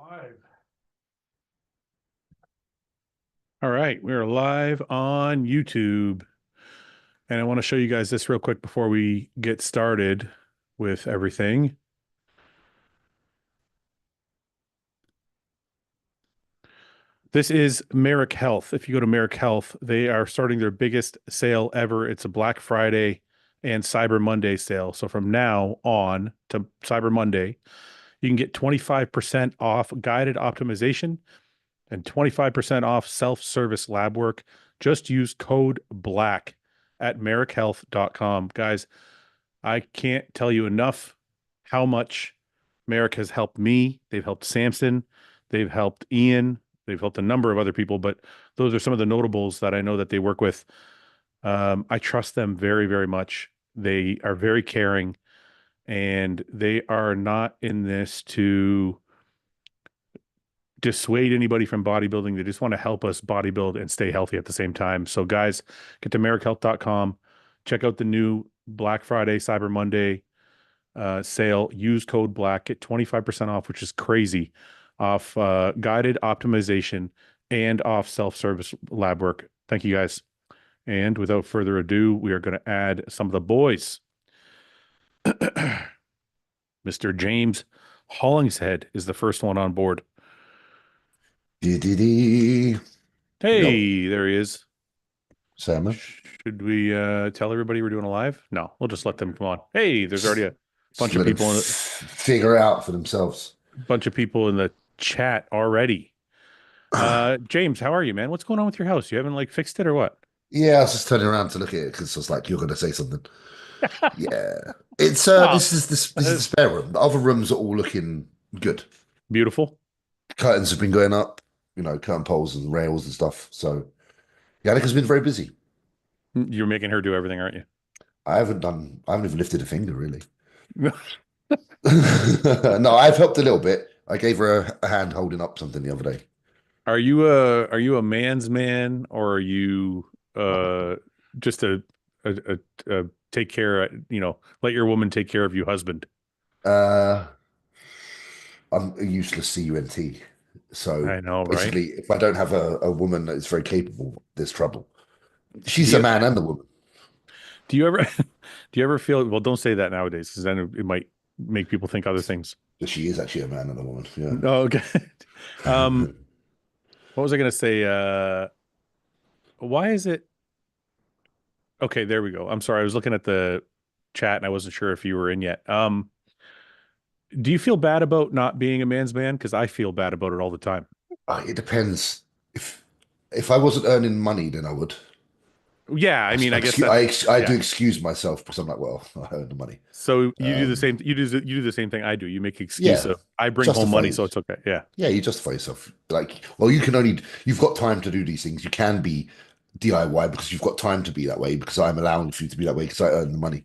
Live. All right, we're live on YouTube. And I want to show you guys this real quick before we get started with everything. This is Merrick Health. If you go to Merrick Health, they are starting their biggest sale ever. It's a Black Friday and Cyber Monday sale. So from now on to Cyber Monday, you can get 25% off guided optimization and 25% off self-service lab work. Just use code BLACK at merrickhealth.com. Guys, I can't tell you enough how much Merrick has helped me. They've helped Samson. They've helped Ian. They've helped a number of other people, but those are some of the notables that I know that they work with. I trust them very, very much. They are very caring, and they are not in this to dissuade anybody from bodybuilding. They just want to help us bodybuild and stay healthy at the same time. So guys, get to merrickhealth.com. Check out the new Black Friday, Cyber Monday sale. Use code BLACK. Get 25% off, which is crazy, off guided optimization and off self-service lab work. Thank you, guys. And without further ado, we are going to add some of the boys. Mr. James Hollingshead is the first one on board. Hey, there he is. Salmon. Should we tell everybody we're doing a live? No, we'll just let them come on. Hey, there's already a bunch of people figure it out for themselves. A bunch of people in the chat already. James, how are you, man? What's going on with your house? You haven't like fixed it or what? Yeah, I was just turning around to look at it because I was like, you're going to say something. Yeah, it's this is the spare room. The other rooms are all looking good. Beautiful. Curtains have been going up, curtain poles and rails and stuff. So Yannika's been very busy. You're making her do everything, aren't you? I haven't even lifted a finger, really. No, I've helped a little bit. I gave her a hand holding up something the other day. Are you a man's man, or are you just a take care, let your woman take care of you husband? I'm a useless CUNT. So I know, basically, right? if I don't have a woman that is very capable, there's trouble. She's a man and a woman. Do you ever feel, well, don't say that nowadays, because then it might make people think other things. But she is actually a man and a woman. Yeah. Oh, okay. What was I going to say? Why is it? Okay, there we go. I'm sorry. I was looking at the chat and I wasn't sure if you were in yet. Do you feel bad about not being a man's man? Because I feel bad about it all the time. It depends. If I wasn't earning money, then I would. Yeah, I mean, I guess I do excuse myself because I'm like, well, I earn the money. So you do the same. You do the same thing I do. You make excuse of I bring home money, so it's okay. Yeah. Yeah, you justify yourself. Like, well, you've got time to do these things. You can be DIY because you've got time to be that way because I'm allowing you to be that way because I earn the money.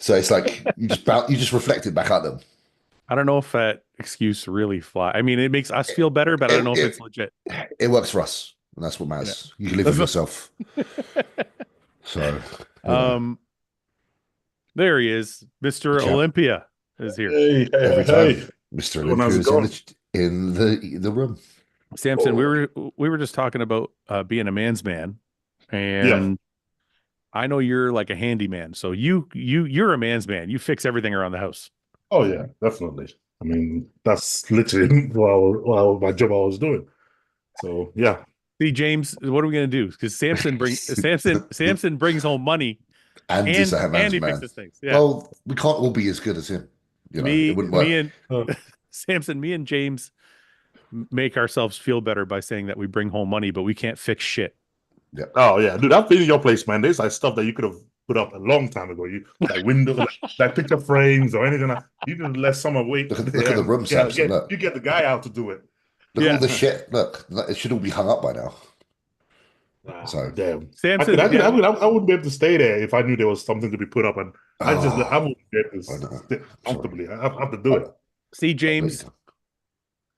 So it's like you just reflect it back at them. I don't know if that excuse really fly. I mean, it makes us feel better, but I don't know if it's legit. It works for us, and that's what matters. You can live with yourself. So, there he is, Mr. Olympia is here. Every time Mr. Olympia is in the room. Samson, we were just talking about being a man's man, and I know you're like a handyman, so you're a man's man. You fix everything around the house. Oh yeah, definitely. I mean, that's literally well my job I was doing. So yeah. See, James, what are we gonna do? Because Samson brings home money and he fixes things. Yeah. Well, we can't all be as good as him. It wouldn't work. Samson, me and James make ourselves feel better by saying that we bring home money, but we can't fix shit. Yeah. Oh yeah, dude, I've been in your place, man. There's like stuff that you could have put up a long time ago. You like windows, like picture frames or anything. You can let someone wait. Look at the room, Samson. You get the guy out to do it. Look at all the shit. Look, it should all be hung up by now. So damn, Samson, I wouldn't be able to stay there if I knew there was something to be put up, and I wouldn't be able to sit comfortably. I have to do it. See, James,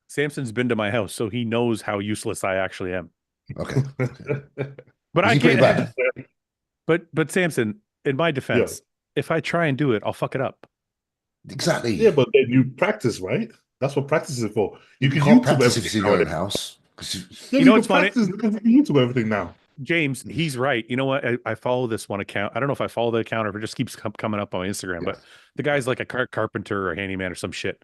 Samson's been to my house, so he knows how useless I actually am. Okay. But I can't. But Samson, in my defense, if I try and do it, I'll fuck it up. Exactly. Yeah, but then you practice, right? That's what practice is for. You can can't YouTube practice if everything it's in your own nowadays. house. Yeah, You know you what's can funny? practice because you can YouTube everything now. James, he's right. You know what? I follow this one account. I don't know if I follow the account or if it just keeps coming up on my Instagram, but the guy's like a carpenter or a handyman or some shit.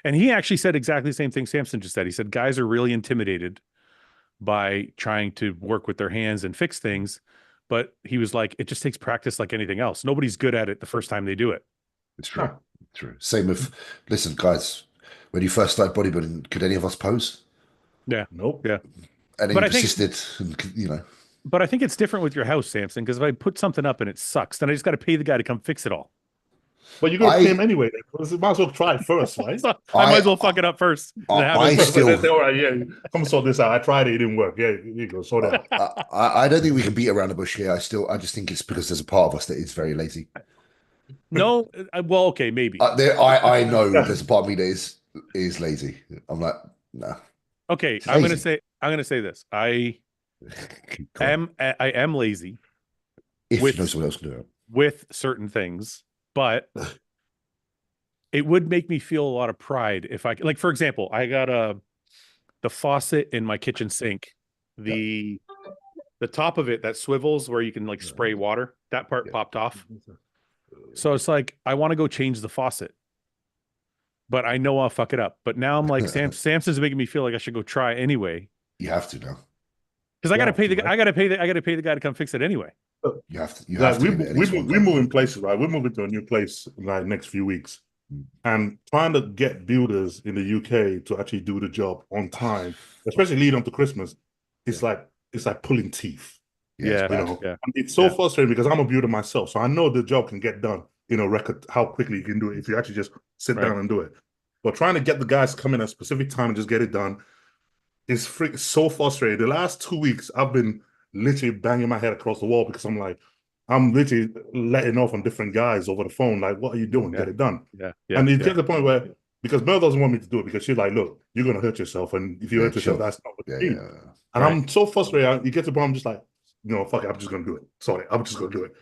And he actually said exactly the same thing Samson just said. He said guys are really intimidated by trying to work with their hands and fix things. But he was like, it just takes practice like anything else. Nobody's good at it the first time they do it. It's true. True. Same with, listen, guys, when you first started bodybuilding, could any of us pose? Yeah. Nope. Yeah. And then But you I think- persisted, and, you know. But I think it's different with your house, Samson, because if I put something up and it sucks, then I just got to pay the guy to come fix it all. But you're gonna pay him anyway. You might as well try it first, right? So I might as well fuck it up first. I still, say, all right, yeah, come sort this out. I tried it, it didn't work. Yeah, here you go, sort it out. I don't think we can beat around the bush here. I just think it's because there's a part of us that is very lazy. No, well, okay, maybe. I know there's a part of me that is lazy. I'm like, no. Okay, It's I'm gonna lazy. say this. I am lazy If with- you know someone else can do it. with certain things, but it would make me feel a lot of pride if I like, for example, I got the faucet in my kitchen sink, the top of it that swivels where you can like spray water, that part popped off. So it's like I want to go change the faucet, but I know I'll fuck it up. But now I'm like, Samson's making me feel like I should go try anyway. You have to now. Because I gotta pay the guy to come fix it anyway. You have to. You Like, have we to. give it at least one go. moving places, right? We're moving to a new place in like next few weeks, and trying to get builders in the UK to actually do the job on time, especially leading up to Christmas, it's like pulling teeth. Yeah, it's You bad. know, Yeah. and it's so frustrating because I'm a builder myself, so I know the job can get done in a record. How quickly you can do it if you actually just sit Right. down and do it. But trying to get the guys to come in at a specific time and just get it done is so frustrating. The last 2 weeks, I've been literally banging my head across the wall because I'm literally letting off on different guys over the phone. Like, what are you doing? Yeah. Get it done. Yeah. And it gets to the point where, because Mel doesn't want me to do it because she's like, look, you're going to hurt yourself. And if you hurt yourself, sure. that's not what you Yeah, need. yeah. And Right. I'm so frustrated. You get to the point, I'm just like, fuck it. I'm just going to do it. Sorry, I'm just going to do it.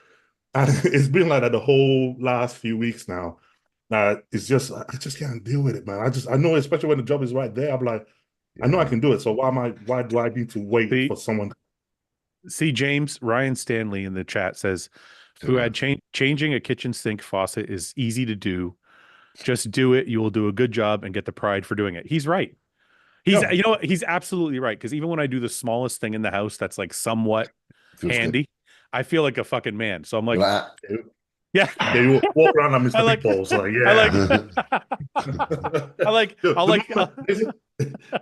And it's been like that the whole last few weeks now. It's just, I just can't deal with it, man. I know, especially when the job is right there, I'm like, I know I can do it. So why do I need to wait for someone? See, James Ryan Stanley in the chat says, "Who had changing a kitchen sink faucet is easy to do. Just do it. You will do a good job and get the pride for doing it." He's right. He's Yeah. you know what? He's absolutely right, because even when I do the smallest thing in the house that's like somewhat Feels handy, I feel like a fucking man. So I'm like, good. yeah. Yeah, you walk around on Mr. I like- Big Balls. Like, yeah. I like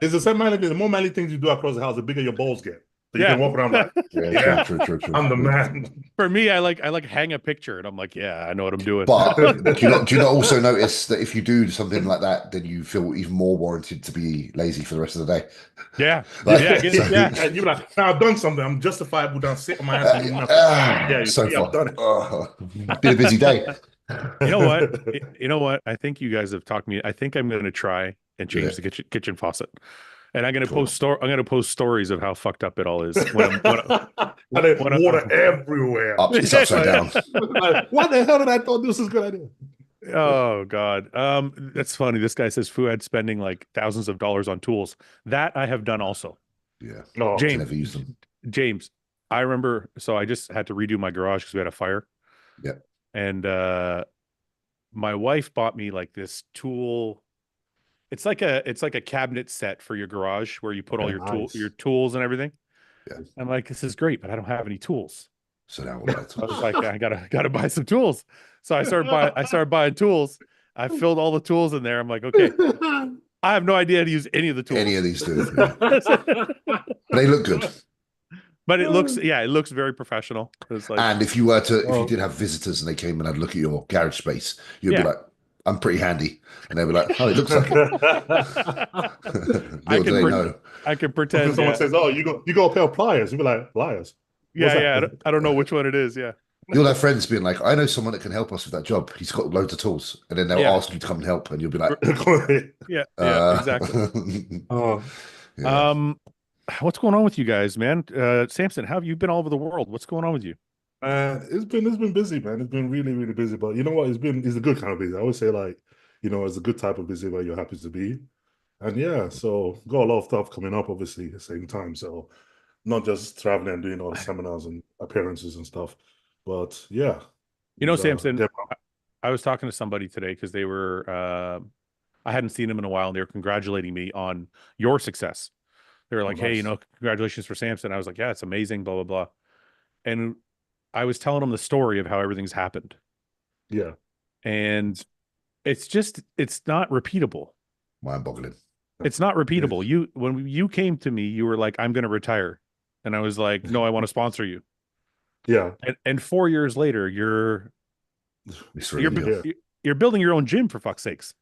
It's the same manly thing. The more manly things you do across the house, the bigger your balls get. So you Yeah. can walk around like, Yeah, true. I'm the man. For me, I like hang a picture and I'm like, yeah, I know what I'm doing. But do you not also notice that if you do something like that, then you feel even more warranted to be lazy for the rest of the day? Yeah. Like, Yeah. And you're like, now I've done something. I'm justifiable down sit on my ass. And you so see, far. I've done it. Been a busy day. You know what? You know what? I think you guys have talked me. I think I'm going to try and change the kitchen faucet, and I'm going to post stories of how fucked up it all is. And then water everywhere. It's upside down. Like, what the hell did I thought this was a good idea? Oh God, that's funny. This guy says Fouad spending like thousands of dollars on tools. That I have done also. Yeah. No, James, Never use them. James, I remember. So I just had to redo my garage because we had a fire. Yeah. And my wife bought me like this tool. It's like a cabinet set for your garage where you put all your tools and everything. Yeah. I'm like, this is great, but I don't have any tools. So now I was like, I gotta buy some tools. So I started buying tools. I filled all the tools in there. I'm like, okay, I have no idea how to use any of the tools. any of these do. Yeah. But they look good. But it looks very professional. It's like, And if you did have visitors and they came and had a look at your garage space, you'd be like, I'm pretty handy. And they'd be like, oh, it looks like it. Little do they know. I can pretend. If someone says, oh, you got a pair of pliers. You'll be like, pliers? Yeah. I don't know which one it is. Yeah. You'll have friends being like, I know someone that can help us with that job. He's got loads of tools. And then they'll ask you to come and help. And you'll be like, Yeah, exactly. Yeah. What's going on with you guys, man? Samson, how have you been all over the world? What's going on with you? It's been busy, man. It's been really, really busy. But you know what? It's a good kind of busy. I always say, like, it's a good type of busy where you're happy to be. And yeah, so got a lot of stuff coming up, obviously, at the same time. So not just traveling and doing all the seminars and appearances and stuff, but yeah, Samson, yeah, I was talking to somebody today because they were, I hadn't seen them in a while, and they were congratulating me on your success. They were like, hey, nice. congratulations for Samson. I was like, yeah, it's amazing, blah, blah, blah. And I was telling them the story of how everything's happened. Yeah. And it's not repeatable. Mind-boggling. It's not repeatable. When you came to me, you were like, I'm going to retire. And I was like, no, I want to sponsor you. Yeah. And 4 years later, you're building your own gym, for fuck's sakes.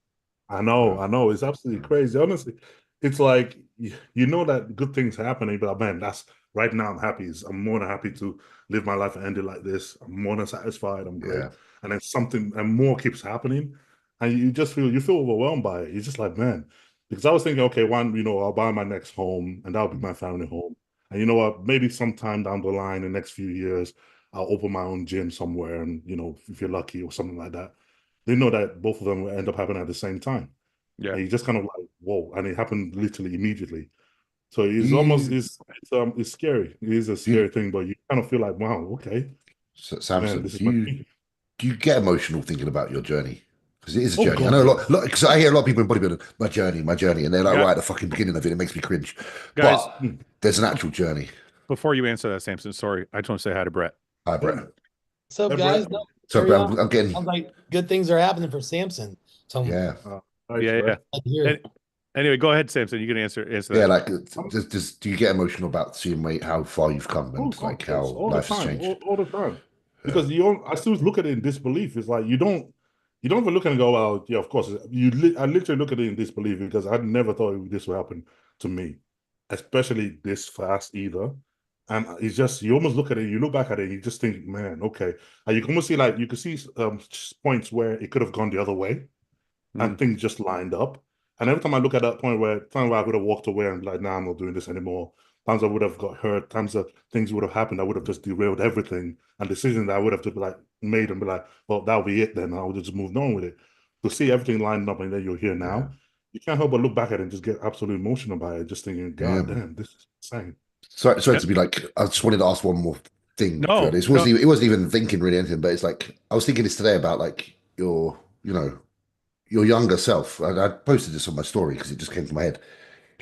I know. It's absolutely crazy. Honestly, it's like you know that good things happening, but man, that's right now. I'm happy. I'm more than happy to live my life and end it like this. I'm more than satisfied. I'm great. And then something and more keeps happening, and you feel overwhelmed by it. You're just like, man, because I was thinking, okay, I'll buy my next home, and that'll be my family home. And you know what? Maybe sometime down the line, in the next few years, I'll open my own gym somewhere, and if you're lucky or something like that. They know that both of them will end up happening at the same time. Yeah. And you just kind of like, whoa. And it happened literally immediately. So it's scary. It is a scary thing, but you kind of feel like, wow, okay. Samson, do you get emotional thinking about your journey? Because it is a journey. I know because I hear a lot of people in bodybuilding, my journey, and they're like, right at the fucking beginning of it, it makes me cringe. Guys, but there's an actual journey. Before you answer that, Samson, sorry, I just want to say hi to Brett. Hi, Brett. What's up, guys? So, Brett, I'm getting. Sounds like good things are happening for Samson. So yeah. Anyway, go ahead, Samson. You can answer that. Yeah, like, do you get emotional about seeing how far you've come and like how life has changed? All the time. Because I still look at it in disbelief. It's like you don't even look at it and go, well, yeah, of course. I literally look at it in disbelief because I never thought this would happen to me, especially this fast either. And it's just, you almost look at it, you look back at it, and you just think, man, okay. And you can almost see, like, you can see points where it could have gone the other way, and things just lined up. And every time I look at that point where I would have walked away and be like, nah, I'm not doing this anymore. Times I would have got hurt, times that things would have happened, I would have just derailed everything. And decisions that I would have just like made and be like, well, that'll be it then. I would have just moved on with it. To see everything lined up and then you're here now, you can't help but look back at it and just get absolutely emotional by it, just thinking, God damn, this is insane. Sorry to be like, I just wanted to ask one more thing. No, it wasn't even thinking really anything, but it's like I was thinking this today about like your younger self. I posted this on my story because it just came to my head.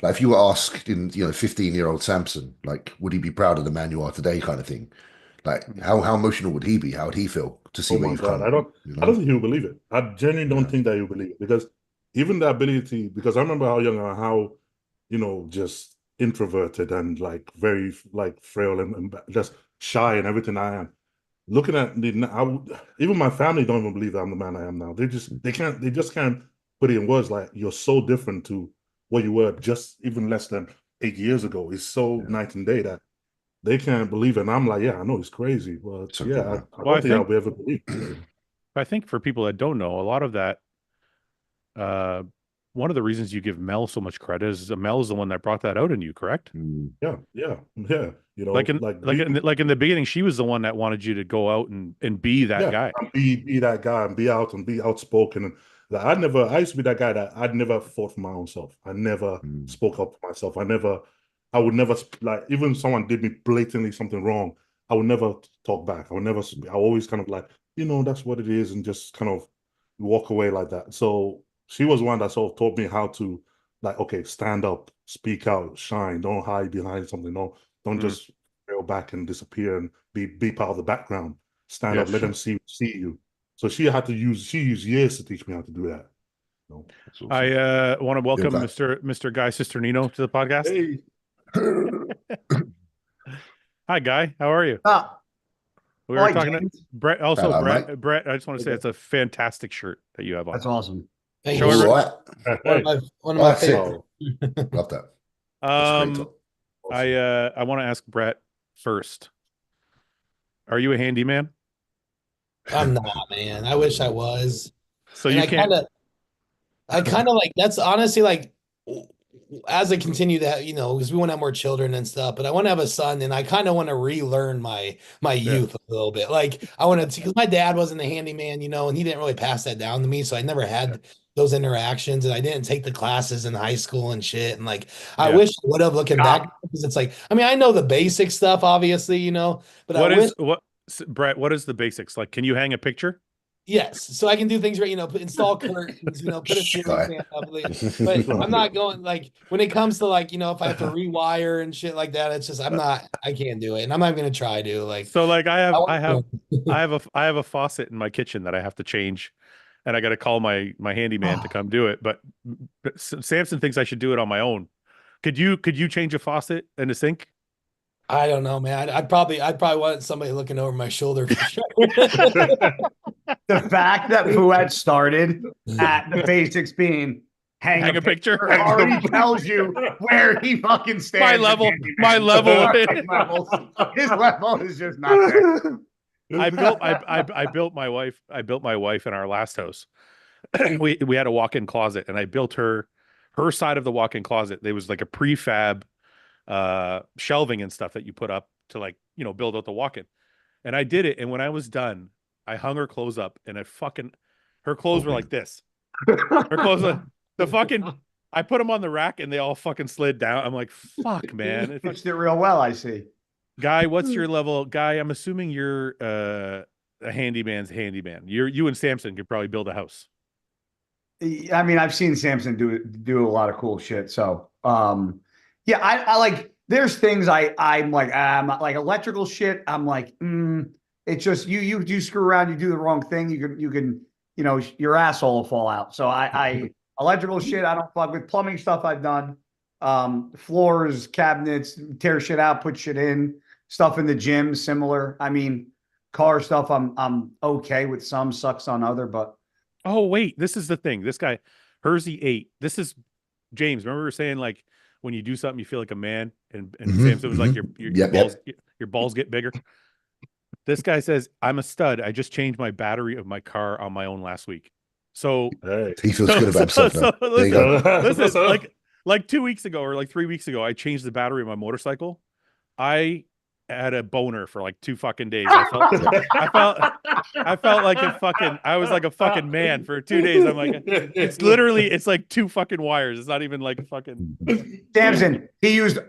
Like if you were asked in 15-year-old Samson, like would he be proud of the man you are today, kind of thing. Like how emotional would he be? How would he feel to see where you've come? I don't think he'll believe it. I genuinely don't think that he'll believe it because even the ability, because I remember how young and how just introverted and like very like frail and just shy and everything I am. Looking at even my family don't even believe that I'm the man I am now. They just can't put it in words. Like you're so different to what you were just even less than 8 years ago. It's so night and day that they can't believe it. And I'm like, yeah, I know it's crazy, but I don't think I'll be ever believe it. I think for people that don't know, a lot of that one of the reasons you give Mel so much credit is Mel is the one that brought that out in you, correct? Yeah. Like in the beginning, she was the one that wanted you to go out and be that guy. Be that guy and be out and be outspoken. And like, I used to be that guy that I'd never fought for my own self. I never spoke up for myself. I would never like, even if someone did me blatantly something wrong, I would never talk back. I always kind of like, that's what it is, and just kind of walk away like that. So she was one that sort of taught me how to, like, okay, stand up, speak out, shine, don't hide behind something, don't just go back and disappear and be part of the background. Stand up, let them see you. So she used years to teach me how to do that. Awesome. I want to welcome Mr. Guy Cisternino to the podcast. Hey. Hi, Guy. How are you? We were talking to Brett. Also, Brett, I just want to say it's a fantastic shirt that you have on. That's awesome. Show one of my favorites. Love that. I want to ask Brett first. Are you a handyman? I'm not, man. I wish I was. So you can't. I kind of like, that's honestly like as I continue that, you know, because we want to have more children and stuff, but I want to have a son, and I kind of want to relearn my youth a little bit. Like I want to, because my dad wasn't a handyman, you know, and he didn't really pass that down to me, so I never had those interactions, and I didn't take the classes in high school and shit. And like I Yeah. wish I would have, looking back, because it's like, I mean, I know the basic stuff, obviously, you know, but Brett, what is the basics? Like, can you hang a picture? Yes, so I can do things right, you know, install curtains, you know, put a ceiling fan up. But I'm not going, like, when it comes to, like, you know, if I have to rewire and shit like that, it's just I can't do it, and I'm not gonna try to. Like, So like I have I I have a faucet in my kitchen that I have to change, and I got to call my handyman to come do it. But Samson thinks I should do it on my own. Could you change a faucet and a sink? I don't know, man. I'd probably want somebody looking over my shoulder for sure. The fact that Fouad started at the basics being hang a picture already tells you where he fucking stands. My level. His level is just not there. I built my wife in our last house. we had a walk-in closet, and I built her side of the walk-in closet. There was like a prefab shelving and stuff that you put up to, like, you know, build out the walk-in. And I did it, and when I was done, I hung her clothes up, and her clothes were like this. Her clothes I put them on the rack, and they all fucking slid down. I'm like, fuck, man. Fixed it real well, I see. Guy, what's your level? Guy, I'm assuming you're a handyman's handyman. You and Samson could probably build a house. I mean, I've seen Samson do a lot of cool shit. So, yeah, I like. There's things I'm like electrical shit. I'm like, it's just you screw around, you do the wrong thing, you can you know, your asshole will fall out. So I electrical shit I don't fuck with. Plumbing stuff I've done. Floors, cabinets, tear shit out, put shit in. Stuff in the gym, similar. I mean, car stuff I'm okay with. Some sucks on other, but. Oh wait, this is the thing. This guy, Hersey 8. This is James. Remember we were saying, like, when you do something, you feel like a man, and Samson was like, your balls get bigger. This guy says, I'm a stud. I just changed my battery of my car on my own last week. So he feels good about himself. Listen, like 2 weeks ago or like 3 weeks ago, I changed the battery of my motorcycle. I had a boner for like 2 fucking days. I felt like I was like a fucking man for 2 days. I'm like, it's like 2 fucking wires. It's not even like a fucking. Samson, he used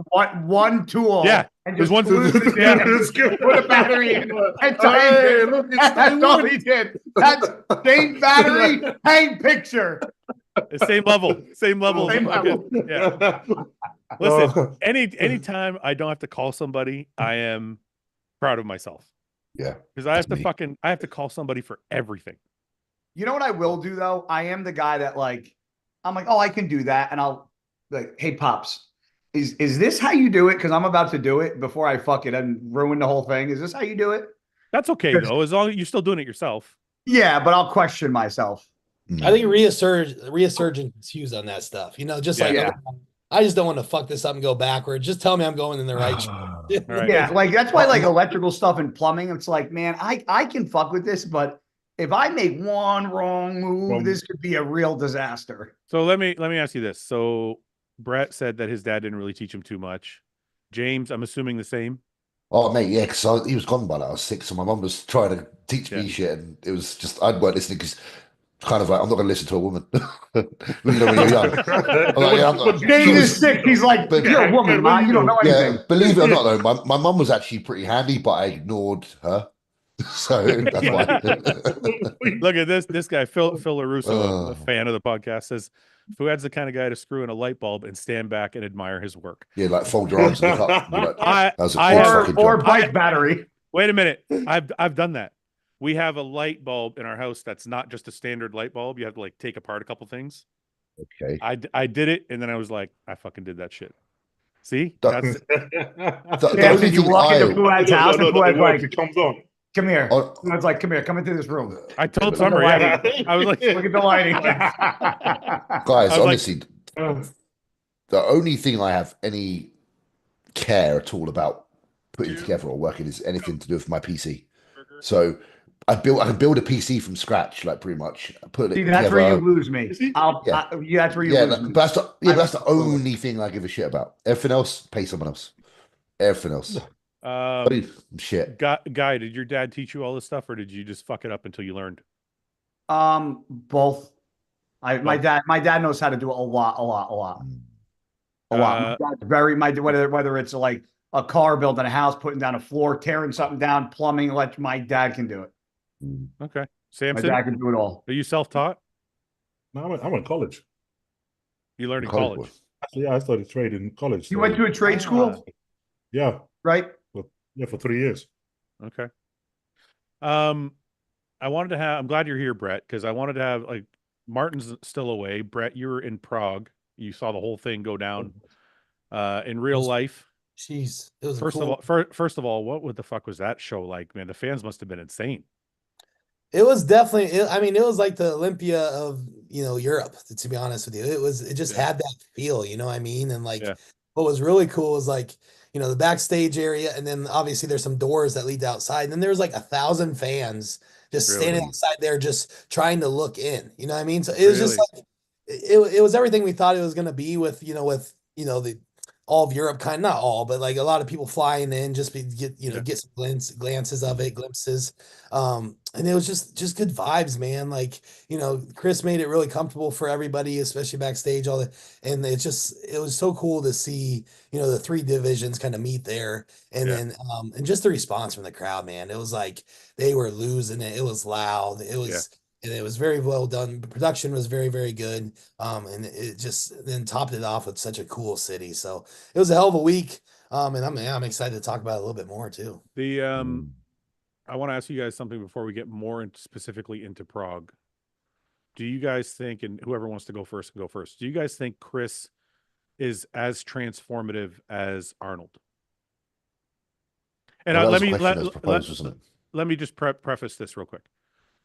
one tool. Yeah, and there's one. put a battery in. That's all he did. That's same battery, same picture. Same level. Yeah. Listen, anytime I don't have to call somebody, I am proud of myself. Yeah. Because I have to call somebody for everything. You know what I will do though? I am the guy that, like, I'm like, oh, I can do that. And I'll like, hey, Pops, is this how you do it? Because I'm about to do it before I fuck it and ruin the whole thing. Is this how you do it? That's okay though, as long as you're still doing it yourself. Yeah, but I'll question myself. I think resurgence is used on that stuff. You know, just like, I just don't want to fuck this up and go backwards. Just tell me I'm going in the right. Right. Yeah, like that's why, like, electrical stuff and plumbing, it's like, man, I can fuck with this, but if I make one wrong move, this could be a real disaster. So let me ask you this. So Brett said that his dad didn't really teach him too much. James, I'm assuming the same. Oh mate, yeah, because he was gone by I was 6, so my mum was trying to teach me shit, and it was just I weren't listening because. Kind of like, I'm not going to listen to a woman. When you're young. James is sick. He's like, you're a woman, man. You don't know anything. Yeah, believe it or not, though, my mum was actually pretty handy, but I ignored her. So that's why. Look at this guy, Phil LaRusso, a fan of the podcast, says Fouad's the kind of guy to screw in a light bulb and stand back and admire his work. Yeah, like fold your arms and look up. Or bike battery. Wait a minute. I've done that. We have a light bulb in our house that's not just a standard light bulb. You have to, like, take apart a couple things. Okay. I did it, and then I was like, I fucking did that shit. See? You walk into Fouad's house and Fouad's like, it comes on. Come here. Fouad's like, come here, come into this room. I told Summer, I was like, look at the lighting. Guys, honestly, the only thing I have any care at all about putting together or working is anything to do with my PC. So I could build a PC from scratch, like pretty much. I put See, it that's where you together. lose me. Yeah, Yeah, that's where you yeah. lose me. But that's the I would- only thing I give a shit about. Everything else, pay someone else. Everything else, shit. Guy, did your dad teach you all this stuff, or did you just fuck it up until you learned? Both. My Both. dad knows how to do a lot. A lot. My dad's whether it's like a car, building a house, putting down a floor, tearing something down, plumbing, my dad can do it. Okay. My Samson, dad can do it all. are you self-taught? No, I went to college. You learned in College college. boy. Actually, yeah, I studied trade in college. You so- went to a trade school, Yeah, right? yeah, for 3 years. Okay. I'm glad you're here, Brett, because I wanted to have like Martin's still away. Brett, you were in Prague. You saw the whole thing go down in real life. Jeez, it was First cool. of all, first of all, what the fuck was that show like, man? The fans must have been insane. It was definitely, I mean, it was like the Olympia of, Europe, to be honest with you. It just had that feel, you know what I mean? And like, what was really cool was like, the backstage area. And then obviously there's some doors that lead outside. And then there's like 1,000 fans just standing outside there, just trying to look in, you know what I mean? So it was just like, it was everything we thought it was going to be with, the all of Europe, kind of not all, but like a lot of people flying in, just get some glances of it, glimpses. And it was just good vibes, man. Like, Chris made it really comfortable for everybody, especially backstage, and it was so cool to see, the three divisions kind of meet there. And then, and just the response from the crowd, man, it was like, they were losing it. It was loud. And it was very well done. The production was very, very good. And it just then topped it off with such a cool city. So it was a hell of a week. And I'm excited to talk about it a little bit more too. I want to ask you guys something before we get more specifically into Prague. Do you guys think, and whoever wants to go first can go first, do you guys think Chris is as transformative as Arnold? And let me just preface this real quick.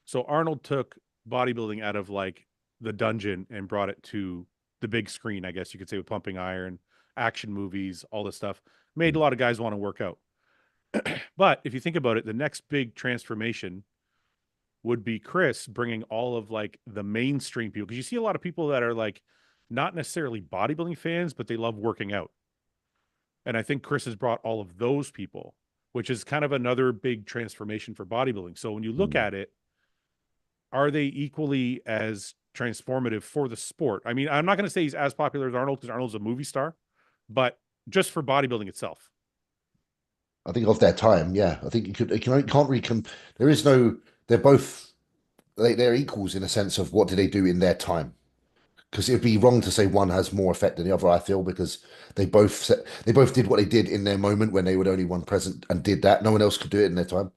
So Arnold took bodybuilding out of like the dungeon and brought it to the big screen, I guess you could say, with pumping iron, action movies, all this stuff. Made a lot of guys want to work out. But if you think about it, the next big transformation would be Chris bringing all of like the mainstream people, because you see a lot of people that are like not necessarily bodybuilding fans, but they love working out. And I think Chris has brought all of those people, which is kind of another big transformation for bodybuilding. So when you look at it, are they equally as transformative for the sport? I mean, I'm not going to say he's as popular as Arnold because Arnold's a movie star, but just for bodybuilding itself. I think of their time, yeah. I think you can't really there is no, they're both, they're equals in a sense of what do they do in their time. Because it'd be wrong to say one has more effect than the other, I feel, because they both did what they did in their moment when they were the only one present and did that. No one else could do it in their time.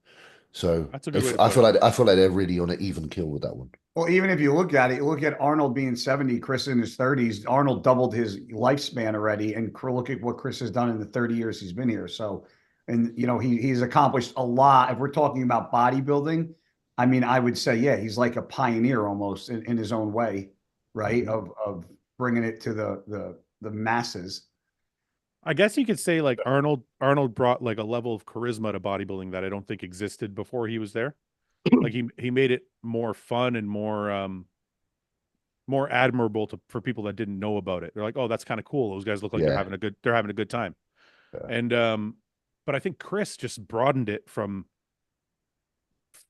So that's a good way to I feel like they're really on an even kill with that one. Well, even if you look at it, you look at Arnold being 70, Chris in his 30s. Arnold doubled his lifespan already, and look at what Chris has done in the 30 years he's been here. So, and he's accomplished a lot. If we're talking about bodybuilding, I mean, I would say, yeah, he's like a pioneer almost in his own way, right? Of bringing it to the masses. I guess you could say like Arnold brought like a level of charisma to bodybuilding that I don't think existed before he was there. Like he made it more fun and more admirable for people that didn't know about it. They're like, oh, that's kind of cool. Those guys look like they're having a good time. Yeah. And but I think Chris just broadened it from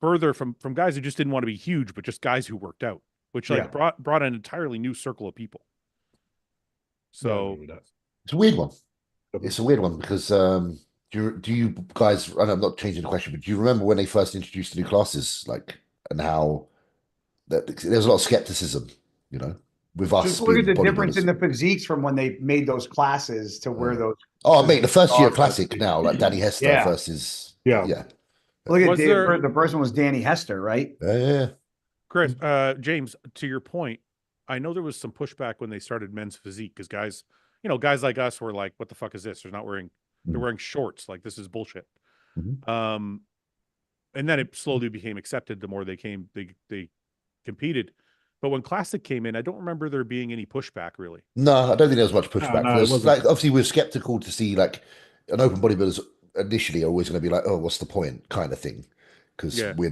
guys who just didn't want to be huge, but just guys who worked out, which like brought an entirely new circle of people. So it's a weird one. It's a weird one because do you guys? And I'm not changing the question, but do you remember when they first introduced the new classes, like, and how there's a lot of skepticism, with us. Just look at the difference in the physiques from when they made those classes to where those. Oh, mate, the first year classic now, like Danny Hester versus Look at the first one was Danny Hester, right? Yeah. Chris, James, to your point, I know there was some pushback when they started men's physique because guys like us were like, what the fuck is this? They're wearing shorts. Like, this is bullshit. And then it slowly became accepted the more they competed. But when Classic came in, I don't remember there being any pushback really. No, I don't think there was much pushback. Like, obviously we're skeptical to see like an open bodybuilder's initially always going to be like, oh, what's the point kind of thing. Because we're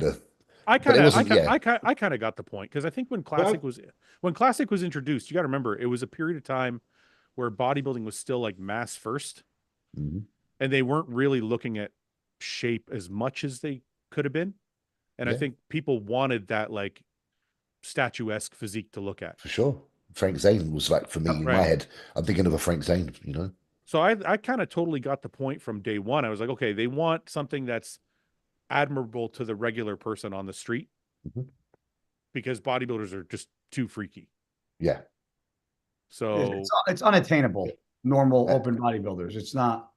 I But it kind of, wasn't. Yeah, I kind of got the point because I think when classic was introduced, you got to remember it was a period of time where bodybuilding was still like mass first, Mhm. and they weren't really looking at shape as much as they could have been. And I Yeah. think people wanted that like statuesque physique to look at. For sure. Frank Zane was like, for me, in my Right. head, I'm thinking of a Frank Zane, you know? So I kind of totally got the point from day one. I was like, okay, they want something that's admirable to the regular person on the street Mhm. because bodybuilders are just too freaky. Yeah. So It's unattainable. Normal Yeah. open bodybuilders. It's not.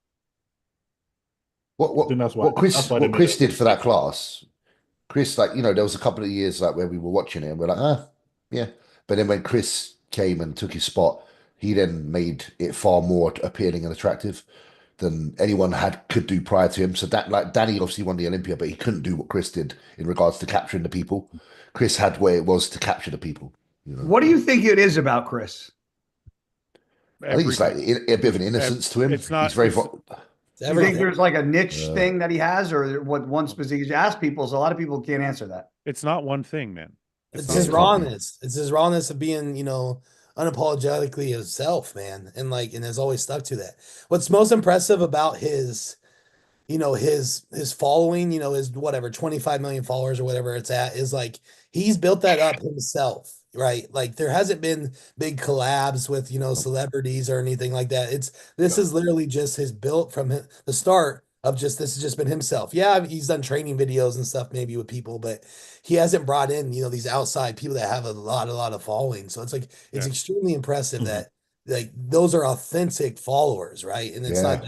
I think that's why they made Chris it. did for that class, Chris, like, you know, there was a couple of years like where we were watching it and we're like, yeah. But then when Chris came and took his spot, he then made it far more appealing and attractive than anyone could do prior to him. So that, like, Danny obviously won the Olympia, but he couldn't do what Chris did in regards to capturing the people. Chris had where it was to capture the people. You know? What do you think it is about Chris? I think it's like a bit of an innocence to him. It's not. He's very. Do you think there's like a niche thing that he has, or what one specific? You ask people, so a lot of people can't answer that. It's not one thing, man. It's his rawness. It's his rawness of being, you know, unapologetically himself, man. And like, and has always stuck to that. What's most impressive about his, you know, his following, you know, his whatever 25 million followers or whatever it's at, is like he's built that up himself, right? Like there hasn't been big collabs with, you know, celebrities or anything like that. This is literally just his built from the start of just, this has just been himself. Yeah, he's done training videos and stuff maybe with people, but he hasn't brought in, you know, these outside people that have a lot of following. So it's like it's extremely impressive that like those are authentic followers, right? And it's not,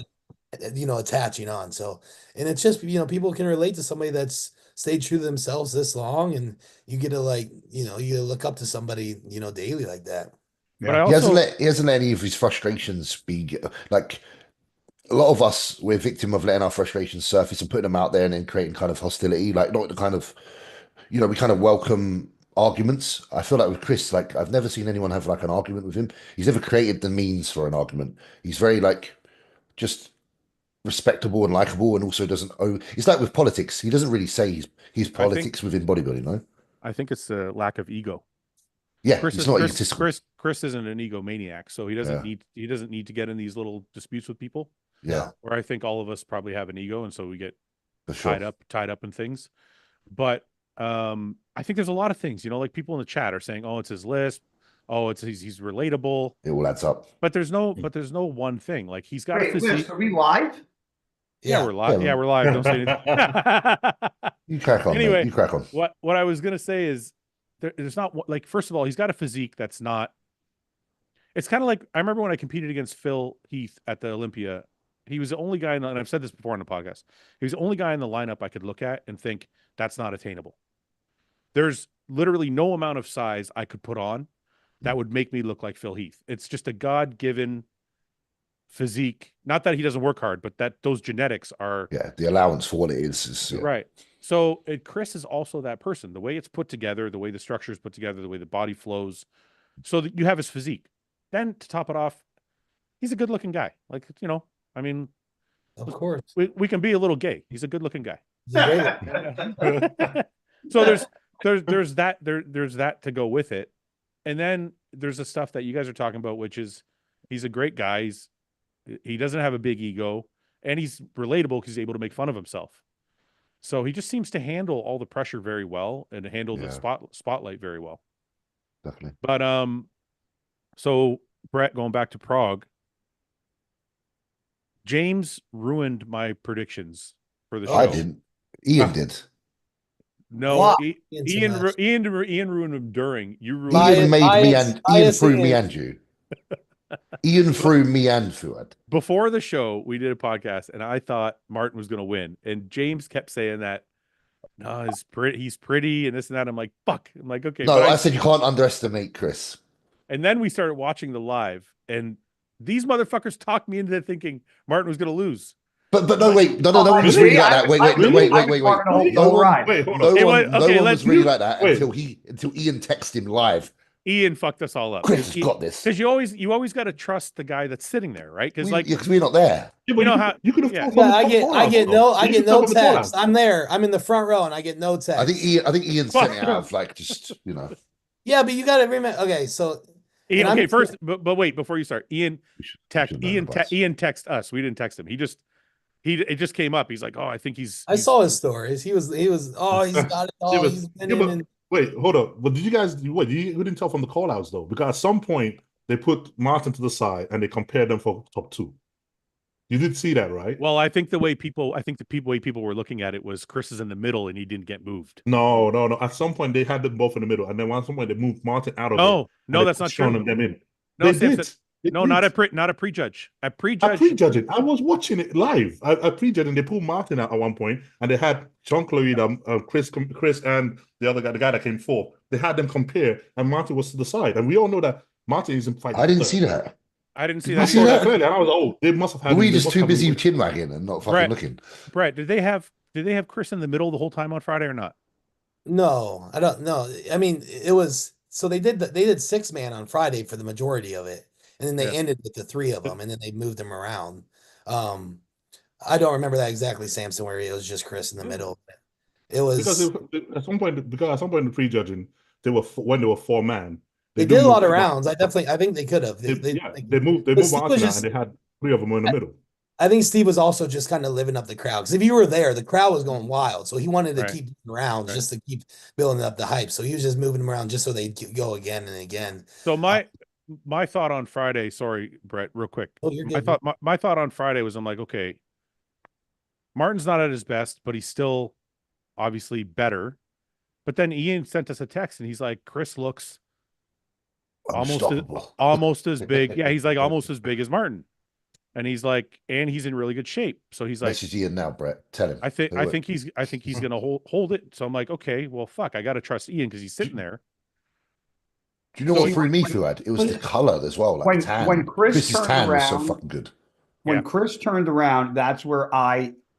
you know, attaching on. So, and it's just, you know, people can relate to somebody that's stayed true to themselves this long, and you get to like, you know, you look up to somebody, you know, daily like that. But I also, he hasn't let any of his frustrations be like, a lot of us, we're victim of letting our frustrations surface and putting them out there and then creating kind of hostility, like not the kind of, you know, we kind of welcome arguments. I feel like with Chris, like I've never seen anyone have like an argument with him. He's never created the means for an argument. He's very like just respectable and likable, and also doesn't it's like with politics, he doesn't really say his politics within bodybuilding, no? I think it's a lack of ego. Yeah, Chris isn't an egomaniac, so he doesn't need to get in these little disputes with people. Yeah. Where I think all of us probably have an ego, and so we get For tied up in things. But I think there's a lot of things, you know, like people in the chat are saying, "Oh, it's his lisp. Oh, he's relatable." It all adds up. But there's no one thing. Like he's got a physique. Are we live? Yeah, we're live. Yeah, we're live. Don't say anything. You crack on. Anyway, mate. You crack on. What I was gonna say is there's not like, first of all, he's got a physique that's not. It's kind of like, I remember when I competed against Phil Heath at the Olympia. He was the only guy, and I've said this before on the podcast, he was the only guy in the lineup I could look at and think that's not attainable. There's literally no amount of size I could put on that would make me look like Phil Heath. It's just a God-given physique. Not that he doesn't work hard, but that those genetics are the allowance for what it is right. So Chris is also that person. The way it's put together, the way the structure is put together, the way the body flows, so that you have his physique. Then to top it off, he's a good-looking guy. Like, you know, I mean, of course, we can be a little gay. He's a good-looking guy. So there's that to go with it, and then there's the stuff that you guys are talking about, which is he's a great guy. He doesn't have a big ego, and he's relatable because he's able to make fun of himself. So he just seems to handle all the pressure very well and handle the spotlight very well. Definitely. But so Brett, going back to Prague, James ruined my predictions for the show. I didn't. Ian did. No, Wow. Ian ruined him during. You ruined. Ian threw me and you. Ian threw me and Fouad. Before the show, we did a podcast, and I thought Martin was going to win, and James kept saying that. No, he's pretty, and this and that. I'm like, fuck. I'm like, okay. No, I said you can't underestimate Chris. And then we started watching the live, and these motherfuckers talked me into thinking Martin was going to lose. But no, wait, no one was really like that. Wait. No one was really like that until Ian texted him live Ian fucked us all up. Chris has got this. Because you always got to trust the guy that's sitting there, right? Because Because we're not there. Yeah, but you know how you could have yeah. told from Yeah, the I get no from the call text. out. I'm there. I'm in the front row and I get no text. I think Ian sent it out of like just Yeah, but you got to remember. Okay, so Ian, okay, first, but wait, before you start, Ian text us. We didn't text him. It just came up. He's like, oh, I think I saw his stories. He was oh, he's got it all. Wait, hold up. But did you guys you didn't tell from the call outs though? Because at some point they put Martin to the side and they compared them for top 2. You did see that, right? Well, I think the way people were looking at it was Chris is in the middle and he didn't get moved. No. At some point they had them both in the middle, and then at some point they moved Martin out of it. No, that's not true. Them in. No, they did. No, not a prejudge. At prejudging. I was watching it live. I prejudging. They pulled Martin out at one point, and they had Jean-Claude, Chris, and the other guy, the guy that came fourth. They had them compare, and Martin was to the side, and we all know that Martin is in fight. I didn't see that. I didn't see that. See that clearly, and I was like, oh, they must have had. Were we just too busy chin wagging and not fucking looking? Brett, did they have Chris in the middle the whole time on Friday or not? No, I don't know. I mean, it was so they did 6-man on Friday for the majority of it. And then they ended with the 3 of them, and then they moved them around. I don't remember that exactly, Samson, where it was just Chris in the middle. It was because at some point in the prejudging, when they were 4-man. They did a lot of rounds. I think they could have. They moved Martin out, and they had 3 of them in the middle. I think Steve was also just kind of living up the crowd, because if you were there, the crowd was going wild. So he wanted to keep rounds just to keep building up the hype. So he was just moving them around just so they'd go again and again. So my thought on Friday, sorry, Brett, real quick. Oh, you're good. My thought on Friday was, I'm like, okay, Martin's not at his best, but he's still obviously better. But then Ian sent us a text and he's like, Chris looks almost as big. Yeah, he's like almost as big as Martin. And he's like, and he's in really good shape. So he's like, message Ian now, Brett. Tell him. I think he's gonna hold it. So I'm like, okay, well, fuck, I gotta trust Ian because he's sitting there. Do you know what threw me, Fouad? It was the color as well. Like when Chris's tan around, was so fucking good. When Chris turned around, that's where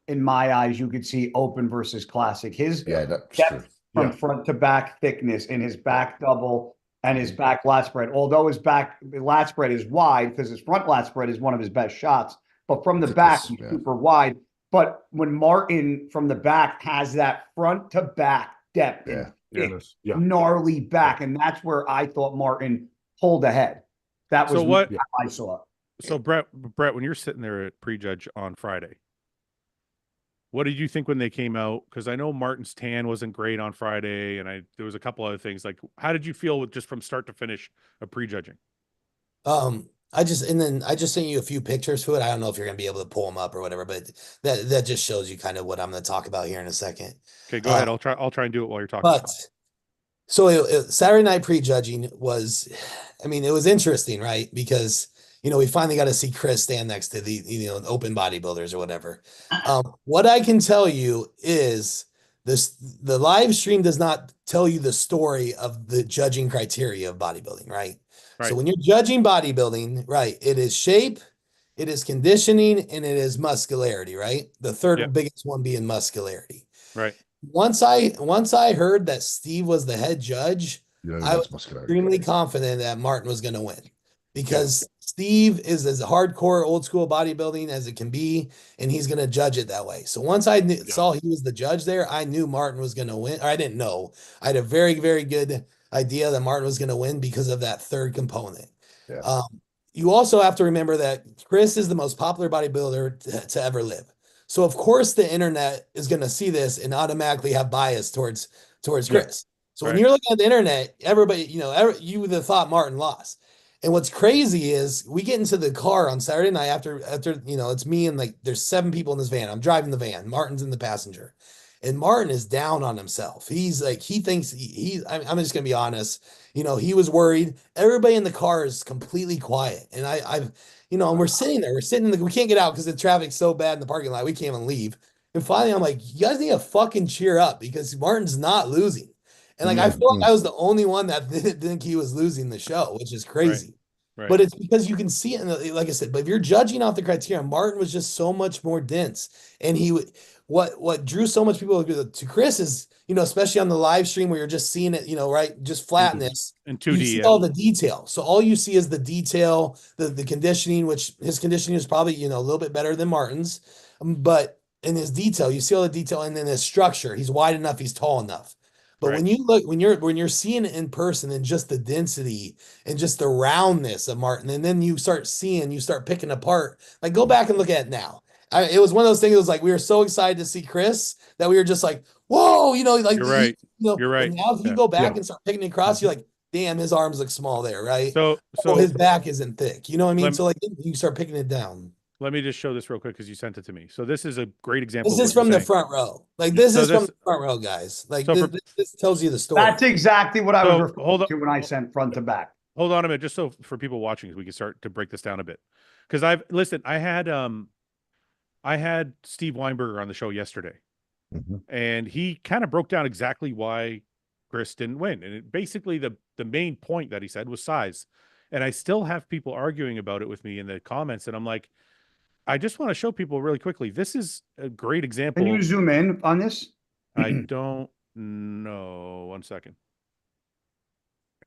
in my eyes, you could see open versus classic. His that's true. From front to back thickness in his back double and his back lat spread. Although his back lat spread is wide because his front lat spread is one of his best shots, but from the back, he's super wide. But when Martin from the back has that front to back depth, gnarly back, and that's where I thought Martin pulled ahead. That was what I saw. So Brett, when you're sitting there at prejudge on Friday, what did you think when they came out? Because I know Martin's tan wasn't great on Friday, and there was a couple other things. Like, how did you feel with just from start to finish of prejudging? I just sent you a few pictures for it. I don't know if you're gonna be able to pull them up or whatever, but that just shows you kind of what I'm gonna talk about here in a second. Okay, go ahead. I'll try and do it while you're talking. But so Saturday night prejudging was, I mean, it was interesting, right? Because we finally got to see Chris stand next to the open bodybuilders or whatever. What I can tell you is the live stream does not tell you the story of the judging criteria of bodybuilding, right? So when you're judging bodybuilding, right, it is shape, it is conditioning, and it is muscularity, right? The third biggest one being muscularity. Right. Once I heard that Steve was the head judge, I was extremely confident that Martin was going to win, because Steve is as hardcore old school bodybuilding as it can be, and he's going to judge it that way. So once I saw he was the judge there, I knew Martin was going to win. Or I didn't know. I had a very, very good idea that Martin was going to win because of that third component. Yeah. You also have to remember that Chris is the most popular bodybuilder to ever live. So of course the internet is going to see this and automatically have bias towards Chris. So when you're looking at the internet, everybody, you would have thought Martin lost. And what's crazy is we get into the car on Saturday night after it's me and like there's 7 people in this van. I'm driving the van. Martin's in the passenger. And Martin is down on himself. He's like, he thinks I'm just going to be honest. He was worried. Everybody in the car is completely quiet. And and we're sitting there, we can't get out because the traffic's so bad in the parking lot. We can't even leave. And finally I'm like, you guys need to fucking cheer up because Martin's not losing. And like, I feel like I was the only one that didn't think he was losing the show, which is crazy. Right. But it's because you can see it, like I said, but if you're judging off the criteria, Martin was just so much more dense. And what drew so much people to Chris is, especially on the live stream where you're just seeing it, right, just flatness. In You 2D, see yeah. all the detail. So all you see is the detail, the conditioning, which his conditioning is probably, a little bit better than Martin's. But in his detail, you see all the detail, and then his structure. He's wide enough, he's tall enough. But Right. when you look, when you're seeing it in person and just the density and just the roundness of Martin, and then you start picking apart, like go back and look at it now. It was one of those things. It was like we were so excited to see Chris that we were just like, whoa, like You're right. You're right. And now if you Yeah. go back Yeah. and start picking it across, you're like, damn, his arms look small there, right? So His back isn't thick. You know what I mean? Lem- So like you start picking it down. let me just show this real quick because you sent it to me. So this is a great example. This of is what from you're the saying. front row. Like this So is from this- the front row, guys. Like So this tells you the story. That's exactly what I So, was hold referring on. to when I sent front to back. Hold on a minute, just so for people watching, we can start to break this down a bit. Because I had Steve Weinberger on the show yesterday, and he kind of broke down exactly why Chris didn't win. And basically the main point that he said was size. And I still have people arguing about it with me in the comments, and I'm like, I just want to show people really quickly. This is a great example. Can you zoom in on this? I don't know. One second.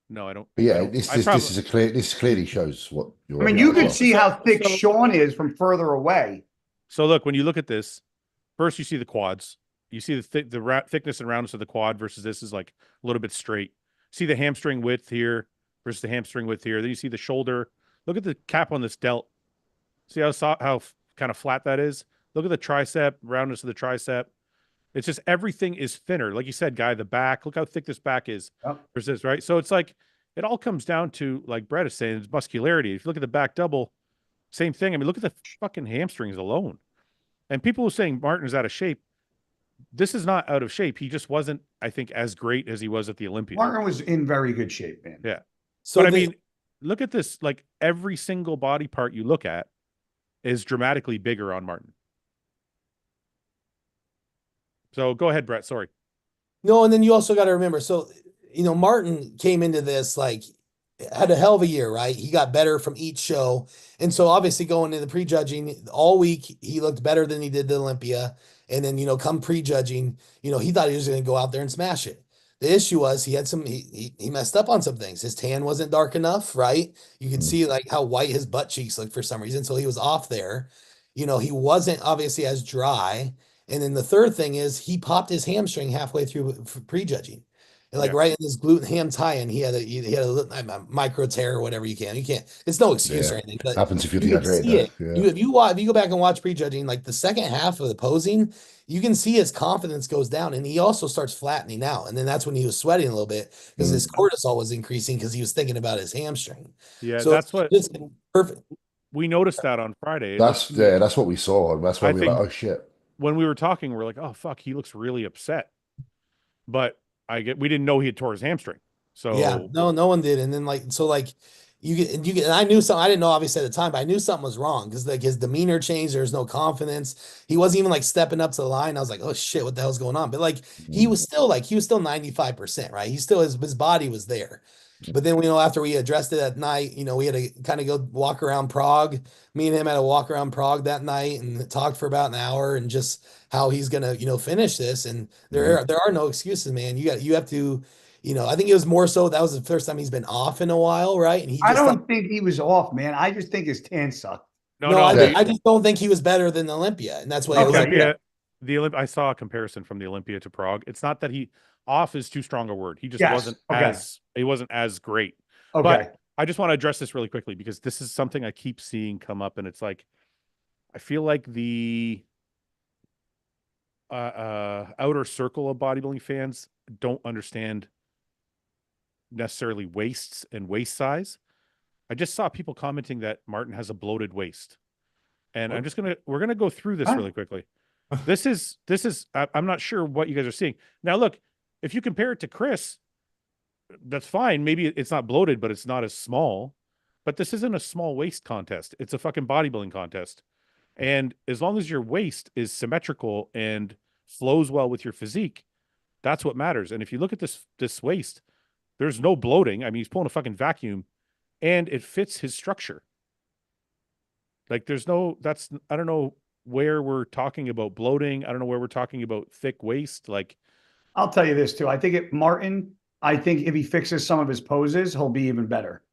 No, I don't. But yeah, I don't, this I probably, this clearly shows what you're. I mean, on you about as could well. see how thick so- Sean is from further away. So look, when you look at this, first you see the quads. You see the thickness and roundness of the quad versus this is like a little bit straight. See the hamstring width here versus the hamstring width here. Then you see the shoulder. Look at the cap on this delt. See how kind of flat that is? Look at the tricep, roundness of the tricep. It's just everything is thinner. Like you said, Guy, the back, look how thick this back is versus this, right? So it's like, it all comes down to, like Brett is saying, it's muscularity. If you look at the back double, same thing. I mean, look at the fucking hamstrings alone. And people who are saying Martin is out of shape, this is not out of shape. He just wasn't, I think, as great as he was at the Olympia. Martin was in very good shape, man. Yeah. So But I mean, look at this. Like every single body part you look at is dramatically bigger on Martin. So go ahead, Brett. Sorry. no, and then you also got to remember, so Martin came into this like had a hell of a year, right? He got better from each show. And so obviously going into the prejudging all week, he looked better than he did the Olympia. And then, come prejudging, he thought he was going to go out there and smash it. The issue was he had he messed up on some things. His tan wasn't dark enough, right? You could see like how white his butt cheeks looked for some reason. So he was off there. He wasn't obviously as dry. And then the third thing is he popped his hamstring halfway through prejudging. And like right in his glute ham tie-in, he had a micro tear or whatever you can't. It's no excuse or anything. But happens if you're you can see dehydrated. it. If you go back and watch prejudging, like the second half of the posing, you can see his confidence goes down, and he also starts flattening out. And then that's when he was sweating a little bit because his cortisol was increasing because he was thinking about his hamstring. Yeah, so that's what perfect. We noticed that on Friday. That's what we saw. That's why we were like, oh shit. When we were talking, we're like, oh fuck, he looks really upset. But we didn't know he had tore his hamstring. So yeah, no one did. And then you get, and I knew something. I didn't know obviously at the time, but I knew something was wrong because like his demeanor changed. There was no confidence. He wasn't even like stepping up to the line. I was like, oh shit, what the hell's going on? But like he was still 95%, right? He still his body was there. But then after we addressed it at night, we had to kind of go walk around Prague. Me and him had a walk around Prague that night and talked for about an hour and just how he's gonna finish this. And there are no excuses, man. You have to. I think it was more so that was the first time he's been off in a while, right? And I don't think he was off, man. I just think his tan sucked. I just don't think he was better than the Olympia, and that's what it was. The Olympia. I saw a comparison from the Olympia to Prague. It's not that off is too strong a word. He just wasn't as great. Okay. But I just want to address this really quickly because this is something I keep seeing come up, and it's like I feel like the outer circle of bodybuilding fans don't understand necessarily waists and waist size. I just saw people commenting that Martin has a bloated waist, and we're gonna go through this really quickly. This is I'm not sure what you guys are seeing now. Look, if you compare it to Chris, that's fine. Maybe it's not bloated, but it's not as small. But this isn't a small waist contest. It's a fucking bodybuilding contest. And as long as your waist is symmetrical and flows well with your physique, that's what matters. And if you look at this waist, there's no bloating. I mean, he's pulling a fucking vacuum and it fits his structure. Like I don't know where we're talking about bloating. I don't know where we're talking about thick waist. Like, I'll tell you this too. I think I think if he fixes some of his poses, he'll be even better.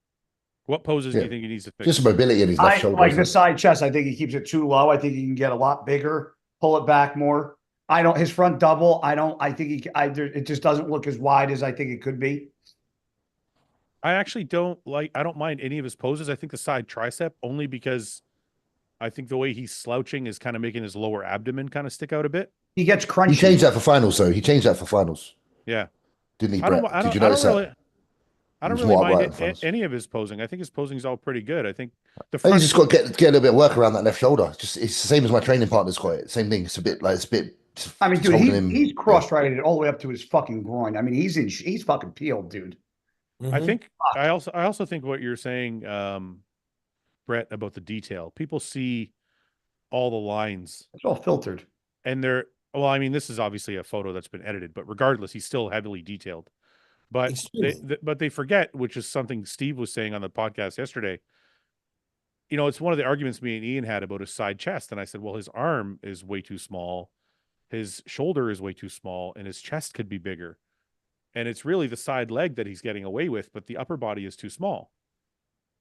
what poses do Yeah. you think he needs to fix? Just mobility in his left shoulder. Like isn't the it? side chest. I think he keeps it too low. I think he can get a lot bigger, pull it back more. His front double. I think it just doesn't look as wide as I think it could be. I actually I don't mind any of his poses. I think the side tricep, only because I think the way he's slouching is kind of making his lower abdomen kind of stick out a bit. He gets crunchy. He changed that for finals, though. He changed that for finals. Yeah. Didn't he, I don't, Brett? I Did don't, you I don't notice that? really, I He don't was really more mind upright in finals. any of his posing. I think his posing's all pretty good. I think the I think front, he's just got to get a little bit of work around that left shoulder. Just it's the same as my training partner's got it. Same thing. It's a bit. I mean, it's dude, holding him. he's cross-righted all the way up to his fucking groin. I mean, he's fucking peeled, dude. I think I also think what you're saying, Brett, about the detail. People see all the lines It's all filtered. and well, I mean, this is obviously a photo that's been edited, but regardless, he's still heavily detailed. But they forget, which is something Steve was saying on the podcast yesterday. You know, it's one of the arguments me and Ian had about his side chest. And I said, well, his arm is way too small. His shoulder is way too small and his chest could be bigger. And it's really the side leg that he's getting away with, but the upper body is too small.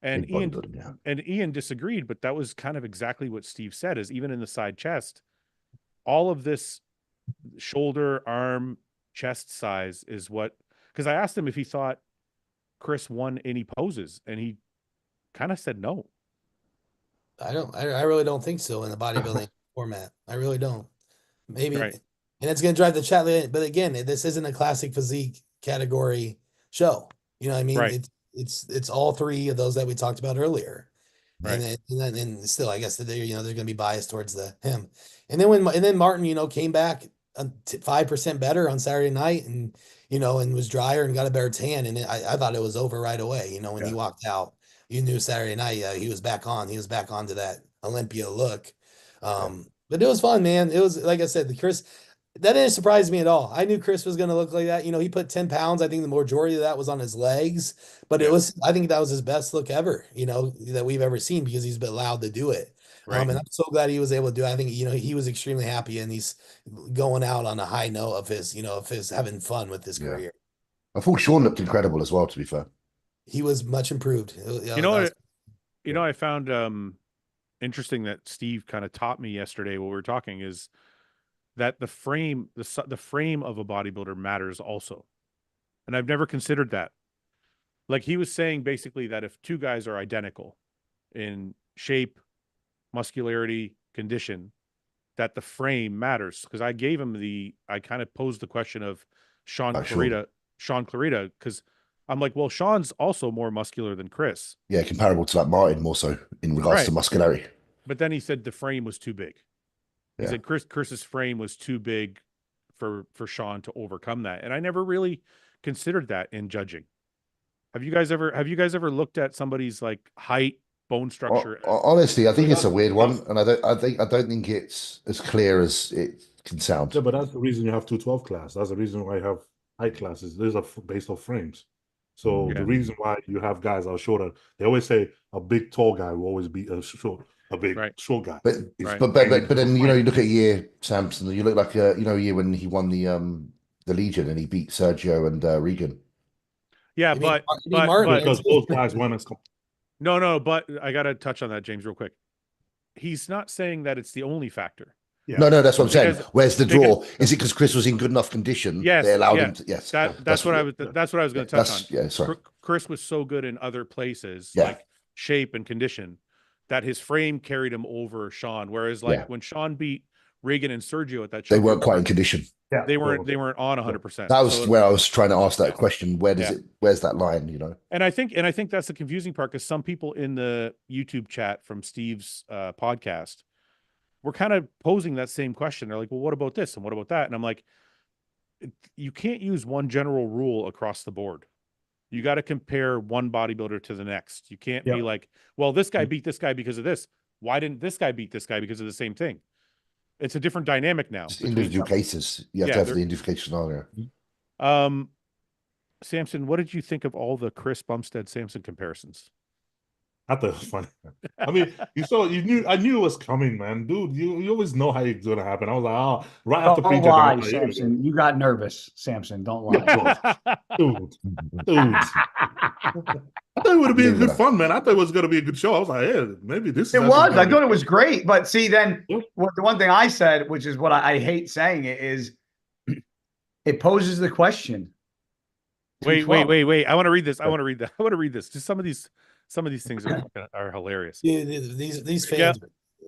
And Ian disagreed, but that was kind of exactly what Steve said, is even in the side chest, all of this shoulder, arm, chest size is what, because I asked him if he thought Chris won any poses, and he kind of said no. I really don't think so in the bodybuilding format. I really don't. Maybe, Right. and it's going to drive the chat. But again, this isn't a classic physique category show. You know what I mean? Right. It's all three of those that we talked about earlier. Right. And still, I guess that they're going to be biased towards him. And then Martin, came back 5% better on Saturday night, and and was drier and got a better tan. And I thought it was over right away. When he walked out, you knew Saturday night he was back on. He was back onto that Olympia look. But it was fun, man. It was, like I said, Chris. That didn't surprise me at all. I knew Chris was going to look like that. He put 10 pounds. I think the majority of that was on his legs, but I think that was his best look ever, that we've ever seen, because he's been allowed to do it. Right. And I'm so glad he was able to do it. I think, he was extremely happy, and he's going out on a high note of his having fun with his career. I thought Sean looked incredible as well, to be fair. He was much improved. I found interesting that Steve kind of taught me yesterday while we were talking, is that the frame of a bodybuilder matters also. And I've never considered that. Like, he was saying basically that if two guys are identical in shape, muscularity, condition, that the frame matters. Because I gave him I kind of posed the question of Sean Clarita, because I'm like, well, Sean's also more muscular than Chris. Yeah, comparable to Martin, more so in regards to muscularity. But then he said the frame was too big. He Yeah. said Chris's frame was too big for Sean to overcome that. And I never really considered that in judging. Have you guys ever looked at somebody's like height, bone structure? Honestly, I think it's a weird one, and I don't think it's as clear as it can sound. Yeah, but that's the reason you have 212 class. That's the reason why you have height classes. These are based off frames. So the reason why you have guys that are shorter, they always say a big tall guy will always be a big short guy. But then you look at a year, Samson, you look like a year when he won the Legion and he beat Sergio and Regan. Yeah, but because those guys won as no, but I gotta touch on that, James, real quick. He's not saying that it's the only factor. Yeah. No, that's what I'm saying. Where's the draw? Is it because Chris was in good enough condition? Yes, they allowed him to. Yes, that's what I was going to touch on. Yeah, sorry. Chris was so good in other places, like shape and condition, that his frame carried him over Sean. Whereas, when Sean beat Regan and Sergio at that, they weren't quite in condition. Yeah, they weren't on 100%. That was where I was trying to ask that question. Where's that line? And I think that's the confusing part, because some people in the YouTube chat from Steve's podcast were kind of posing that same question. They're like, well, what about this? And what about that? And I'm like, you can't use one general rule across the board. You got to compare one bodybuilder to the next. You can't be like, well, this guy beat this guy because of this. Why didn't this guy beat this guy because of the same thing? It's a different dynamic now. Just individual cases. You have to have the individual scenario. Samson, what did you think of all the Chris Bumstead Samson comparisons? I thought it was funny. I mean, I knew it was coming, man. Dude, you always know how it's gonna happen. I was like, oh, right after Don't pre-check, lie, I'm like, here we go. Samson. You got nervous, Samson. Don't lie. Dude, I thought it would have been good fun, man. I thought it was gonna be a good show. I was like, yeah, maybe this is It actually was. gonna I be thought it fun. was great. But see, then Yeah. the one thing I said, which is what I hate saying it, is it poses the question. Wait. 212. I want to read this. I want to read that. I want to read this. Just some of these things are hilarious. Dude, these fans.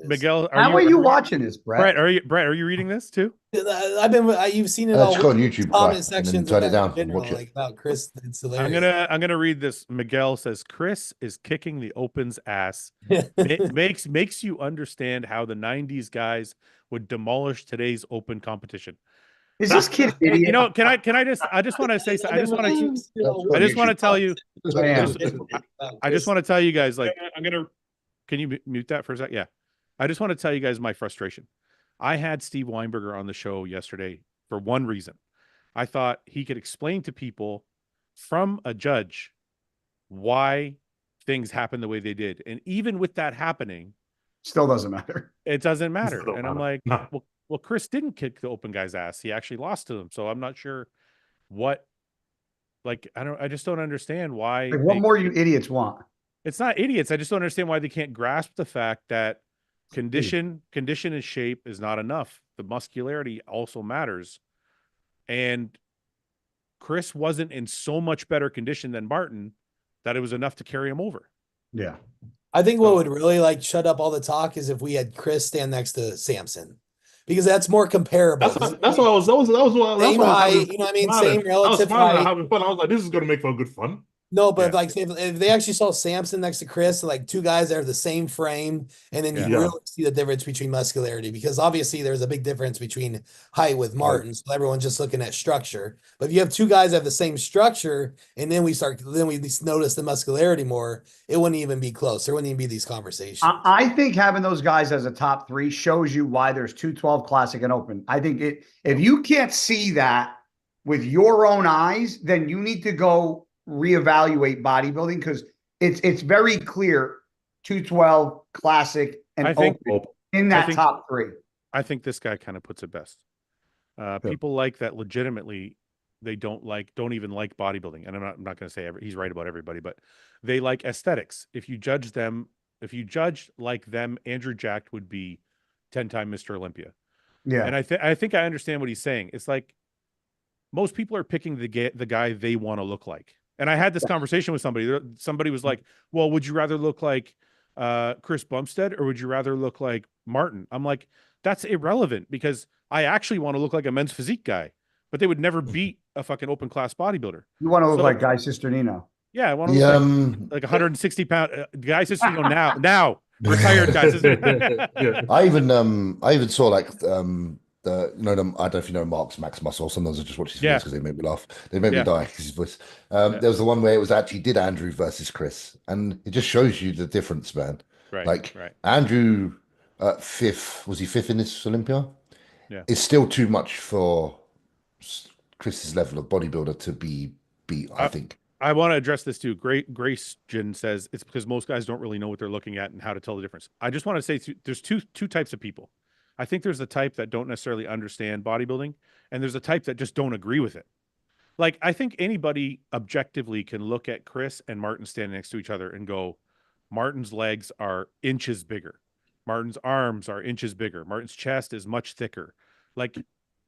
Miguel, How are you watching this, Brett? Brett, are you reading this too? You've seen it all. Just go on YouTube, comment and then sections turn it about down and watch it. like about Chris. It's hilarious. I'm gonna read this. Miguel says Chris is kicking the Open's ass. makes you understand how the '90s guys would demolish today's Open competition. Is this kid an idiot? You know, I just want to say something. I just want to tell you. I just want to tell you guys, like, can you mute that for a sec? Yeah. I just want to tell you guys my frustration. I had Steve Weinberger on the show yesterday for one reason. I thought he could explain to people from a judge why things happen the way they did. And even with that happening, still doesn't matter. It doesn't matter. And matter. I'm like, No. well, Chris didn't kick the Open guy's ass. He actually lost to them. So I'm not sure what, like, I just don't understand why. Like, what more you idiots want? It's not idiots. I just don't understand why they can't grasp the fact that condition and shape is not enough. The muscularity also matters. And Chris wasn't in so much better condition than Martin that it was enough to carry him over. Yeah. I think what would really like shut up all the talk is if we had Chris stand next to Samson, because that's more comparable. That's what I was. That was what. Same height, you know what I mean? Same relative height. Having fun. I was like, this is gonna make for good fun. No, but like if they actually saw Samson next to Chris, like two guys that are the same frame, and then you really see the difference between muscularity, because obviously there's a big difference between height with Martin. So everyone's just looking at structure. But if you have two guys that have the same structure, and then we notice the muscularity more, it wouldn't even be close. There wouldn't even be these conversations. I think having those guys as a top three shows you why there's 212 Classic and Open. I think if you can't see that with your own eyes, then you need to go reevaluate bodybuilding, because it's very clear 212 Classic and Open in that top three. I think this guy kind of puts it best. People like that legitimately. They don't even like bodybuilding, and I'm not going to say he's right about everybody, but they like aesthetics. If you judge like them, Andrew Jack would be 10-time Mr. Olympia. Yeah, and I think I understand what he's saying. It's like most people are picking the guy they want to look like. And I had this conversation with somebody. Somebody was like, well, would you rather look like Chris Bumstead or would you rather look like Martin? I'm like, that's irrelevant, because I actually want to look like a men's physique guy, but they would never beat a fucking open class bodybuilder. You want to look like Guy Cisternino. Yeah, I want to look like 160 pound Guy Cisternino now retired guys. I even saw like I don't know if you know Mark's Max Muscle. Sometimes I just watch his videos because they make me laugh. They make me die because his voice. There was the one where it was actually did Andrew versus Chris, and it just shows you the difference, man. Right. Andrew, fifth in this Olympia? Yeah, it's still too much for Chris's level of bodybuilder to be beat. I think. I want to address this too. Grace Jin says it's because most guys don't really know what they're looking at and how to tell the difference. I just want to say there's two types of people. I think there's the type that don't necessarily understand bodybuilding, and there's a type that just don't agree with it. Like, I think anybody objectively can look at Chris and Martin standing next to each other and go, Martin's legs are inches bigger. Martin's arms are inches bigger. Martin's chest is much thicker. Like,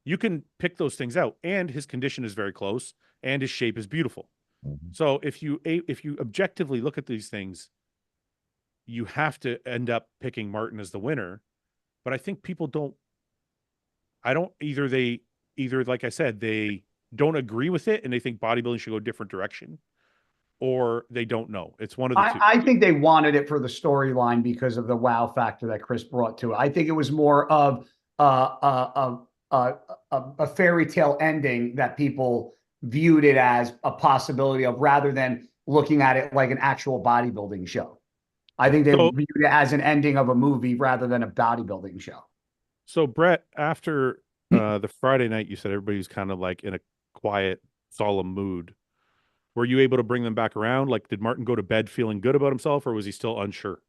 you can pick those things out, and his condition is very close, and his shape is beautiful. So if you objectively look at these things, you have to end up picking Martin as the winner. But I think people don't. Either like I said, they don't agree with it and they think bodybuilding should go a different direction, or they don't know. It's one of the two. I think they wanted it for the storyline because of the wow factor that Chris brought to it. I think it was more of a fairy tale ending that people viewed it as a possibility of, rather than looking at it like an actual bodybuilding show. I think they viewed it as an ending of a movie rather than a bodybuilding show. So, Brett, after the Friday night, you said everybody was kind of like in a quiet, solemn mood. Were you able to bring them back around? Like, did Martin go to bed feeling good about himself, or was he still unsure?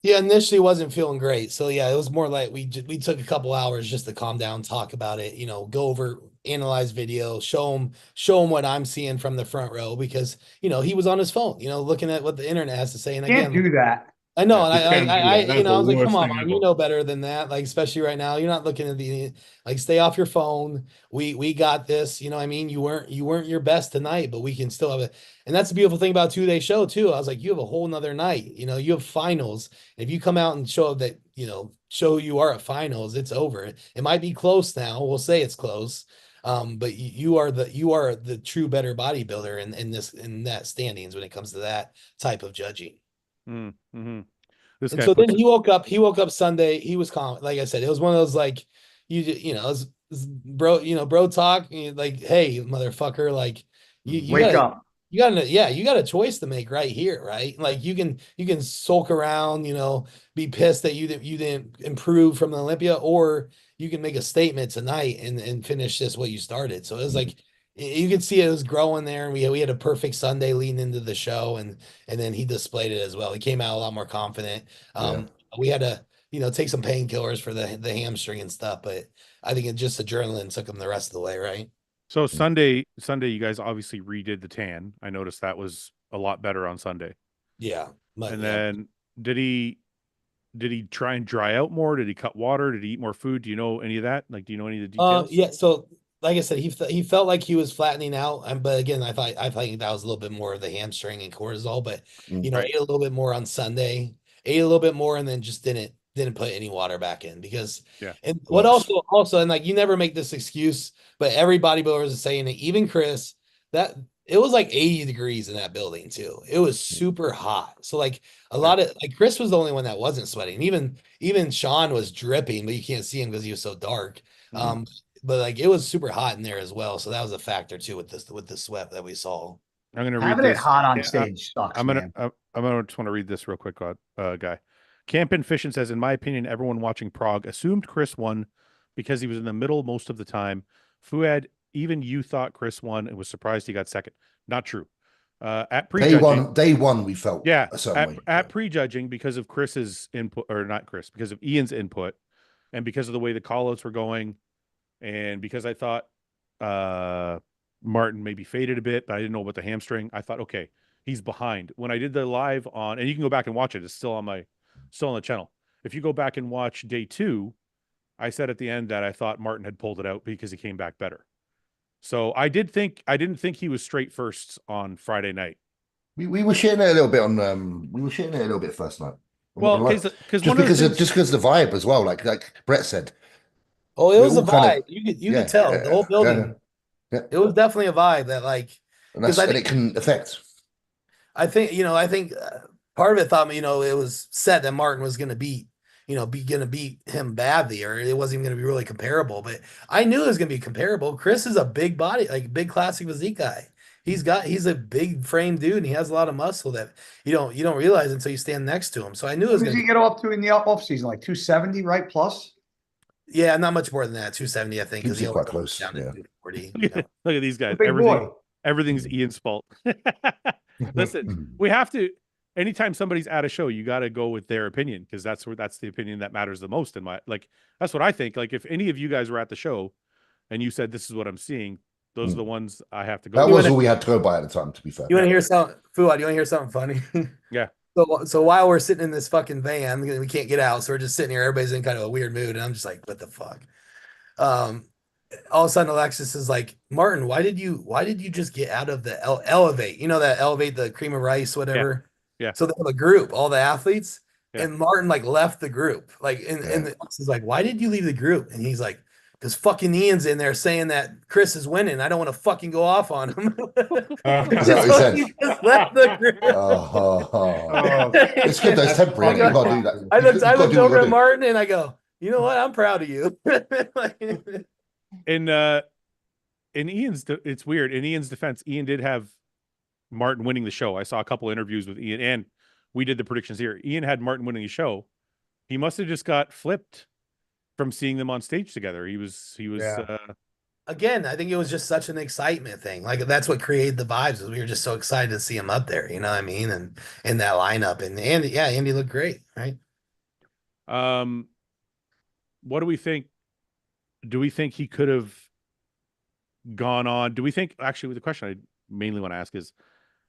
Yeah, initially wasn't feeling great. So yeah, it was more like we took a couple hours just to calm down, talk about it, go over, analyze video, show him what I'm seeing from the front row because he was on his phone, looking at what the internet has to say. And Can't again, do that. I know, Yeah, and you can't do that. That's I the was like, come worst on, thing man, ever. better than that. Like, especially right now, you're not looking at like, stay off your phone. We got this. You know what I mean? You weren't your best tonight, but we can still have it. And that's the beautiful thing about 2-day show too. I was like, you have a whole nother night. You have finals. If you come out and show that, show you are at finals, it's over. It might be close now. We'll say it's close. But you are the true better bodybuilder in that standings when it comes to that type of judging. Mm-hmm. This And guy so then puts he woke up Sunday. He was calm. Like I said, it was one of those like it was bro talk. Like, hey, motherfucker, like you Wake gotta up. you got a choice to make right here, right? Like you can sulk around, be pissed that you didn't improve from the Olympia, or you can make a statement tonight and finish this what you started. So it was like you could see it was growing there, and we had a perfect Sunday leading into the show, and then he displayed it as well. He came out a lot more confident. We had to take some painkillers for the hamstring and stuff, but I think it just adrenaline took him the rest of the way, right? so Sunday, you guys obviously redid the tan. I noticed that was a lot better on Sunday. Yeah. And then did he try and dry out more? Did he cut water? Did he eat more food? Do you know any of that? Like, do you know any of the details? Yeah. So, like I said, he felt like he was flattening out, but again, I think that was a little bit more of the hamstring and cortisol. But Right. ate a little bit more on Sunday, ate a little bit more, and then just didn't put any water back in because Yeah. And what also and like you never make this excuse, but every bodybuilder is saying it. Even Chris, that it was like 80 degrees in that building too. It was super hot. So like a lot of like Chris was the only one that wasn't sweating. Even Sean was dripping, but you can't see him because he was so dark. But like it was super hot in there as well. So that was a factor too with the sweat that we saw. I'm gonna read Having it this. hot on Yeah, stage sucks, man. I'm gonna just want to read this real quick, guy. Camp and Fishin says, in my opinion, everyone watching Prague assumed Chris won because he was in the middle most of the time. Fouad, even you thought Chris won and was surprised he got second. Not true. At prejudging, day one, we felt yeah, a certain way. at prejudging because of Chris's input, or not Chris, because of Ian's input, and because of the way the callouts were going, and because I thought Martin maybe faded a bit, but I didn't know about the hamstring. I thought, okay, he's behind. When I did the live on, and you can go back and watch it, it's still on the channel. If you go back and watch day 2, I said at the end that I thought Martin had pulled it out because he came back better. So I didn't think he was straight first on Friday night. We were shitting it a little bit on we were shitting it a little bit first night. Well, because just because the vibe as well, like Brett said. Oh, it was a vibe. You could tell the whole building. Yeah. It was definitely a vibe that like and it can affect. I think part of it thought it was set that Martin was going to beat him badly, or it wasn't even going to be really comparable. But I knew it was going to be comparable. Chris is a big body, like big classic physique guy. He's a big frame dude, and he has a lot of muscle that you don't realize until you stand next to him. So I knew it was going to get off to in the off season, like 270, right? Plus. Yeah, not much more than that. 270, I think, because he's quite close. Down to 240. Look at these guys. Everything's Ian's fault. Listen, we have to. Anytime somebody's at a show, you got to go with their opinion, because that's the opinion that matters the most. That's what I think. Like, if any of you guys were at the show and you said, this is what I'm seeing, those are the ones I have to go. That was all we had to go by at the time, to be fair. You want to hear something, Fouad? You want to hear something funny? Yeah. So while we're sitting in this fucking van, we can't get out, so we're just sitting here. Everybody's in kind of a weird mood, and I'm just like, what the fuck? All of a sudden, Alexis is like, Martin, why did you just get out of the Elevate? You know that Elevate, the cream of rice, whatever. Yeah. So they have a group, all the athletes, Yeah. and Martin like left the group. Like, and Alexis is like, why did you leave the group? And he's like, because fucking Ian's in there saying that Chris is winning. I don't want to fucking go off on him. Is that what he said? He just left the group. It's good though. It's temporary. You got to do that. I looked over at Martin and I go, you know what? I'm proud of you. In Ian's, it's weird. In Ian's defense, Ian did have Martin winning the show. I saw a couple interviews with Ian, and we did the predictions here. Ian had Martin winning the show. He must have just got flipped from seeing them on stage together. He was again, I think it was just such an excitement thing. Like that's what created the vibes. Is we were just so excited to see him up there. You know what I mean? And in that lineup, and Andy, yeah, Andy looked great, right? What do we think? Do we think he could have gone on? Do we think actually the question I mainly want to ask is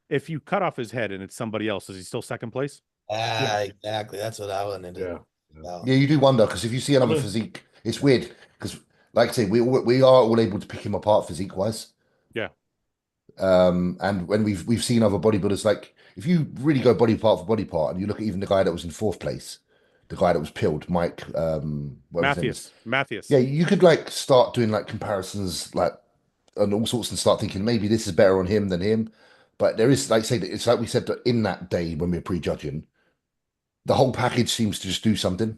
if you cut off his head and it's somebody else, is he still second place? Ah, exactly. That's what I wanted to Yeah. know. Yeah, you do wonder because if you see another mean- physique, it's weird because, like I say, we are all able to pick him apart physique wise. Yeah. And when we've seen other bodybuilders, like if you really go body part for body part, and you look at even the guy that was in fourth place, the guy that was pilled, Mike, what was his name? Mathias. Yeah, you could like start doing like comparisons, like and all sorts, and start thinking maybe this is better on him than him. But there is, like, say, it's like we said that in that day when we were prejudging, the whole package seems to just do something.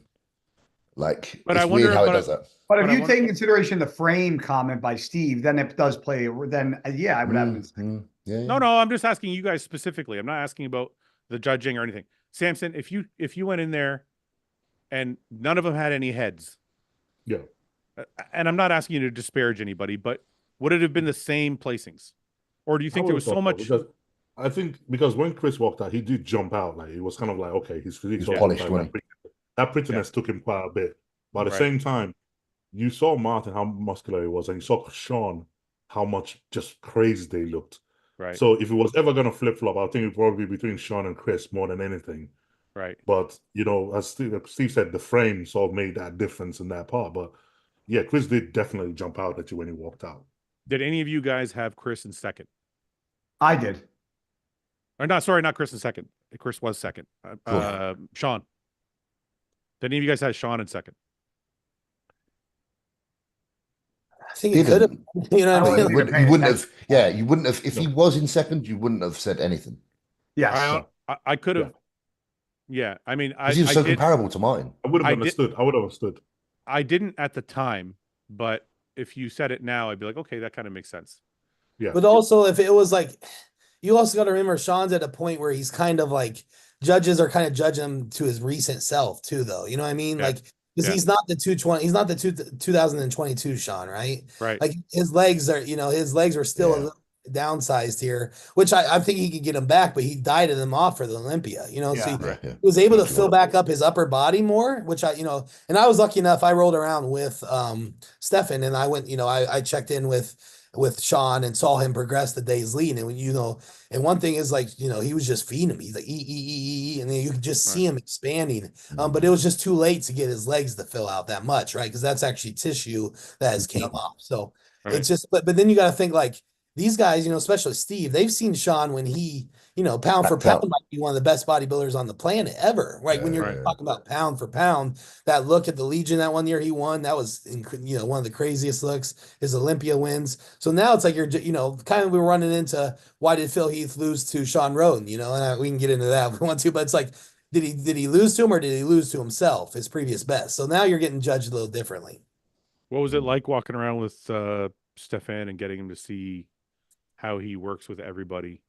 Like But it's I wonder- weird how it but I- does that. But But if I you wonder- take in consideration the frame comment by Steve, then it does play. Then yeah, I would have. Yeah, No, I'm just asking you guys specifically. I'm not asking about the judging or anything. Samson, if you went in there and none of them had any heads, Yeah. and I'm not asking you to disparage anybody, but would it have been the same placings, or do you think I there would've was so thought much? because I think because when Chris walked out, he did jump out. Like it was kind of like, okay, his physique's He's all polished, like wasn't that prettiness took him quite a bit. But at the Right. same time, you saw Martin how muscular he was, and you saw Sean how much just crazy they looked. Right, So if it was ever gonna flip flop, I think it would probably be between Sean and Chris more than anything. right. But you know, as Steve said, the frame sort of made that difference in that part. But yeah, Chris did definitely jump out at you when he walked out. Did any of you guys have Chris in second? I did. Or not? Sorry, not Chris in second. Chris was second. Sean. Did any of you guys have Sean in second? I think it could have. Didn't. You know I what I don't mean? You think wouldn't, you wouldn't have. Yeah, you wouldn't have. If he No. was in second, you wouldn't have said anything Yes. I could have. Yeah, I mean, because he was so did. comparable to mine. I would have I did- understood. I would have understood. I didn't at the time, but if you said it now, I'd be like, okay, that kind of makes sense. Yeah. But also, if it was like, you also got to remember Sean's at a point where he's kind of like, judges are kind of judging him to his recent self too, though. You know what I mean? Yeah. Like, because Yeah. he's not the 220, he's not the 2022 Sean, right? Right. Like his legs are, his legs were still a Yeah. little downsized here, which I think he could get them back, but he dieted them off for the Olympia, so Yeah. he, Yeah, yeah. he was able to Thank you, fill Mark. back up his upper body more, which and I was lucky enough. I rolled around with Stefan, and I went, I checked in with Sean and saw him progress the days leading. And and one thing is like, he was just feeding him. He's like eat, and then you could just see him expanding. But it was just too late to get his legs to fill out that much, right? Because that's actually tissue that has came off. So Right. it's just, but then you got to think like these guys, especially Steve, they've seen Sean when he, pound for Backed pound out. might be one of the best bodybuilders on the planet ever, right? When you're Right. talking about pound for pound, that look at the Legion that one year he won, that was, one of the craziest looks. His Olympia wins. So now it's like you're, kind of we're running into why did Phil Heath lose to Sean Roden, and we can get into that if we want to, but it's like, did he lose to him or did he lose to himself, his previous best? So now you're getting judged a little differently. What was it like walking around with Stefan and getting him to see how he works with everybody?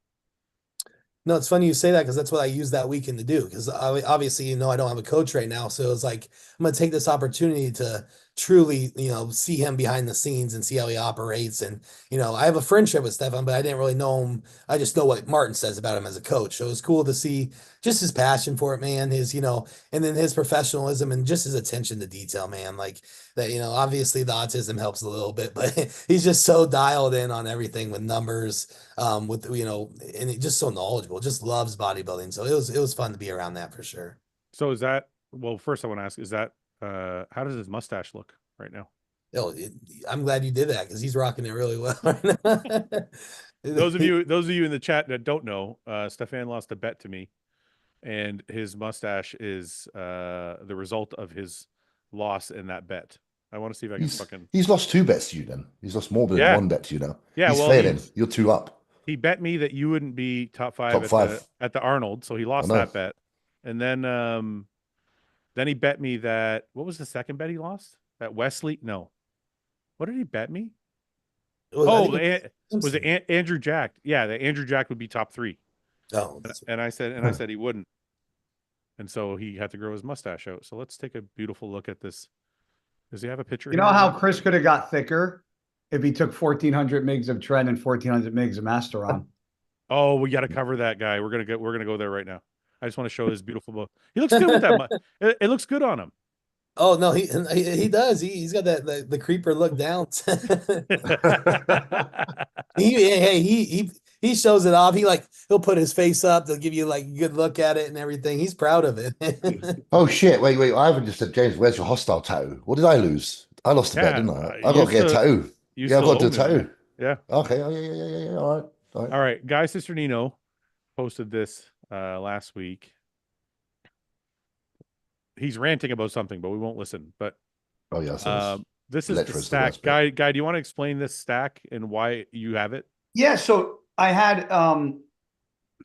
No, it's funny you say that because that's what I use that weekend to do. Because obviously, I don't have a coach right now, so it's like I'm gonna take this opportunity to truly, see him behind the scenes and see how he operates. And I have a friendship with Stefan, but I didn't really know him. I just know what Martin says about him as a coach. So it was cool to see just his passion for it, man. His, and then his professionalism and just his attention to detail, man. Like that, obviously the autism helps a little bit, but he's just so dialed in on everything with numbers, with and he's just so knowledgeable. Just loves bodybuilding. So it was fun to be around that for sure. So is that, well, first I want to ask, is that how does his mustache look right now? Oh, I'm glad you did that because he's rocking it really well. Those of you in the chat that don't know, Stefan lost a bet to me, and his mustache is the result of his loss in that bet. I want to see if I can fucking. He's lost 2 bets to you then. He's lost more than Yeah. 1 bet to you now. Yeah, He's well, failing. You're 2 up. He bet me that you wouldn't be top 5 Top 5. at the Arnold, so he lost know. that bet. And then he bet me that, what was the second bet he lost? That Wesley? No. What did he bet me? Well, Was it Andrew Jack? Yeah, that Andrew Jack would be top 3. Oh, And I said he wouldn't. And so he had to grow his mustache out. So let's take a beautiful look at this. Does he have a picture? You know here? how Chris could have got thicker if he took 1,400 mgs of Tren and 1,400 mgs of Masteron. Oh, we got to cover that guy. We're gonna go there right now. I just want to show this beautiful book. He looks good with that. It looks good on him. Oh no, he does. He's got the creeper look down. He shows it off. He'll put his face up. They'll give you like a good look at it and everything. He's proud of it. Oh shit! Wait. I haven't just said, James, where's your hostile tattoo? What did I lose? I lost a bet, didn't I? I got to get a tattoo. Yeah, I've got to do a tattoo. Yeah. Okay. Oh, yeah. All right. All right. Guy Cisternino posted this last week. He's ranting about something, but we won't listen. But oh yeah, this is the stack. Guy, do you want to explain this stack and why you have it? Yeah, so I had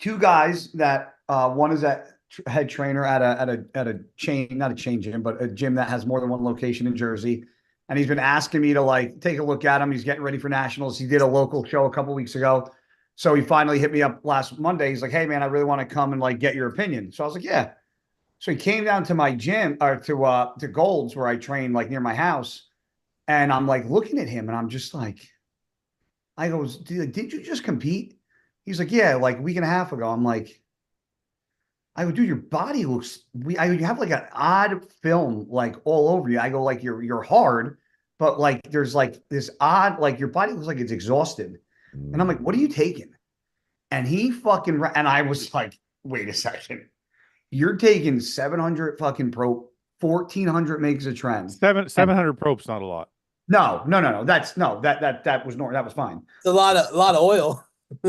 two guys that one is a head trainer at a chain, not a chain gym, but a gym that has more than one location in Jersey. And he's been asking me to like take a look at him. He's getting ready for nationals. He did a local show a couple weeks ago. So he finally hit me up last Monday. He's like, hey man, I really want to come and like get your opinion. So I was like, yeah. So he came down to my gym or to Gold's where I train like near my house. And I'm like looking at him and I'm just like, I goes, did you just compete? He's like, yeah, like a week and a half ago. I'm like, I go, dude, your body looks, you have like an odd film like all over you. I go, like you're hard, but like there's like this odd, like your body looks like it's exhausted. And I'm like, what are you taking? And he fucking, and I was like, wait a second. You're taking 700 fucking pro, 1,400 megs of Tren. 700 probe's not a lot. No. That was fine. It's a lot of oil.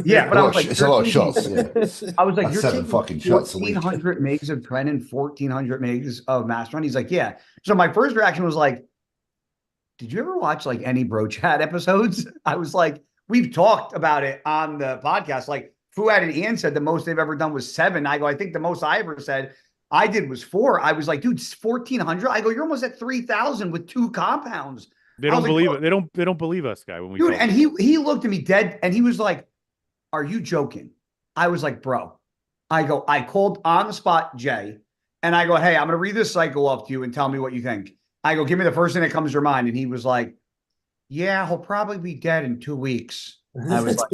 Yeah, but I was like, it's a lot of shots. Yeah. I was like, that's you're 7 taking fucking shots a week. 1,400 megs of Tren and 1,400 megs of Masteron. He's like, yeah. So my first reaction was like, did you ever watch like any Bro Chat episodes? I was like, we've talked about it on the podcast. Like Fouad and Ian said the most they've ever done was 7. I go, I think the most I ever said I did was 4. I was like, dude, 1,400. I go, you're almost at 3,000 with 2 compounds. They don't believe it. They don't believe us, guy. When we dude, and he looked at me dead and he was like, are you joking? I was like, bro, I called on the spot Jay and I go, hey, I'm going to read this cycle off to you and tell me what you think. I go, give me the first thing that comes to your mind. And he was like, yeah, he'll probably be dead in 2 weeks. I was like,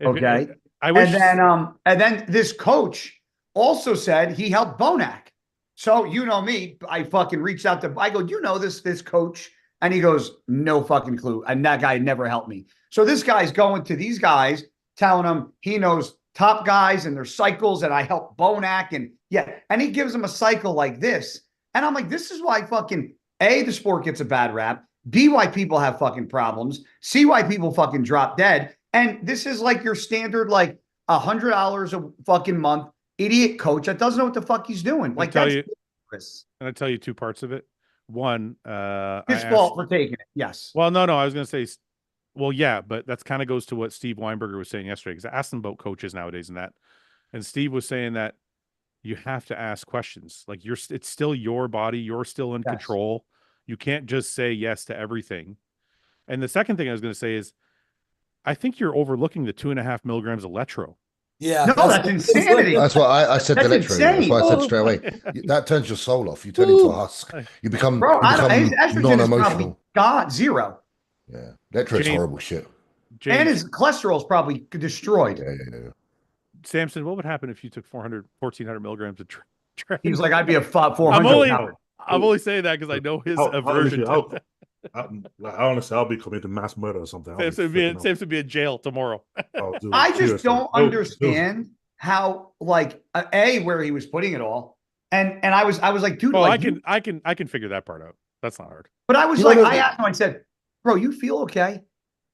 okay. I wish. And then this coach also said he helped Bonac. So you know me, I fucking reached out to, I go, do you know this coach? And he goes, no fucking clue. And that guy never helped me. So this guy's going to these guys, telling them he knows top guys and their cycles, and I help Bonac. And yeah, and he gives them a cycle like this. And I'm like, this is why fucking A, the sport gets a bad rap. B, why people have fucking problems. C, why people fucking drop dead. And this is like your standard, like $100 a fucking month idiot coach that doesn't know what the fuck he's doing. Like that's dangerous. And I tell you 2 parts of it. One, his fault for taking it. Yes. Well, no, I was going to say, well, yeah, but that's kind of goes to what Steve Weinberger was saying yesterday, because I asked him about coaches nowadays and that. And Steve was saying that you have to ask questions. Like it's still your body. You're still in control. You can't just say yes to everything. And the second thing I was going to say is, I think you're overlooking the 2.5 milligrams of Letro. Yeah. No, that's insanity. That's what I said. That's the Letro. That's why I said straight away. That turns your soul off. You turn into a husk. You become, his estrogen non-emotional. God, 0. Yeah, Letro's horrible shit. James, and his cholesterol is probably destroyed. Yeah. Samson, what would happen if you took 1,400 milligrams of Tren? He was like, I'd be a 400. I'm only saying that because I know his aversion. Honestly, I'll be committing mass murder or something. Samson would be in jail tomorrow. Oh, dude, I just seriously. don't understand how, like, where he was putting it all, and I was like, dude, well, like, I can figure that part out. That's not hard. But I was like, I asked him, I said, bro, you feel okay?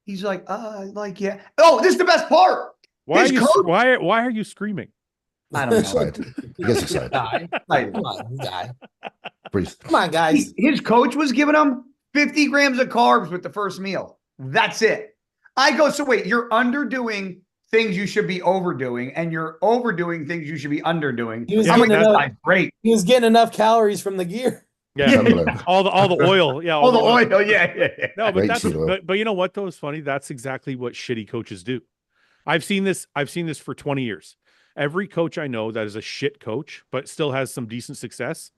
He's like, yeah. Oh, this is the best part. Why are you screaming? I don't know. Excited. He gets excited. Come on, guy. Breathe. Come on, guys. His coach was giving him 50 grams of carbs with the first meal. That's it. I go, so wait, you're underdoing things you should be overdoing, and you're overdoing things you should be underdoing. I'm like, that's great. He was getting enough calories from the gear. Yeah. all the oil. Yeah. All the oil. Yeah. No, but you know what though is funny? That's exactly what shitty coaches do. I've seen this for 20 years. Every coach I know that is a shit coach, but still has some decent success,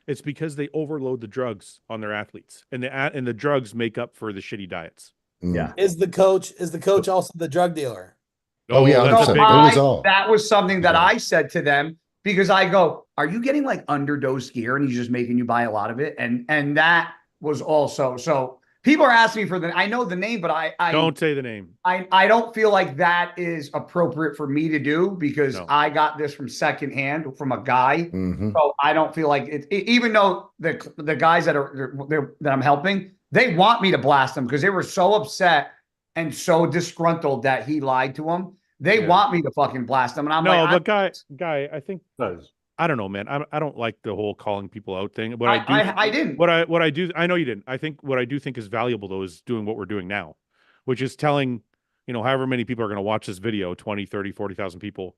it's because they overload the drugs on their athletes, and the drugs make up for the shitty diets. Yeah. Is the coach also the drug dealer? Oh, yeah, that's a 100%. big They one. always are. That was something that Yeah. I said to them because I go, are you getting like underdose gear and he's just making you buy a lot of it? And that was also, so people are asking me for I know the name, but I Don't say the name. I don't feel like that is appropriate for me to do because No. I got this from secondhand from a guy. Mhm. So I don't feel like even though the guys that I'm helping, they want me to blast them because they were so upset and so disgruntled that he lied to them. They Yeah. want me to fucking blast them, and I'm No, like, but guy, I think Guys, I don't know, man. I don't like the whole calling people out thing. But I didn't. What I do, I know you didn't. I think what I do think is valuable though is doing what we're doing now, which is telling, however many people are going to watch this video, 20, 30, 40,000 people,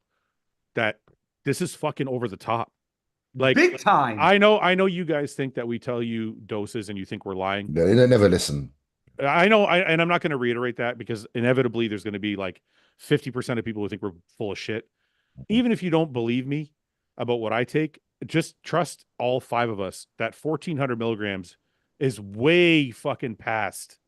that this is fucking over the top. Like Big time. I know you guys think that we tell you doses and you think we're lying. They never listen. I know, and I'm not going to reiterate that because inevitably there's going to be like 50% of people who think we're full of shit. Even if you don't believe me about what I take, just trust all 5 of us that 1,400 milligrams is way fucking past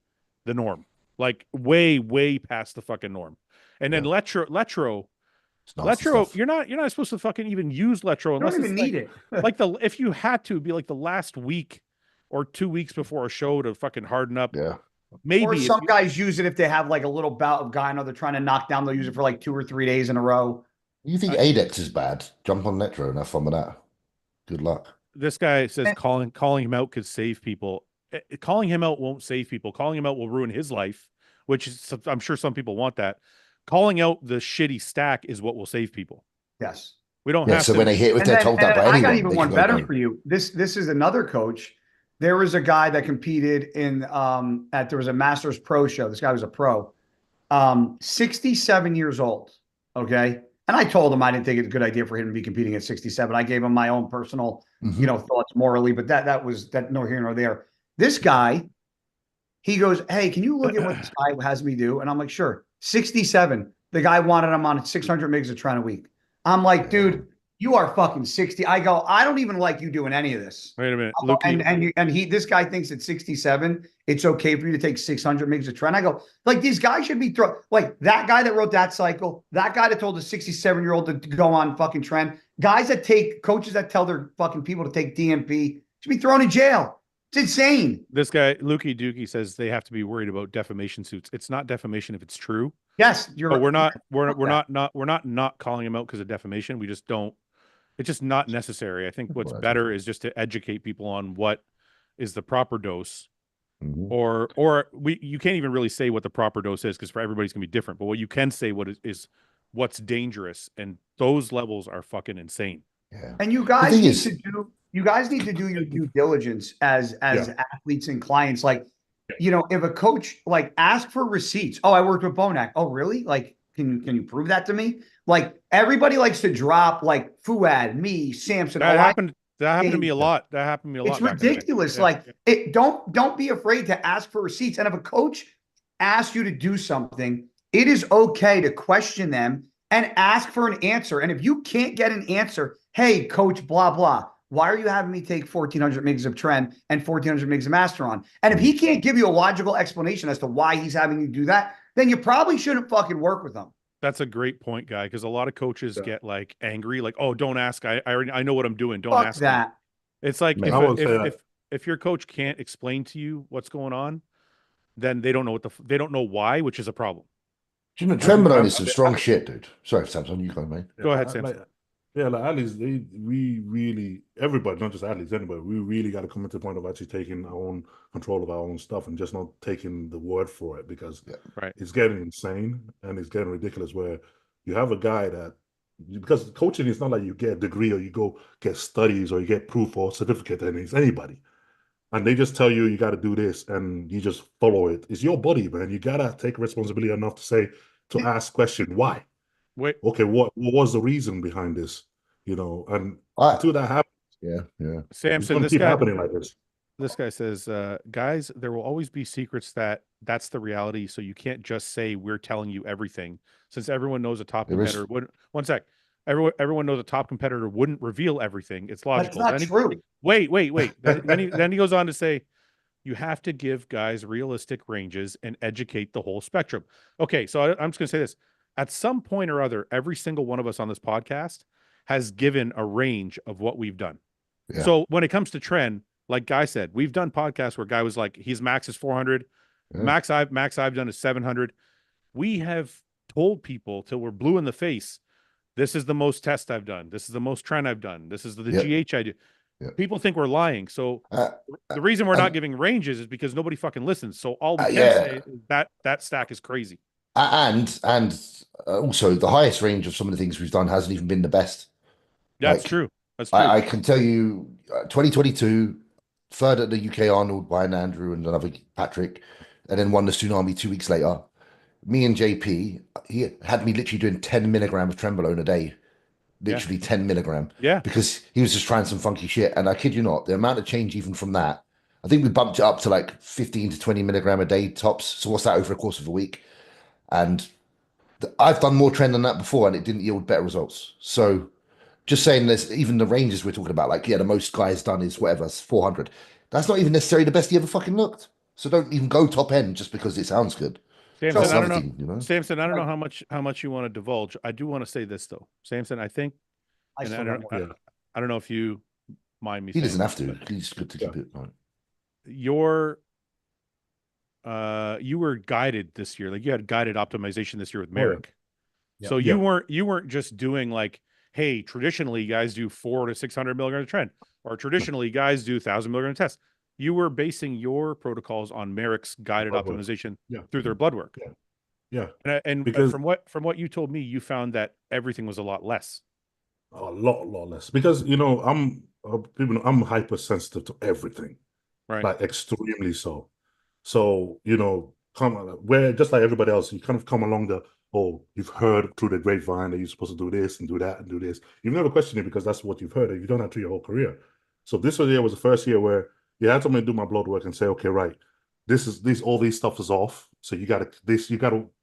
the norm. Like way, way past the fucking norm. And then Letro, It's nasty stuff. you're not supposed to fucking even use Letro I don't unless even it's need like, it. if you had to, it'd be like the last week or 2 weeks before a show to fucking harden up. Yeah. Maybe Or if some you- guys use it if they have like a little bout of gyno they're trying to knock down. They'll use it for like 2 or 3 days in a row. You think Adex is bad? Jump on Netro and have fun with that. Good luck. This guy says Eh. calling him out could save people. Calling him out won't save people. Calling him out will ruin his life, which is, I'm sure some people want that. Calling out the shitty stack is what will save people. Yes. We don't Yeah, have so to. when they hit, if And they're then- told and that by then I anyone, got even they one can go, better "No." for you. This is another coach. There was a guy that competed in there was a Masters Pro show. This guy was a pro. 67 years old. Okay. And I told him I didn't think it's a good idea for him to be competing at 67. I gave him my own personal, Mhm. thoughts morally, but that was nor here nor there. This guy, he goes, hey, can you look at what this guy has me do? And I'm like, sure. 67. The guy wanted him on 600 mgs of Tren a week. I'm like, dude, you are fucking 60. I go, I don't even like you doing any of this. Wait a minute, I'll go, Lukey. this guy thinks at 67, it's okay for you to take 600 mgs of Tren. I go, like, these guys should be like that guy that wrote that cycle, that guy that told a 67-year-old to go on fucking Tren, guys that take coaches that tell their fucking people to take DMP should be thrown in jail. It's insane. This guy, Lukey Dookie, says they have to be worried about defamation suits. It's not defamation if it's true. Yes, But we're not calling him out because of defamation. We just don't. It's just not necessary. I think what's better is just to educate people on what is the proper dose, or you can't even really say what the proper dose is because for everybody's gonna be different. But what you can say is what's dangerous, and those levels are fucking insane. Yeah. And you guys need to do your due diligence as athletes and clients. Like, if a coach like ask for receipts. Oh, I worked with Bonac. Oh, really? Like, can you prove that to me? Like, everybody likes to drop like Fouad, me, Samson. That happened to me a lot. That happened to me a lot. It's ridiculous. Like, don't be afraid to ask for receipts. And if a coach asks you to do something, it is okay to question them and ask for an answer. And if you can't get an answer, hey, coach, blah, blah, why are you having me take 1,400 mgs of Tren and 1,400 mgs of Masteron? And if he can't give you a logical explanation as to why he's having you do that, then you probably shouldn't fucking work with him. That's a great point, guy, because a lot of coaches get like angry, like, oh, don't ask. I know what I'm doing. Don't ask that. Me. It's like if your coach can't explain to you what's going on, then they don't know they don't know why, which is a problem. Do you know, Trenbolone is some strong shit, dude. Sorry, Samson, you go, mate. Go ahead, Samson. Like athletes, we really, everybody, not just athletes, anybody, we really got to come to the point of actually taking our own control of our own stuff and just not taking the word for it because it's getting insane and it's getting ridiculous where you have a guy that, because coaching is not like you get a degree or you go get studies or you get proof or certificate and it's anybody. And they just tell you got to do this and you just follow it. It's your body, man. You got to take responsibility enough to ask question, why? Wait. Okay, what was the reason behind this? And until that happens, yeah. Samson, this guy happening like this. This guy says, guys, there will always be secrets that's the reality. So you can't just say we're telling you everything, since everyone knows a top competitor wouldn't. One sec, everyone knows a top competitor wouldn't reveal everything. It's logical. That's not true. Wait. Then he goes on to say, You have to give guys realistic ranges and educate the whole spectrum. Okay, so I'm just going to say this. At some point or other, every single one of us on this podcast has given a range of what we've done. Yeah. So when it comes to trend, like Guy said, we've done podcasts where Guy was like, his max is 400. Yeah. Max I've done is 700. We have told people till we're blue in the face, this is the most test I've done. This is the most trend I've done. This is the GH I do. People think we're lying. So the reason we're not giving ranges is because nobody fucking listens. So all we can say is that stack is crazy. And also the highest range of some of the things we've done hasn't even been the best. That's true. That's true. I can tell you 2022, third at the UK Arnold by an Andrew and another Patrick, and then won the Tsunami 2 weeks later. Me and JP, he had me literally doing 10 milligram of Trenbolone a day. Literally 10 milligram. Yeah. Because he was just trying some funky shit. And I kid you not, the amount of change even from that, I think we bumped it up to like 15 to 20 milligram a day tops. So what's that over the course of a week? And I've done more trend than that before and it didn't yield better results. So just saying this, even the ranges we're talking about, like, the most guys done is whatever, 400. That's not even necessarily the best he ever fucking looked. So don't even go top end just because it sounds good. Samson, I don't know. Samson, I don't know how much you want to divulge. I do want to say this though, Samson. I think I don't know if you mind me. He doesn't have to. He's good to keep it on. You were guided this year. Like you had guided optimization this year with Merrick. Yeah. So you weren't just doing like, hey, traditionally guys do 400 to 600 milligrams of trend, or traditionally guys do 1,000 milligrams test. You were basing your protocols on Merrick's guided optimization through their blood work. And because from what you told me, you found that everything was a lot less. A lot less. Because I'm hypersensitive to everything, right? Like extremely so. So where just like everybody else, you kind of come along you've heard through the grapevine that you're supposed to do this and do that and do this. You've never questioned it because that's what you've heard, and you've done that through your whole career. So this year was the first year where you had somebody do my blood work and say, okay, right, all these stuff is off. So you gotta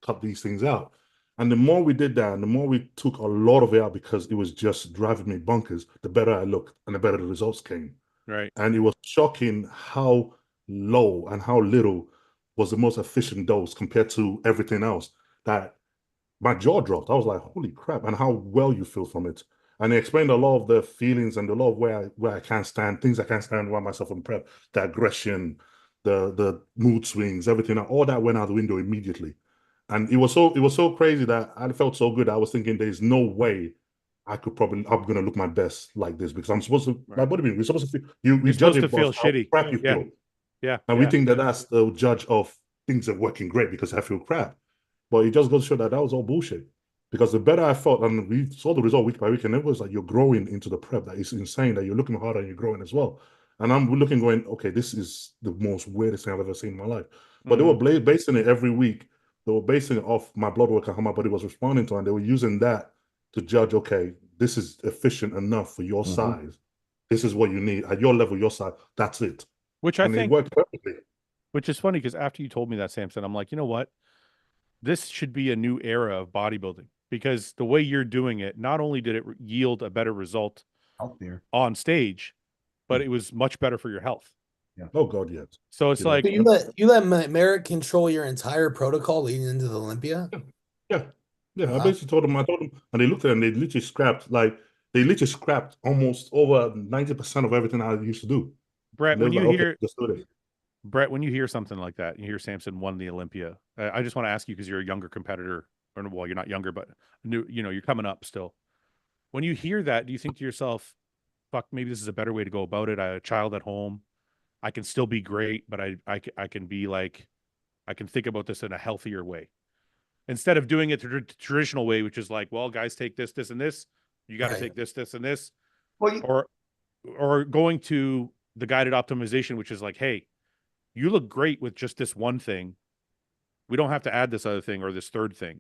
cut these things out. And the more we did that, and the more we took a lot of it out because it was just driving me bonkers, the better I looked and the better the results came. Right. And it was shocking how low and how little was the most efficient dose compared to everything else, that my jaw dropped. I was like, holy crap, and how well you feel from it. And he explained a lot of the feelings and a lot of where I can't stand, things I can't stand by myself in prep, the aggression, the mood swings, everything, all that went out the window immediately. And it was so crazy that I felt so good. I was thinking there's no way I'm gonna look my best like this, because I'm supposed to, like bodybuilding, we're supposed to feel, you're supposed to feel shitty. Crap you feel. Yeah. And we think that that's the judge of things are working great because I feel crap. But it just goes to show that was all bullshit. Because the better I felt, and we saw the result week by week, and it was like you're growing into the prep. That is insane that you're looking harder and you're growing as well. And I'm looking going, okay, this is the most weirdest thing I've ever seen in my life. But they were basing it every week. They were basing it off my blood work and how my body was responding to it. And they were using that to judge, okay, this is efficient enough for your size. This is what you need. At your level, your size, that's it. Which I think it worked perfectly. Which is funny because after you told me that, Samson, I'm like, you know what? This should be a new era of bodybuilding, because the way you're doing it, not only did it yield a better result on stage, but it was much better for your health. Yeah. Oh God, yes. So it's like you let Merrick control your entire protocol leading into the Olympia. Yeah. I basically told them, and they looked at it and they literally scrapped almost over 90% of everything I used to do. Brett, when you like, hear okay, just do it. Brett, when you hear something like that, you hear Samson won the Olympia. I just want to ask you, because you're a younger competitor, or well, you're not younger, but new, you're coming up still. When you hear that, do you think to yourself, fuck, maybe this is a better way to go about it? I have a child at home. I can still be great, but I can be like, I can think about this in a healthier way, instead of doing it the traditional way, which is like, well, guys, take this, this, and this. You got to take this, this, and this. Well, or going to the guided optimization, which is like, hey, you look great with just this one thing. We don't have to add this other thing or this third thing.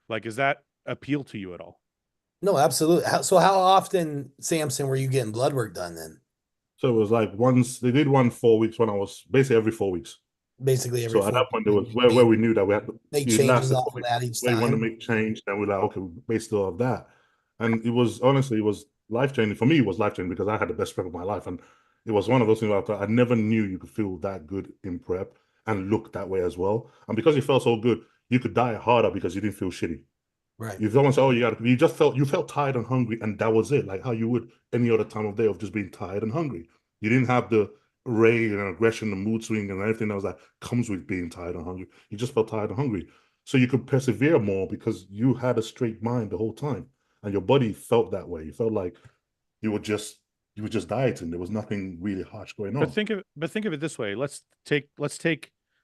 Like, does that appeal to you at all? No, absolutely. So how often, Samson, were you getting blood work done then? So it was like they did 4 weeks when I was basically every 4 weeks. Basically every 4 weeks. So at that point, there was where we knew that we had to make changes off of that each time. We want to make change, then we're like, okay, based off that. And it was, honestly, it was life-changing. For me, it was life-changing because I had the best prep of my life. And it was one of those things where I never knew you could feel that good in prep and look that way as well. And because you felt so good, you could diet harder because you didn't feel shitty. Right. If someone said, "Oh, you just felt tired and hungry," and that was it, like how you would any other time of day of just being tired and hungry. You didn't have the rage and aggression, the mood swing, and everything that was like comes with being tired and hungry. You just felt tired and hungry, so you could persevere more because you had a straight mind the whole time, and your body felt that way. You felt like you were just dieting. There was nothing really harsh going on. But think of it this way. Let's take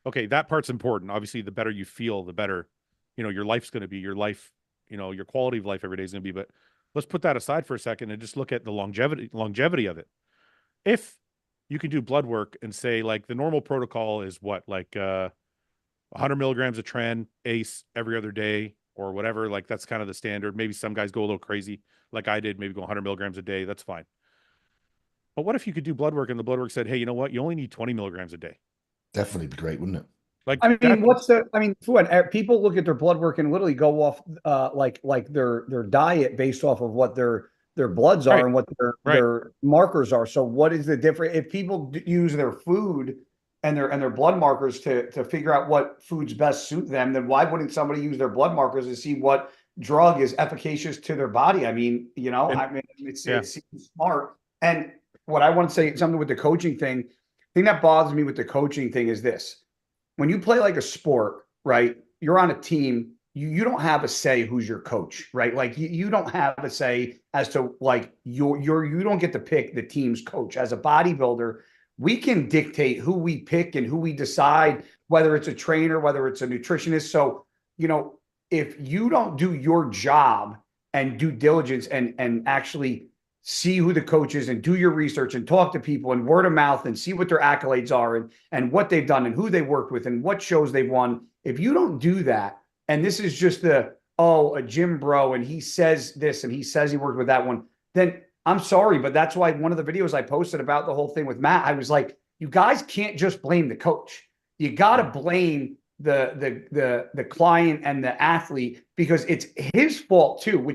okay, that part's important. Obviously, the better you feel, the better, your life's going to be. Your life, your quality of life every day is going to be. But let's put that aside for a second and just look at the longevity of it. If you can do blood work and say like the normal protocol is what, like 100 milligrams of tren ACE every other day or whatever, like that's kind of the standard. Maybe some guys go a little crazy like I did, maybe go 100 milligrams a day. That's fine. But what if you could do blood work and the blood work said, hey, you know what? You only need 20 milligrams a day. Definitely be great, wouldn't it? Like, I mean, Fouad, people look at their blood work and literally go off like their diet based off of what their bloods are, right, and what right, their markers are. So what is the difference if people use their food and their blood markers to figure out what foods best suit them? Then why wouldn't somebody use their blood markers to see what drug is efficacious to their body? I mean, it seems smart. And what I want to say, something with the coaching thing that bothers me with the coaching thing is this. When you play like a sport, right? You're on a team. You don't have a say who's your coach, right? Like you don't have a say as to like you don't get to pick the team's coach. As a bodybuilder, we can dictate who we pick and who we decide, whether it's a trainer, whether it's a nutritionist. So, if you don't do your job and due diligence and actually see who the coach is and do your research and talk to people and word of mouth and see what their accolades are and what they've done and who they worked with and what shows they've won. If you don't do that, and this is just a gym bro and he says this and he says he worked with that one, then I'm sorry, but that's why one of the videos I posted about the whole thing with Matt, I was like, you guys can't just blame the coach. You got to blame the client and the athlete, because it's his fault too,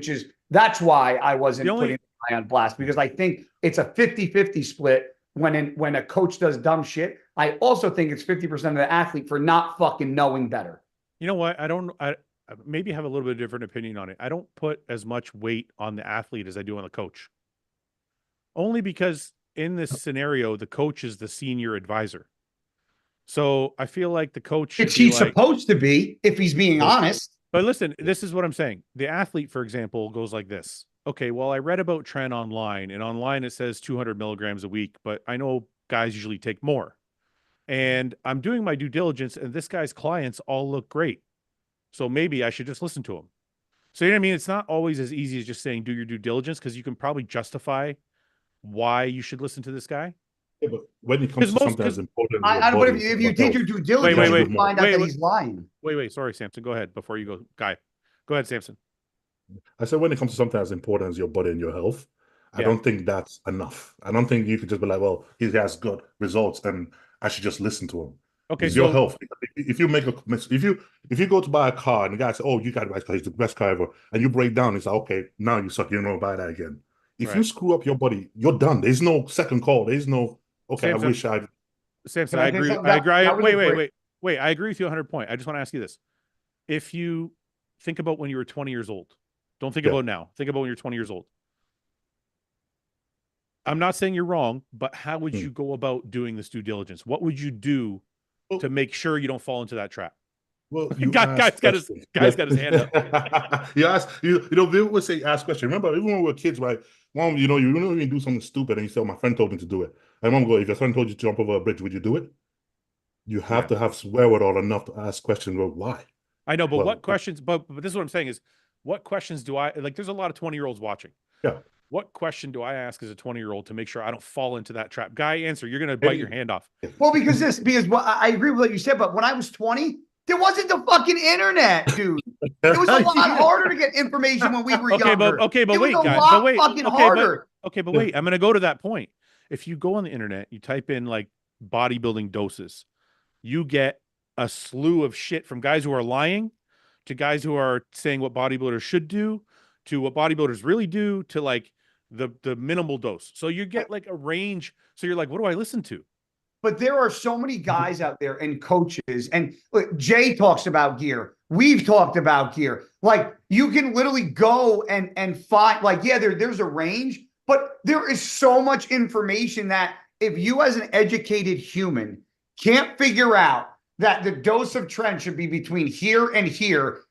that's why I wasn't putting on blast, because I think it's a 50-50 split when a coach does dumb shit. I also think it's 50% of the athlete for not fucking knowing better. You know what? I maybe have a little bit of different opinion on it. I don't put as much weight on the athlete as I do on the coach. Only because in this scenario, the coach is the senior advisor. So I feel like the coach should he's supposed to be, if he's being honest. But listen, this is what I'm saying. The athlete, for example, goes like this. Okay, well, I read about tren online, and online it says 200 milligrams a week, but I know guys usually take more. And I'm doing my due diligence, and this guy's clients all look great. So maybe I should just listen to him. So, you know what I mean? It's not always as easy as just saying do your due diligence, because you can probably justify why you should listen to this guy. Yeah, but when it comes to something as important, if you did your due diligence, you find out that he's lying. Wait. Sorry, Samson. Go ahead before you go. Guy, go ahead, Samson. I said when it comes to something as important as your body and your health, I don't think that's enough. I don't think you could just be like, well, he has good results and I should just listen to him. Okay, it's your health. If you make if you go to buy a car and the guy says, "Oh, you got to buy a car, it's the best car ever," and you break down, it's like, okay, now you suck. You don't buy that again. If you screw up your body, you're done. There's no second call. There's no okay. Samson, I wish I. Samson, I agree. I agree. Wait. I agree with you 100 point. I just want to ask you this: if you think about when you were 20 years old, don't think about now. Think about when you're 20 years old. I'm not saying you're wrong, but how would you go about doing this due diligence? What would you do to make sure you don't fall into that trap? Well, guy's got his hand up. You ask, people would say ask questions. Remember, even when we were kids, right? Mom, you don't even do something stupid, and you say, "Oh, my friend told me to do it." And mom go, "If your friend told you to jump over a bridge, would you do it?" You have to have wherewithal enough to ask questions. Well, why? I know, but what questions? But this is what I'm saying is, what questions do I like? There's a lot of 20-year-olds watching. Yeah. What question do I ask as a 20-year-old to make sure I don't fall into that trap? Guy, answer. You're going to bite your hand off. Well, because I agree with what you said, but when I was 20, there wasn't the fucking internet, dude. It was a lot harder to get information when we were younger. But wait, guys. But wait. I'm going to go to that point. If you go on the internet, you type in like bodybuilding doses, you get a slew of shit from guys who are lying to guys who are saying what bodybuilders should do to what bodybuilders really do to like the minimal dose. So you get like a range. So you're like, what do I listen to? But there are so many guys out there and coaches, and look, Jay talks about gear. We've talked about gear. Like you can literally go and find, like, yeah, there's a range, but there is so much information that if you as an educated human can't figure out that the dose of trend should be between here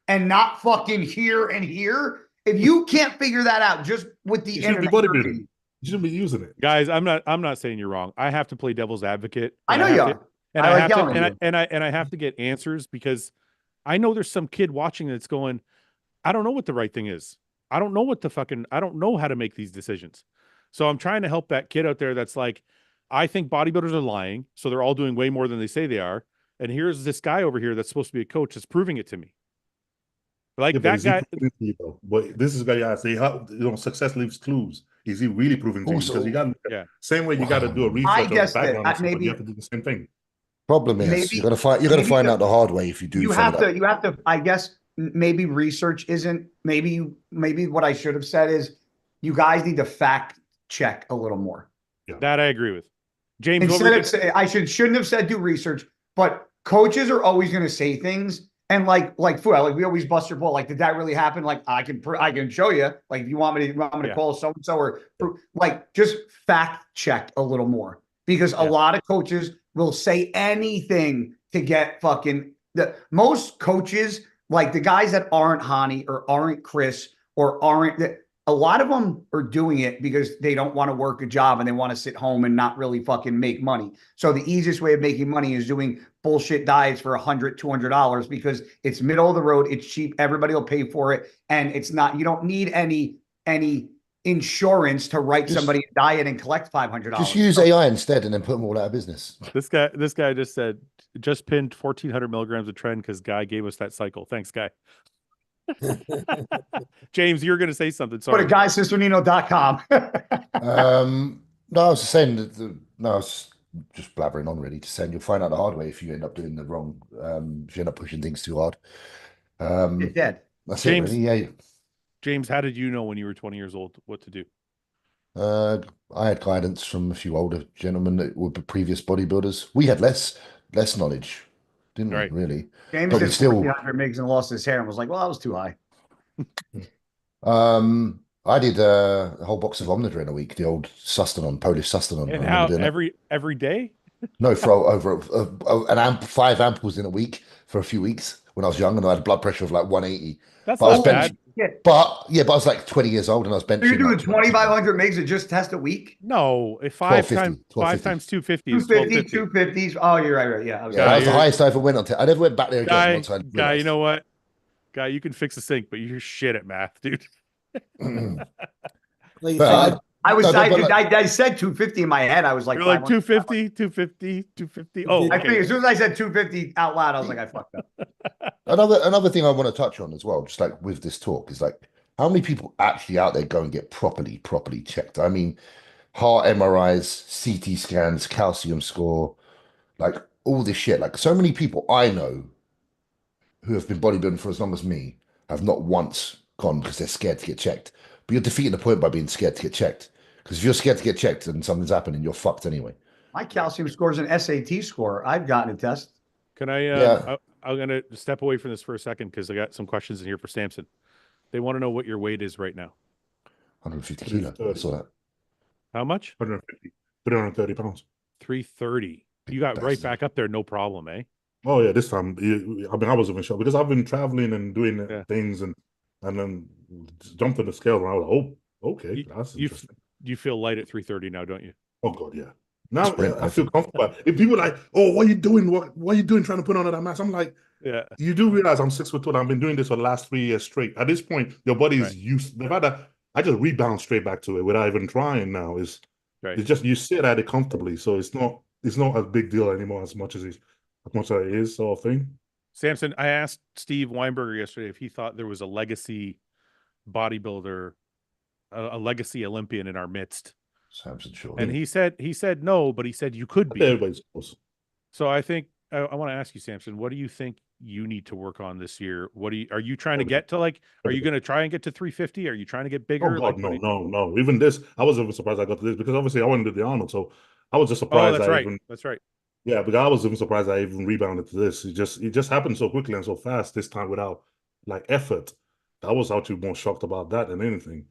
and not fucking here and here, if you can't figure that out just with the You shouldn't be internet, bodybuilding. You shouldn't be using it. Guys, I'm not saying you're wrong. I have to play devil's advocate. I know you are. And I I like have to, yelling at and you. I have to get answers because I know there's some kid watching that's going, I don't know what the right thing is. I don't know I don't know how to make these decisions. So I'm trying to help that kid out there that's like, I think bodybuilders are lying, so they're all doing way more than they say they are. And here's this guy over here that's supposed to be a coach that's proving it to me. Like Yeah, that guy. But this is guy I say, success leaves clues. Is he really proving to you? Also, Because you got same way you got to do a I research on guess that background, and stuff, but maybe- you have to do the same thing. Problem is, Maybe- you're gonna find out the hard way if you do. You follow have that. to, I guess maybe research isn't, maybe what I should have said is you guys need to fact check a little more. That I agree with. James, Instead of say, I shouldn't have said do research, but coaches are always going to say things. And like Fouad, like we always bust your ball. Like, did that really happen? Like, I can show you. Like, if you want me to call so and so, or like just fact check a little more, because a lot of coaches will say anything to get fucking most coaches, like the guys that aren't Hani or aren't Chris or aren't, a lot of them are doing it because they don't want to work a job and they want to sit home and not really fucking make money. So the easiest way of making money is doing bullshit diets for $100, $200 because it's middle of the road. It's cheap. Everybody will pay for it. And it's not, you don't need any insurance to write somebody a diet and collect $500. Just use AI instead and then put them all out of business. This guy just said, just pinned 1,400 milligrams of trend because Guy gave us that cycle. Thanks, Guy. James, you were going to say something. Sorry. Go to guyscisternino.com. No, I was just saying that I was just blabbering on really, just saying you'll find out the hard way if you end up doing the wrong, if you end up pushing things too hard. You're dead. That's James, it really. Yeah. James, how did you know when you were 20 years old what to do? I had guidance from a few older gentlemen that were previous bodybuilders. We had less knowledge, didn't Right. we? Really. James But we did still- 1,400 migs and lost his hair and was like, well, that was too high. I did a whole box of Omnidrin a week, the old Sustanon, Polish Sustanon. And I how remember doing it. every day? No, for over five ampoules in a week for a few weeks when I was young, and I had a blood pressure of like 180. That's But I was not bad. But I was like 20 years old, and I was benching. So you're doing like 2,500 migs to just test a week? No, if five 1250. times 250 is 250, 1250. 250s. Oh, you're right. Yeah. Yeah, that was the highest I ever went on. I never went back there again. Guy, once I Guy, you know what? Guy, you can fix a sink, but you're shit at math, dude. Like, But I said 250 in my head. I was like, You're like 500. 250. Oh, I okay. figured as soon as I said 250 out loud, I was like, I fucked up. Another thing I want to touch on as well, just like with this talk, is like how many people actually out there go and get properly checked. I mean, heart MRIs, CT scans, calcium score, like all this shit. Like so many people I know who have been bodybuilding for as long as me have not once gone because they're scared to get checked. But you're defeating the point by being scared to get checked. Because if you're scared to get checked and something's happening, you're fucked anyway. My calcium score is an SAT score. I've gotten a test. Can I? Yeah. I'm gonna step away from this for a second because I got some questions in here for Samson. They want to know what your weight is right now. 150 kilo. I saw that. How much? 150, 330 pounds. 330. You got right back up there, no problem, eh? Oh yeah, this time I mean I was even shocked because I've been traveling and doing things and then jumped on the scale and I was like, oh, okay, that's interesting. You feel light at 330 now, don't you? Oh god, yeah. Now I feel comfortable. If people are like, oh, what are you doing? What are you doing trying to put on that mass? I'm like, yeah. You do realize I'm 6'2". I've been doing this for the last 3 years straight. At this point, your body is used. The fact that I just rebound straight back to it without even trying now is it's just you sit at it comfortably. So it's not a big deal anymore as much as it is, sort of thing. Samson, I asked Steve Weinberger yesterday if he thought there was a legacy bodybuilder, a legacy Olympian in our midst. Samson, sure. And he said no, but he said you could be. Everybody's close. So I think I want to ask you, Samson, what do you think you need to work on this year? Are you trying to get to like, are you going to try and get to 350? Are you trying to get Oh bigger? God, Like, no. Even this, I was even surprised I got to this because obviously I went to the Arnold, so I was just Oh, surprised that's I right. even That's right. yeah, but I was even surprised I even rebounded to this. It just happened so quickly and so fast this time without like effort. I was actually more shocked about that than anything.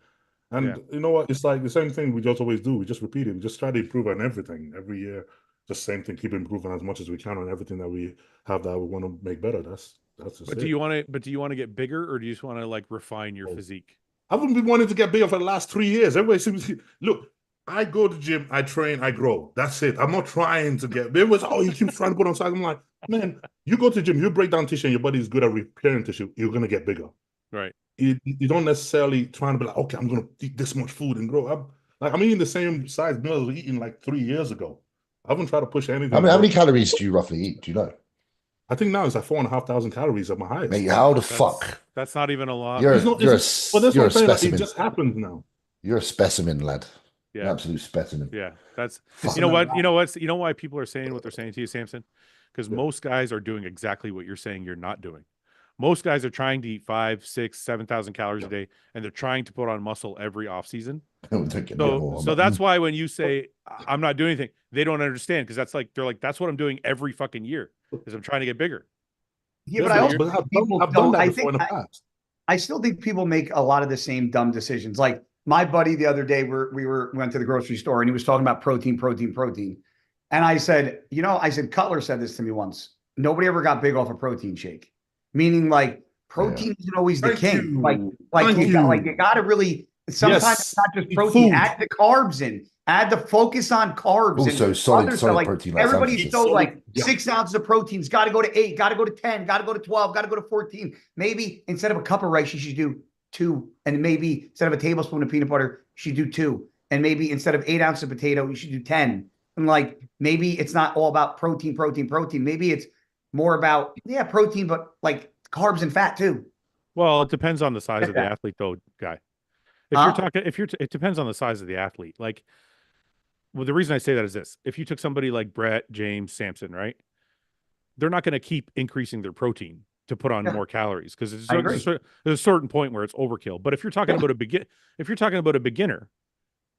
Yeah. And you know what? It's like the same thing we just always do. We just repeat it. We just try to improve on everything every year. Just same thing, keep improving as much as we can on everything that we have that we want to make better. That's just But it. do you want to get bigger, or do you just want to like refine your Oh, physique? I haven't been wanting to get bigger for the last 3 years. Everybody seems to look. I go to the gym, I train, I grow. That's it. I'm not trying to get. It was oh, you keep trying to put on size. I'm like, man, you go to the gym, you break down tissue, and your body is good at repairing tissue. You're gonna get bigger. Right. You don't necessarily trying to be like, okay, I'm gonna eat this much food and grow. I'm eating the same size meal I was eating like 3 years ago. I haven't tried to push anything. How many calories do you roughly eat? Do you know? I think now it's like 4,500 calories at my highest. Mate, how the fuck? That's not even a lot. You're It's not, you're it's, but that's you're what a I'm saying. Like, it specimen. just happens now. You're a specimen, lad. An Yeah. absolute specimen. Yeah. That's Fuck. you know what? You know why people are saying what they're saying to you, Samson? Because Yeah. most guys are doing exactly what you're saying you're not doing. Most guys are trying to eat 5, 6, 7,000 calories a day, and they're trying to put on muscle every off season. Don't get no more. So that's why when you say I'm not doing anything, they don't understand because they're like, that's what I'm doing every fucking year because I'm trying to get bigger. Yeah, but I also but think people I've done don't. that I before think in the past. I still think people make a lot of the same dumb decisions. Like my buddy the other day, we went to the grocery store and he was talking about protein. And I said, Cutler said this to me once. Nobody ever got big off a protein shake. Meaning like protein isn't always the Thank king. you. Like Thank you gotta really sometimes Yes. it's not just Eat protein, food. add the carbs in, add the focus on carbs Also, and solid other stuff. Like protein. Like everybody's Samson so Solid, like yeah. 6 ounces of proteins, gotta go to 8, gotta go to 10, gotta go to 12, gotta go to 14. Maybe instead of a cup of rice, you should do 2. And maybe instead of a tablespoon of peanut butter, you should do 2. And maybe instead of 8 ounces of potato, you should do 10. And like maybe it's not all about protein. Maybe it's more about protein, but like carbs and fat too. Well, it depends on the size of the athlete, though, guy. It depends on the size of the athlete. Like, well, the reason I say that is this: if you took somebody like Brett, James, Samson, right, they're not going to keep increasing their protein to put on more calories because there's a certain point where it's overkill. But if you're talking about a beginner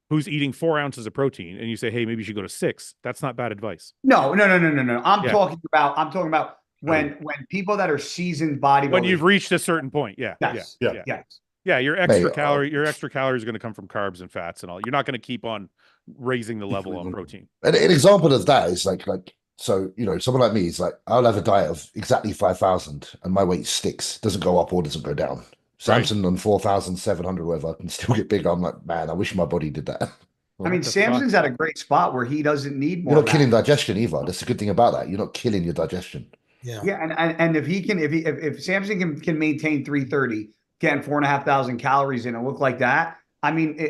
who's eating 4 ounces of protein and you say, hey, maybe you should go to 6, that's not bad advice. No. I'm talking about when people that are seasoned bodybuilders. When you've reached a certain point, Yes. your extra calories are going to come from carbs and fats and all. You're not going to keep on raising the level on protein. An example of that is like so someone like me is like I'll have a diet of exactly 5,000 and my weight sticks, doesn't go up or doesn't go down. Samson on 4,700 whatever can still get bigger. I'm like, man, I wish my body did that. I mean, Samson's at a great spot where he doesn't need more. You're not killing digestion either. That's the good thing about that. You're not killing your digestion. Yeah. And if Samson can maintain 330, getting 4,500 calories in and look like that, I mean,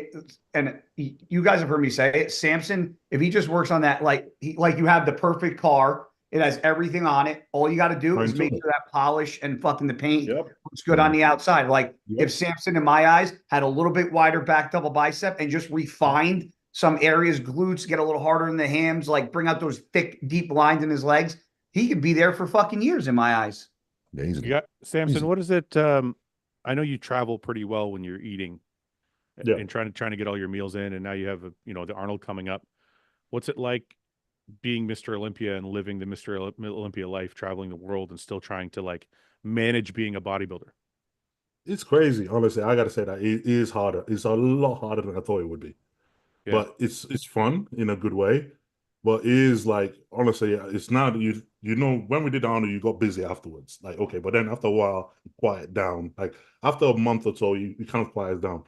and you guys have heard me say it, Samson, if he just works on that, like you have the perfect car, it has everything on it. All you got to do is make sure that polish and fucking the paint looks good on the outside. Like if Samson, in my eyes, had a little bit wider back double bicep and just refined some areas, glutes, get a little harder in the hams, like bring out those thick, deep lines in his legs, he could be there for fucking years in my eyes. Yeah, Samson, what is it? I know you travel pretty well when you're eating and trying to get all your meals in, and now you have the Arnold coming up. What's it like being Mr. Olympia and living the Mr. Olympia life, traveling the world and still trying to like manage being a bodybuilder? It's crazy, honestly. I gotta say that it is harder. It's a lot harder than I thought it would be. Yeah. But it's fun in a good way. But it is like, honestly, it's not when we did the Arnold, you got busy afterwards. Like, okay, but then after a while, you quiet down. Like after a month or so, you kind of quiet down.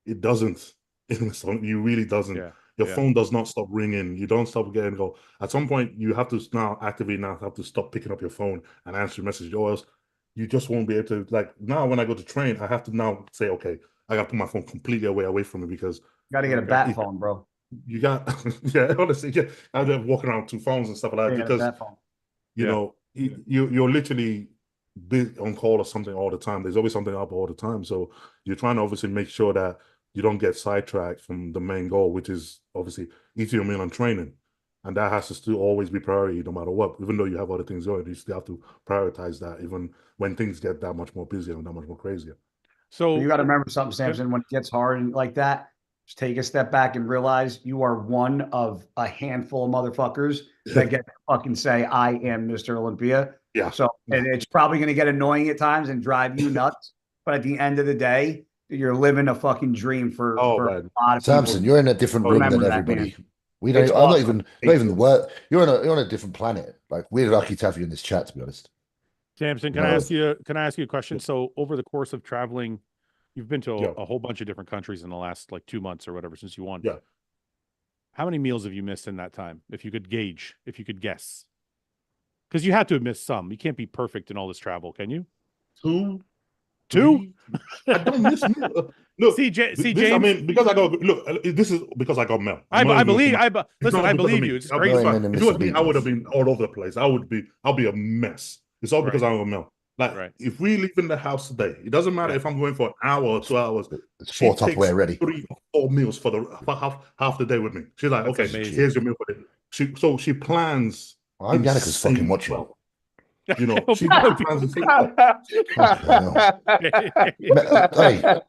It doesn't. You really doesn't. Yeah. Your phone does not stop ringing. You don't stop getting go. At some point, you have to have to stop picking up your phone and answer messages, or else you just won't be able to. Like now, when I go to train, I have to now say, okay, I got to put my phone completely away from me because you got to get a bat phone, bro. You got, honestly, I'm walking around 2 phones and stuff like that because you're literally on call or something all the time. There's always something up all the time, so you're trying to obviously make sure that you don't get sidetracked from the main goal, which is obviously eating your meal and training. And that has to still always be priority no matter what. Even though you have other things going, you still have to prioritize that even when things get that much more busier and that much more crazier. So you got to remember something, Samson, when it gets hard and like that, just take a step back and realize you are one of a handful of motherfuckers that get to fucking say, I am Mr. Olympia. Yeah. So, and it's probably going to get annoying at times and drive you nuts. But at the end of the day, you're living a fucking dream for a lot of Samson, people. you're in a different room than Remember that, everybody. man. We don't. It's I'm awesome. not even the word. You're on a different planet. Like, we're lucky to have you in this chat, to be honest. Samson, can I ask you a question? So over the course of traveling, you've been to a whole bunch of different countries in the last like 2 months or whatever since you won. Yeah. How many meals have you missed in that time? If you could gauge, if you could guess. Because you had to have missed some. You can't be perfect in all this travel, can you? Two? I don't miss meals. Look, James. I mean, because I go, look, this is because I got Mel. I believe you. It's great. If it was me, I would have been all over the place. I'll be a mess. It's all because I'm a Mel. Like, if we leave in the house today, it doesn't matter if I'm going for an hour or 2 hours. It's 4 Tupperware ready. 3 or 4 meals for half the day with me. She's like, okay, here's your meal for it. She plans. I hope Yannika's fucking watching. Well. You know, she plans. Hey,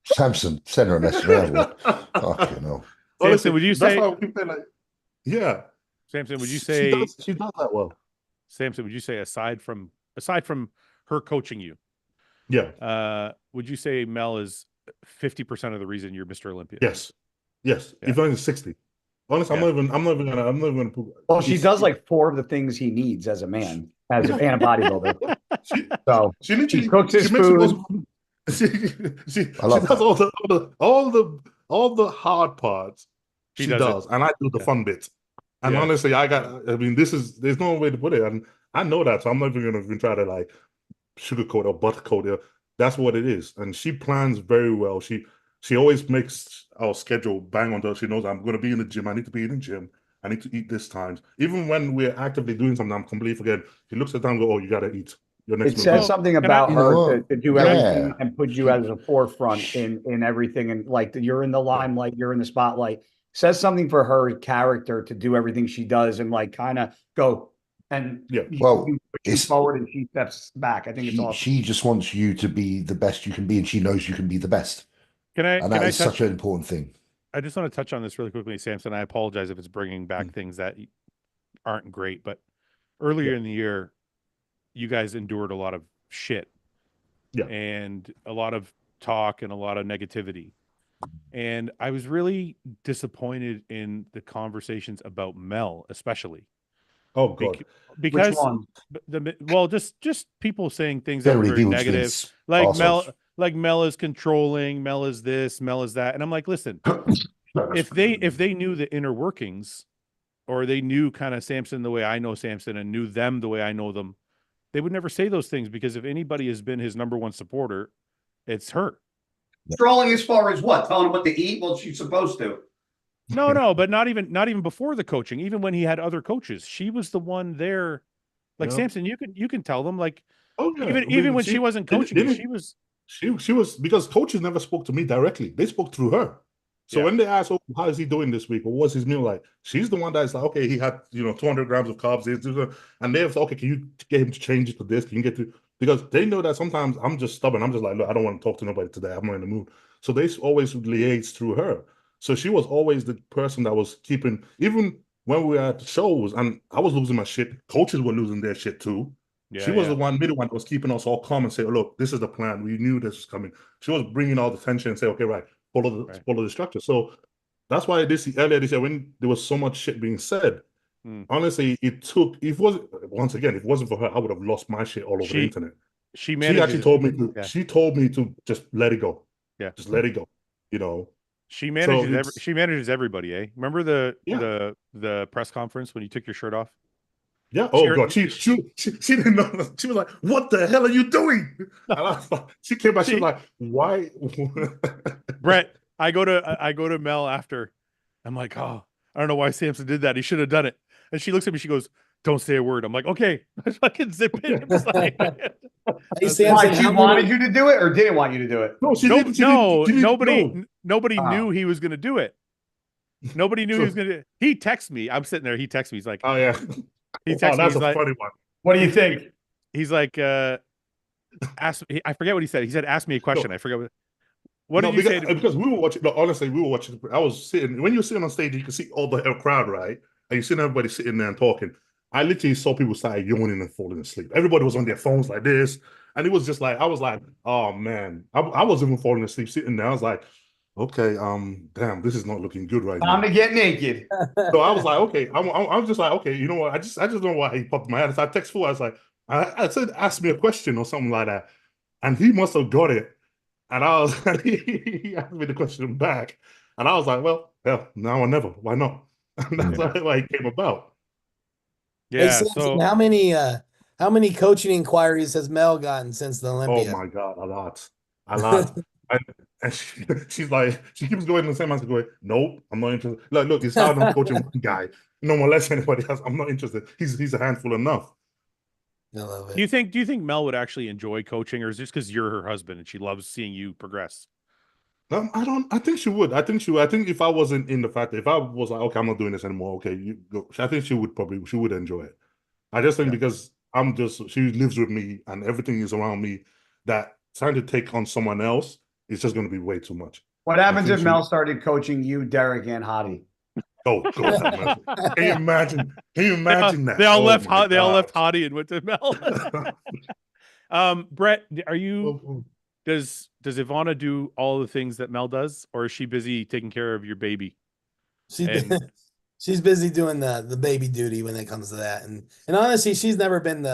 Samson, send her a message now. Fucking hell. Samson, would you say? Yeah. Samson, would you say she does that well? Samson, would you say aside from her coaching you, would you say Mel is 50% of the reason you're Mr. Olympia? Yes. If only 60. Honestly, I'm not even gonna put. Well, she does like 4 of the things he needs as a man, as a bodybuilder. She literally cooks his food. She does all the hard parts. She does, and I do the fun bits. And honestly, there's no way to put it, and I know that, so I'm not even gonna try to like sugarcoat or buttercoat it. That's what it is, and she plans very well. She always makes our schedule bang on. She knows I'm going to be in the gym. I need to be in the gym. I need to eat this times. Even when we're actively doing something, I'm completely forgetting. She looks at them and goes, "Oh, you got to eat." It says something about her to do everything and put you as a forefront in everything, and like you're in the limelight, you're in the spotlight. Says something for her character to do everything she does and like kind of go and she's forward and she steps back. I think it's awesome. She just wants you to be the best you can be, and she knows you can be the best. And that is such an important thing. I just want to touch on this really quickly, Samson. I apologize if it's bringing back things that aren't great, but earlier in the year, you guys endured a lot of shit and a lot of talk and a lot of negativity. And I was really disappointed in the conversations about Mel, especially. Oh God! Because just people saying things that were very negative, like Mel is controlling, Mel is this, Mel is that, and I'm like, listen, if they knew the inner workings, or they knew kind of Samson the way I know Samson and knew them the way I know them, they would never say those things, because if anybody has been his #1 supporter, it's her. Controlling as far as what? Telling him what to eat? Well, she's supposed to. No, but not even before the coaching. Even when he had other coaches, she was the one there. Like Samson, you can tell them like, even when she wasn't coaching, she was, because coaches never spoke to me directly. They spoke through her. So when they asked, "Oh, how is he doing this week? Or what's his meal like?" She's the one that's like, "Okay, he had 200 grams of carbs," and they're like, "Okay, can you get him to change it to this? Can you get to?" Because they know that sometimes I'm just stubborn. I'm just like, "Look, I don't want to talk to nobody today. I'm not in the mood." So they always liaise through her. So she was always the person that was keeping, even when we were at the shows and I was losing my shit, coaches were losing their shit too. She was the middle one that was keeping us all calm and say, "Oh, look, this is the plan. We knew this was coming." She was bringing all the tension and say, "Okay, right, follow the structure." So that's why earlier this year, when there was so much shit being said, honestly, if it wasn't for her, I would have lost my shit all over the internet. She actually told me to. She told me to just let it go. Yeah, just let it go. She manages everybody, eh? Remember the press conference when you took your shirt off? Yeah. Oh God, she didn't know. She was like, "What the hell are you doing?" She came back. She was like, "Why?" Brett, I go to Mel after. I'm like, "Oh, I don't know why Samson did that. He should have done it." And she looks at me. She goes, "Don't say a word." I'm like, "Okay." I fucking zip it. Hey, Samson, she wanted you to do it or didn't want you to do it? No, nobody knew he was going to do it. Nobody knew he So, was gonna. He texts me. I'm sitting there. He texts me. He's like, oh yeah. he Oh, texts me. that's He's a like, funny one. What do you think? he's like, I forget what he said. He said, ask me a question. No, I forget what no, did you say because, to me? because we were watching. No, honestly, we were watching. I was sitting when you're sitting on stage, you can see all the crowd, right? And you're seeing everybody sitting there and talking. I literally saw people start yawning and falling asleep. Everybody was on their phones like this, and it was just like I was like, oh man, I was even falling asleep sitting there. I was like, okay, damn, this is not looking good right Time now. to get naked. So I was like, okay, I was just like, okay, you know what? I just don't know why he popped in my head. So I text Fouad. I was like, I said, ask me a question or something like that, and he must have got it. And I was, he asked me the question back, and I was like, well, yeah, now or never. Why not? And that's why it came about. Hey, Yeah. Samson, So how many coaching inquiries has Mel gotten since the Oh Olympia? my God, a lot. And she's like, she keeps going the same answer, going, nope, I'm not interested. Look, it's hard on coaching one guy, no molest anybody else. I'm not interested. He's a handful enough. I love it. do you think Mel would actually enjoy coaching, or is it just because you're her husband and she loves seeing you progress? I think she would. I think she would. I think if I wasn't in the fact that if I was like, okay, I'm not doing this anymore, okay, you go. I think she would enjoy it. I just think because she lives with me and everything is around me, that trying to take on someone else is just going to be way too much. What happens if Mel started coaching you, Derek, and Hottie? Oh God, can you imagine? Can you imagine that? They all Oh, left. my They all God. left Hottie and went to Mel. Brett, are you? Does Ivana do all the things that Mel does, or is she busy taking care of your baby? She's busy doing the baby duty when it comes to that. And honestly, she's never been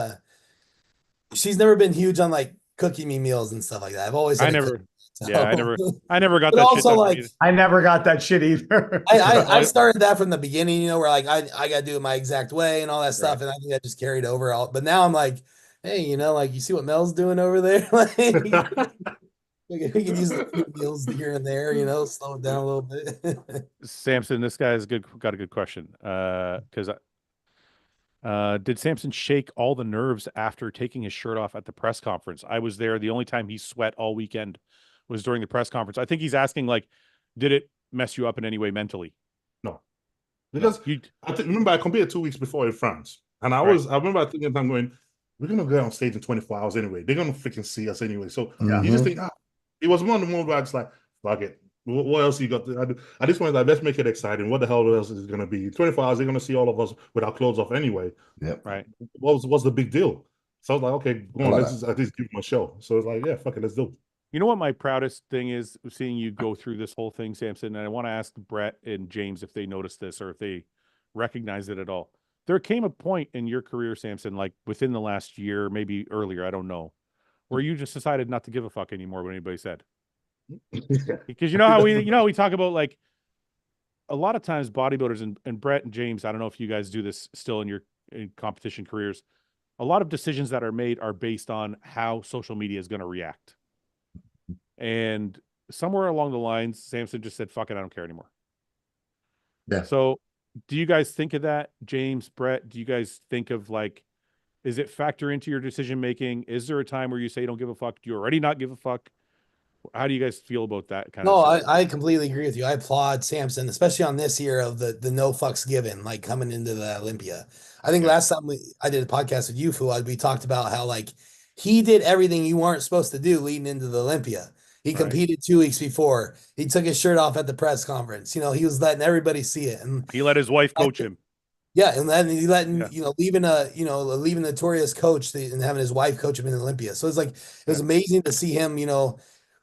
huge on like cooking me meals and stuff like that. I've always had I a never. cook, so. Yeah, I never got But that shit also done. like Either. I never got that shit either. I started that from the beginning, you know, where like I got to do it my exact way and all that stuff, and I think that just carried over. But now I'm like, hey, you know, like you see what Mel's doing over there, like we can use a few meals here and there, you know, slow it down a little bit. Samson, this guy's got a good question. Because did Samson shake all the nerves after taking his shirt off at the press conference? I was there. The only time he sweat all weekend was during the press conference. I think he's asking, like, did it mess you up in any way mentally? No, because remember I competed 2 weeks before in France, and I remember thinking, I'm going, we're gonna go on stage in 24 hours anyway. They're gonna freaking see us anyway. So you just think, it was one of the moments where I just like, fuck it. What else you got to do? At this point, like, let's make it exciting. What the hell else is it going to be? 24 hours, they're going to see all of us with our clothes off anyway. Yep. Right. What's the big deal? So I was like, okay, go on, let's just at least give them a show. So it's like, yeah, fuck it, let's do it. You know what my proudest thing is, seeing you go through this whole thing, Samson, and I want to ask Brett and James if they noticed this or if they recognize it at all. There came a point in your career, Samson, like within the last year, maybe earlier, I don't know, where you just decided not to give a fuck anymore what anybody said. Because you know how we talk about, like, a lot of times bodybuilders and Brett and James, I don't know if you guys do this still in your competition careers, a lot of decisions that are made are based on how social media is going to react. And somewhere along the lines, Samson just said, fuck it, I don't care anymore. Yeah. So do you guys think of that, James, Brett? Do you guys think of, like, is it factor into your decision making? Is there a time where you say you don't give a fuck? Do you already not give a fuck? How do you guys feel about that kind of stuff? I completely agree with you. I applaud Samson, especially on this year of the no fucks given, like coming into the Olympia. I think last time I did a podcast with you, Fouad, we talked about how, like, he did everything you weren't supposed to do leading into the Olympia. He competed 2 weeks before. He took his shirt off at the press conference. You know, he was letting everybody see it. And he let his wife coach him. Yeah, and then he letting leaving a notorious coach and having his wife coach him in Olympia. So it's like it was amazing to see him,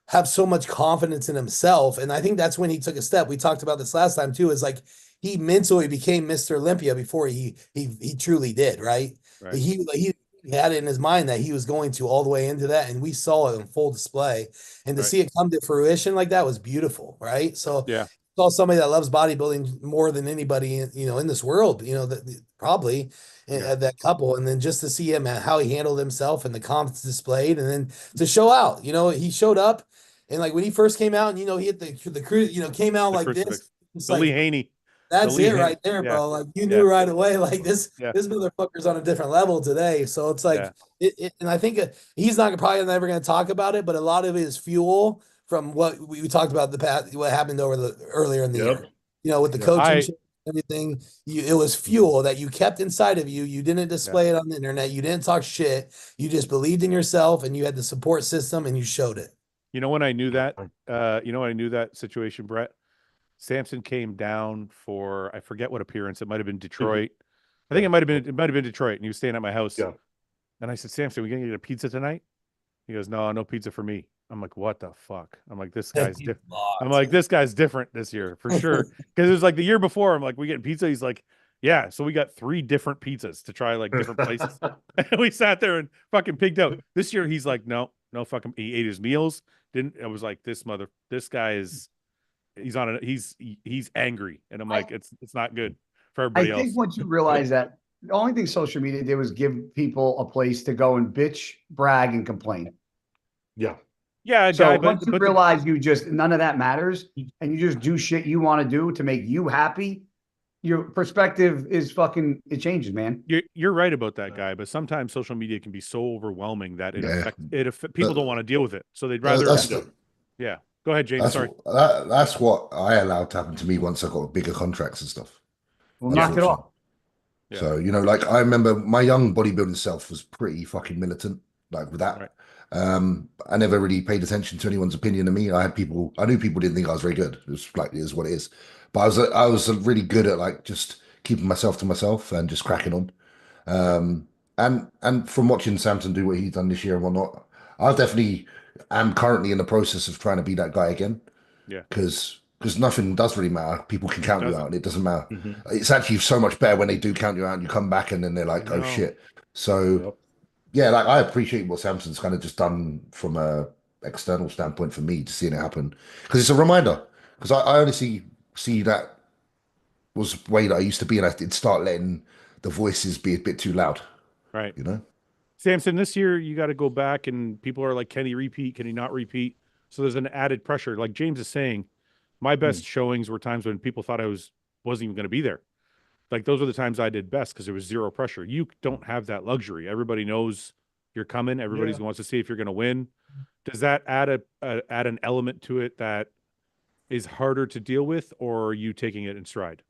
have so much confidence in himself. And I think that's when he took a step. We talked about this last time too, is like he mentally became Mr. Olympia before he truly did, right? He had it in his mind that he was going to all the way into that, and we saw it in full display. And to see it come to fruition like that was beautiful, right? So saw somebody that loves bodybuilding more than anybody, in this world, probably that couple. And then just to see him, how he handled himself and the confidence displayed, and then to show out, he showed up. And like when he first came out, and he hit the crew, came out like this. It's like, Lee Haney. That's it right there, bro. Like you knew right away, like this motherfucker's on a different level today. So it's like and I think he's probably never going to talk about it, but a lot of it is fuel from what we talked about the past, what happened earlier in the year. you know, with the Yeah, coaching shit and everything, it was fuel that you kept inside of you. You didn't display it on the internet. You didn't talk shit. You just believed in yourself and you had the support system and you showed it. You know when I knew that, when I knew that situation, Brett? Samson came down for, I forget what appearance. It might have been Detroit. I think it might have been Detroit, and he was staying at my house. Yeah. And I said, Samson, we gonna get a pizza tonight? He goes, no, no pizza for me. I'm like, what the fuck? I'm like, this guy's different. I'm like, this guy's different this year for sure. Because it was like the year before. I'm like, we getting pizza? He's like, yeah. So we got 3 different pizzas to try, like different places. And we sat there and fucking pigged out. This year he's like, no fucking. He ate his meals. I was like, this guy is. He's angry, and I'm like, it's not good for everybody else. I think once you realize that the only thing social media did was give people a place to go and bitch, brag, and complain. Yeah. Yeah. So once you realize none of that matters, and you just do shit you want to do to make you happy, your perspective is it changes, man. You're right about that, guy. But sometimes social media can be so overwhelming that people don't want to deal with it, so they'd rather. Yeah. Go ahead, James. Sorry. That's what I allowed to happen to me once I got bigger contracts and stuff. Well, knock it off. Yeah. So, like I remember my young bodybuilding self was pretty fucking militant, like with that. Right. I never really paid attention to anyone's opinion of me. I knew people didn't think I was very good. It was like, it is what it is. But I was really good at like just keeping myself to myself and just cracking on. And from watching Samson do what he's done this year and whatnot, I definitely am currently in the process of trying to be that guy again. Yeah. Because nothing does really matter. People can count you out and it doesn't matter. It's actually so much better when they do count you out and you come back and then they're like, oh shit. So yeah, like I appreciate what Samson's kind of just done from a external standpoint for me, to seeing it happen. Because it's a reminder. Because I honestly see that was the way that I used to be, and I did start letting the voices be a bit too loud. Right. You know? Samson, this year you got to go back and people are like, can he repeat? Can he not repeat? So there's an added pressure. Like James is saying, my best showings were times when people thought I wasn't even going to be there. Like those were the times I did best because there was zero pressure. You don't have that luxury. Everybody knows you're coming. Everybody wants to see if you're going to win. Does that add an element to it that is harder to deal with, or are you taking it in stride?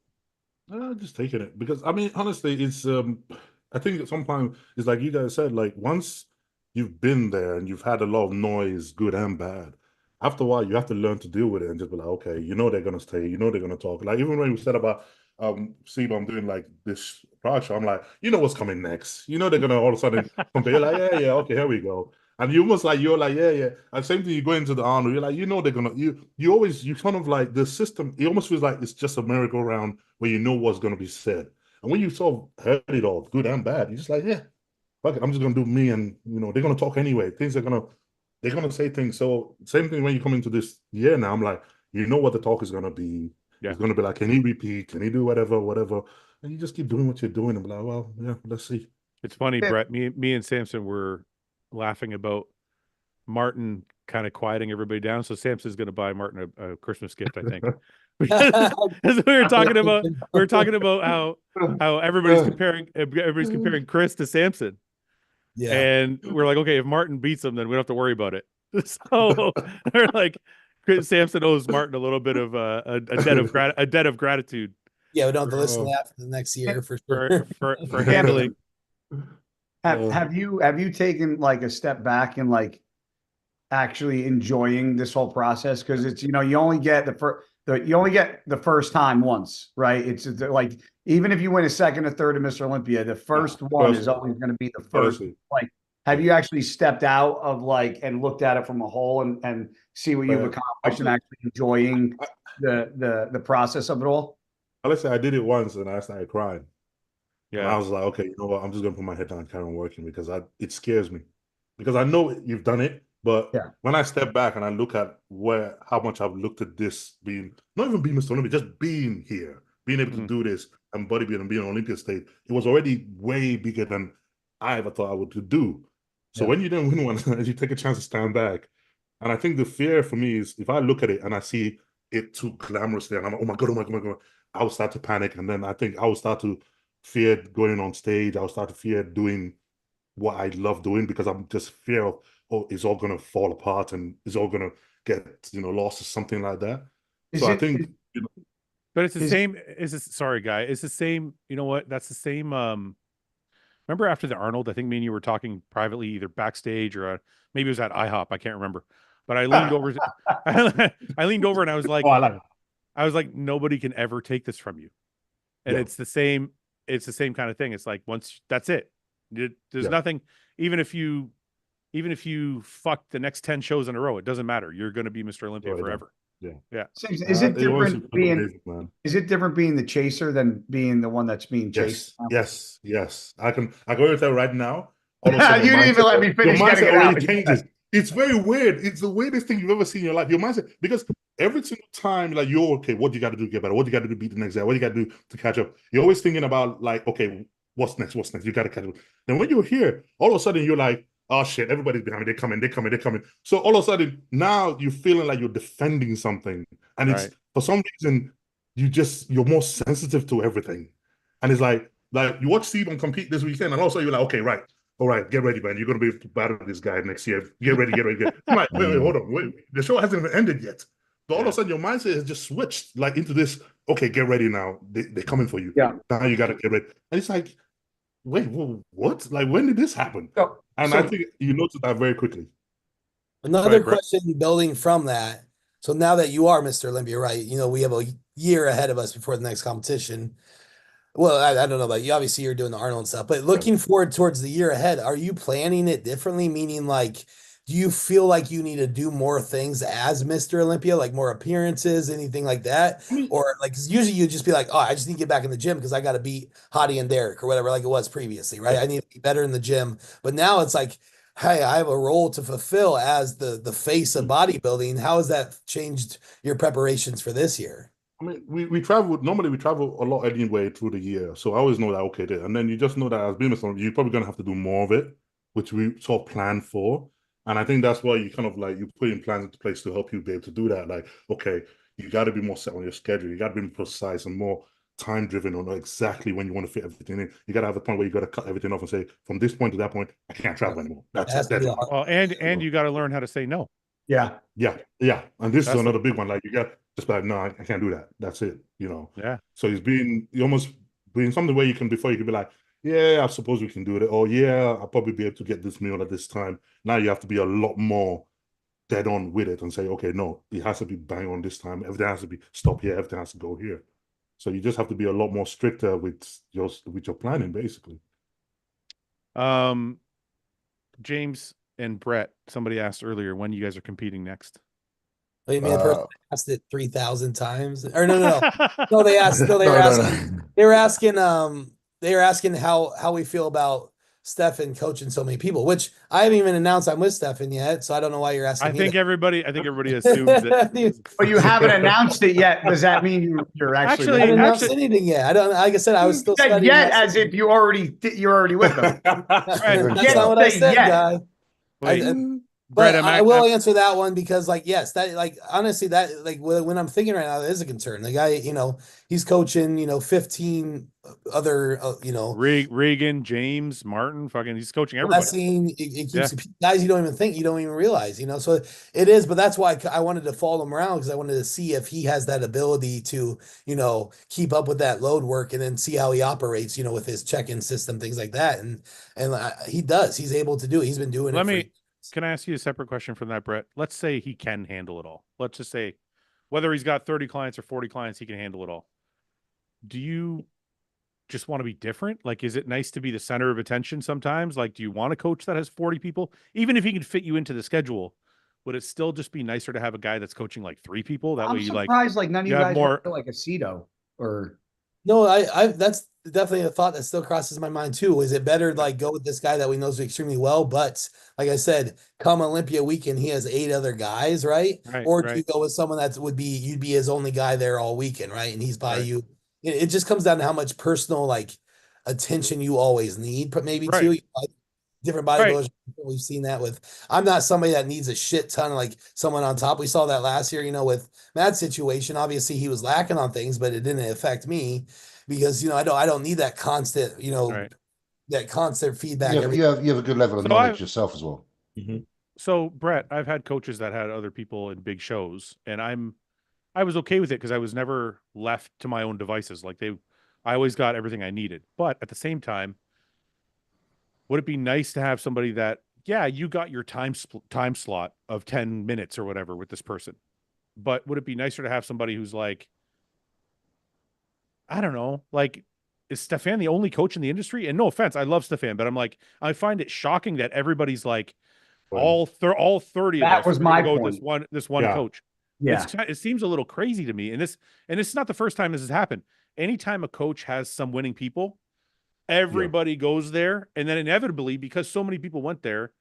Just taking it, because I mean, honestly, it's I think sometimes it's like you guys said, like once you've been there and you've had a lot of noise, good and bad, after a while you have to learn to deal with it and just be like, okay, they're gonna stay, they're gonna talk. Like even when you said about see, I'm doing like this Prague show, I'm like, what's coming next. They're gonna all of a sudden come. You're like, yeah, okay, here we go. And you're like, yeah. And same thing, you go into the Arnold, you're like, they're gonna, you kind of like the system, it almost feels like it's just a merry-go-round where you know what's gonna be said. And when you sort of heard it all, good and bad, you're just like, yeah, fuck it, I'm just gonna do me, and they're gonna talk anyway. They're gonna say things. So same thing when you come into this year now, I'm like, what the talk is gonna be. Yeah. It's gonna be like, can he repeat? Can he do whatever? And you just keep doing what you're doing and be like, well, yeah, let's see. It's funny, Brett. Me and Samson were laughing about Martin kind of quieting everybody down. So Samson's going to buy Martin a Christmas gift, I think. As we were talking about how everybody's comparing Chris to Samson. Yeah. And we're like, okay, if Martin beats him, then we don't have to worry about it. So we're like, Samson owes Martin a little bit of a debt of gratitude. Yeah, we don't have to listen to that for the next year for sure. For handling. Have you taken like a step back and like actually enjoying this whole process? Because it's you only get the first time once, right? It's like even if you win a second or third of Mr. Olympia, the first one is always going to be the first. Like, have you actually stepped out of like and looked at it from a whole and see what you've accomplished and actually enjoying the process of it all? Let's say I did it once and I started crying. Yeah, and I was like, okay, you know what? I'm just gonna put my head down and carry on working because it scares me, because I know you've done it, but when I step back and I look at how much I've looked at this being not even being Mr. Olympia, just being here, being able to do this and bodybuilding and being on Olympia state, it was already way bigger than I ever thought I would do. So when you don't win one, you take a chance to stand back. And I think the fear for me is if I look at it and I see it too glamorously and I'm like, oh my God, I will start to panic. And then I think I will start to fear going on stage. I will start to fear doing what I love doing because I'm just fear of, it's all going to fall apart and it's all going to get, lost or something like that. I think But it's the His- same. Sorry, guy. It's the same. You know what? That's the same. Remember after the Arnold, I think me and you were talking privately, either backstage or maybe it was at IHOP. I can't remember. But I leaned over. I leaned over and I was like, Oh, I like it. nobody can ever take this from you. And Yeah. it's the same. It's the same kind of thing. It's like once that's it. There's Yeah. nothing. Even if you fuck the next 10 shows in a row, it doesn't matter. You're going to be Mr. Olympia Oh, yeah. forever. Yeah. Yeah. Is it It was different being? amazing, man. Is it different being the chaser than being the one that's being chased? Yes. I can already tell right now. All of a sudden, You didn't even let me finish Your getting mindset it out. already changes. It's very weird. It's the weirdest thing you've ever seen in your life. Your mindset, because every single time, like, you're okay, what do you got to do to get better? What do you got to do to beat the next guy? What do you got to do to catch up? You're always thinking about, like, okay, what's next? What's next? You got to catch up. Then when you're here, all of a sudden you're like, oh shit, everybody's behind me. They're coming. So all of a sudden now you're feeling like you're defending something, and it's for some reason you're more sensitive to everything, and it's like you watch Steven compete this weekend, and also you're like, okay, right. All right, get ready, man. You're going to be able to battle this guy next year. Get ready. I'm like, wait, hold on. Wait. The show hasn't even ended yet. But all of a sudden, your mindset has just switched like into this, okay, get ready now. They're coming for you. Yeah. Now you got to get ready. And it's like, wait, what? Like, when did this happen? And I think you noticed that very quickly. Another question building from that. So now that you are Mr. Olympia, right? You know, we have a year ahead of us before the next competition. Well, I don't know about you. Obviously, you're doing the Arnold stuff, but looking forward towards the year ahead, are you planning it differently? Meaning, like, do you feel like you need to do more things as Mr. Olympia, like more appearances, anything like that? Or like, 'cause usually you just be like, oh, I just need to get back in the gym because I got to beat Hottie and Derek or whatever, like it was previously, right? I need to be better in the gym. But now it's like, hey, I have a role to fulfill as the face of bodybuilding. How has that changed your preparations for this year? I mean, we travel a lot anyway through the year. So I always know that, okay, and then you just know that as being a you're probably going to have to do more of it, which we sort of plan for. And I think that's why you kind of like, you put in plans into place to help you be able to do that. Like, okay, you got to be more set on your schedule. You got to be more precise and more time driven on exactly when you want to fit everything in. You got to have a point where you got to cut everything off and say, from this point to that point, I can't travel anymore. That's it. Well, and you got to learn how to say no. Yeah. And this is another big one. Like, you got just like, no, I can't do that. That's it. You know. Yeah. So you almost being something where you can, before you can be like, yeah, I suppose we can do it. Or yeah, I'll probably be able to get this meal at this time. Now you have to be a lot more dead on with it and say, okay, no, it has to be bang on this time. Everything has to be stop here. Everything has to go here. So you just have to be a lot more stricter with your planning, basically. James and Brett, somebody asked earlier when you guys are competing next. Wait a minute, the person asked it 3,000 times. Or no. No, they asked. No, they were asking. They were asking how we feel about Stefan coaching so many people, which I haven't even announced I'm with Stefan yet, so I don't know why you're asking. I think everybody assumes that. But you haven't announced it yet. Does that mean you're actually? I haven't announced anything yet. I don't. Like I said, I was still studying. Yet, as if you're already with them. That's not what I said, guy. But I will answer that one because, like, yes, that, like, honestly, that, like, when I'm thinking right now, that is a concern. The guy, you know, he's coaching, 15 other, Regan, James, Martin, fucking, he's coaching everybody. It keeps guys you don't even realize, so it is. But that's why I wanted to follow him around, because I wanted to see if he has that ability to, keep up with that load work and then see how he operates, with his check-in system, things like that. And he does. He's able to do it. He's been doing it. Can I ask you a separate question from that, Brett? Let's say he can handle it all. Let's just say whether he's got 30 clients or 40 clients, he can handle it all. Do you just want to be different? Like, is it nice to be the center of attention sometimes? Like, do you want a coach that has 40 people? Even if he can fit you into the schedule, would it still just be nicer to have a guy that's coaching like 3 people? That way you surprised, like, none of you guys feel like a Cito or... No, that's definitely a thought that still crosses my mind too. Is it better like go with this guy that we know extremely well, but like I said, come Olympia weekend, he has 8 other guys, right? Or do you go with someone that you'd be his only guy there all weekend, right? And he's by you. It just comes down to how much personal attention you always need, but maybe too. Different bodybuilders, we've seen that with. I'm not somebody that needs a shit ton of like someone on top. We saw that last year, with Matt's situation. Obviously, he was lacking on things, but it didn't affect me because I don't need that constant, that constant feedback. You have a good level of knowledge yourself as well. So Brett, I've had coaches that had other people in big shows, and I'm I was okay with it because I was never left to my own devices. Like I always got everything I needed. But at the same time, would it be nice to have somebody that, yeah, you got your time slot of 10 minutes or whatever with this person, but would it be nicer to have somebody who's like, I don't know, like, is Stefan the only coach in the industry? And no offense, I love Stefan, but I'm like, I find it shocking that everybody's like, all 30 of That us was are going to my go with point. this one Yeah. coach. Yeah. It seems a little crazy to me. And this is not the first time this has happened. Anytime a coach has some winning people, everybody goes there, and then inevitably, because so many people went there,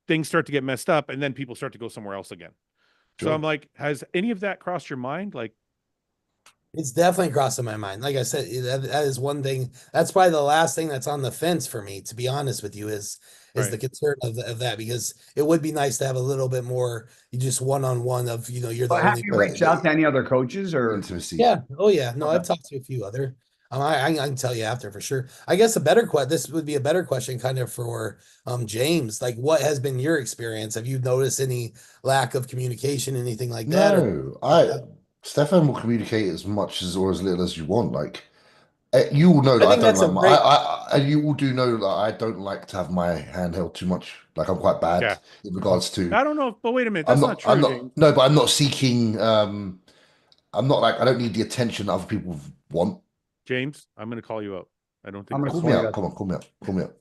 things start to get messed up, and then people start to go somewhere else again. So Sure. I'm like, has any of that crossed your mind? Like, It's definitely crossing my mind. Like I said, that is one thing. That's probably the last thing that's on the fence for me, to be honest with you, is Right. the concern of that, because it would be nice to have a little bit more, you just one-on-one of, you're the But have only. you reached out to any other coaches or? Intimacy. Yeah. Oh yeah. No, Okay. I've talked to a few other. I can tell you after for sure. I guess this would be a better question kind of for James. Like, what has been your experience? Have you noticed any lack of communication, anything like that? Or No, Stefan will communicate as much as or as little as you want. Like you all know that I I think don't that's a like my great. and you all do know that I don't like to have my hand held too much. Like I'm quite yeah, bad in regards to I don't know, but wait a minute, I'm that's not not I'm true, not James. no, but I'm not seeking I'm not like I don't need the attention that other people want. James, I'm going to call you out. I don't I'm think gonna that's Call me call you out. out. Come on, call me out. Call me out.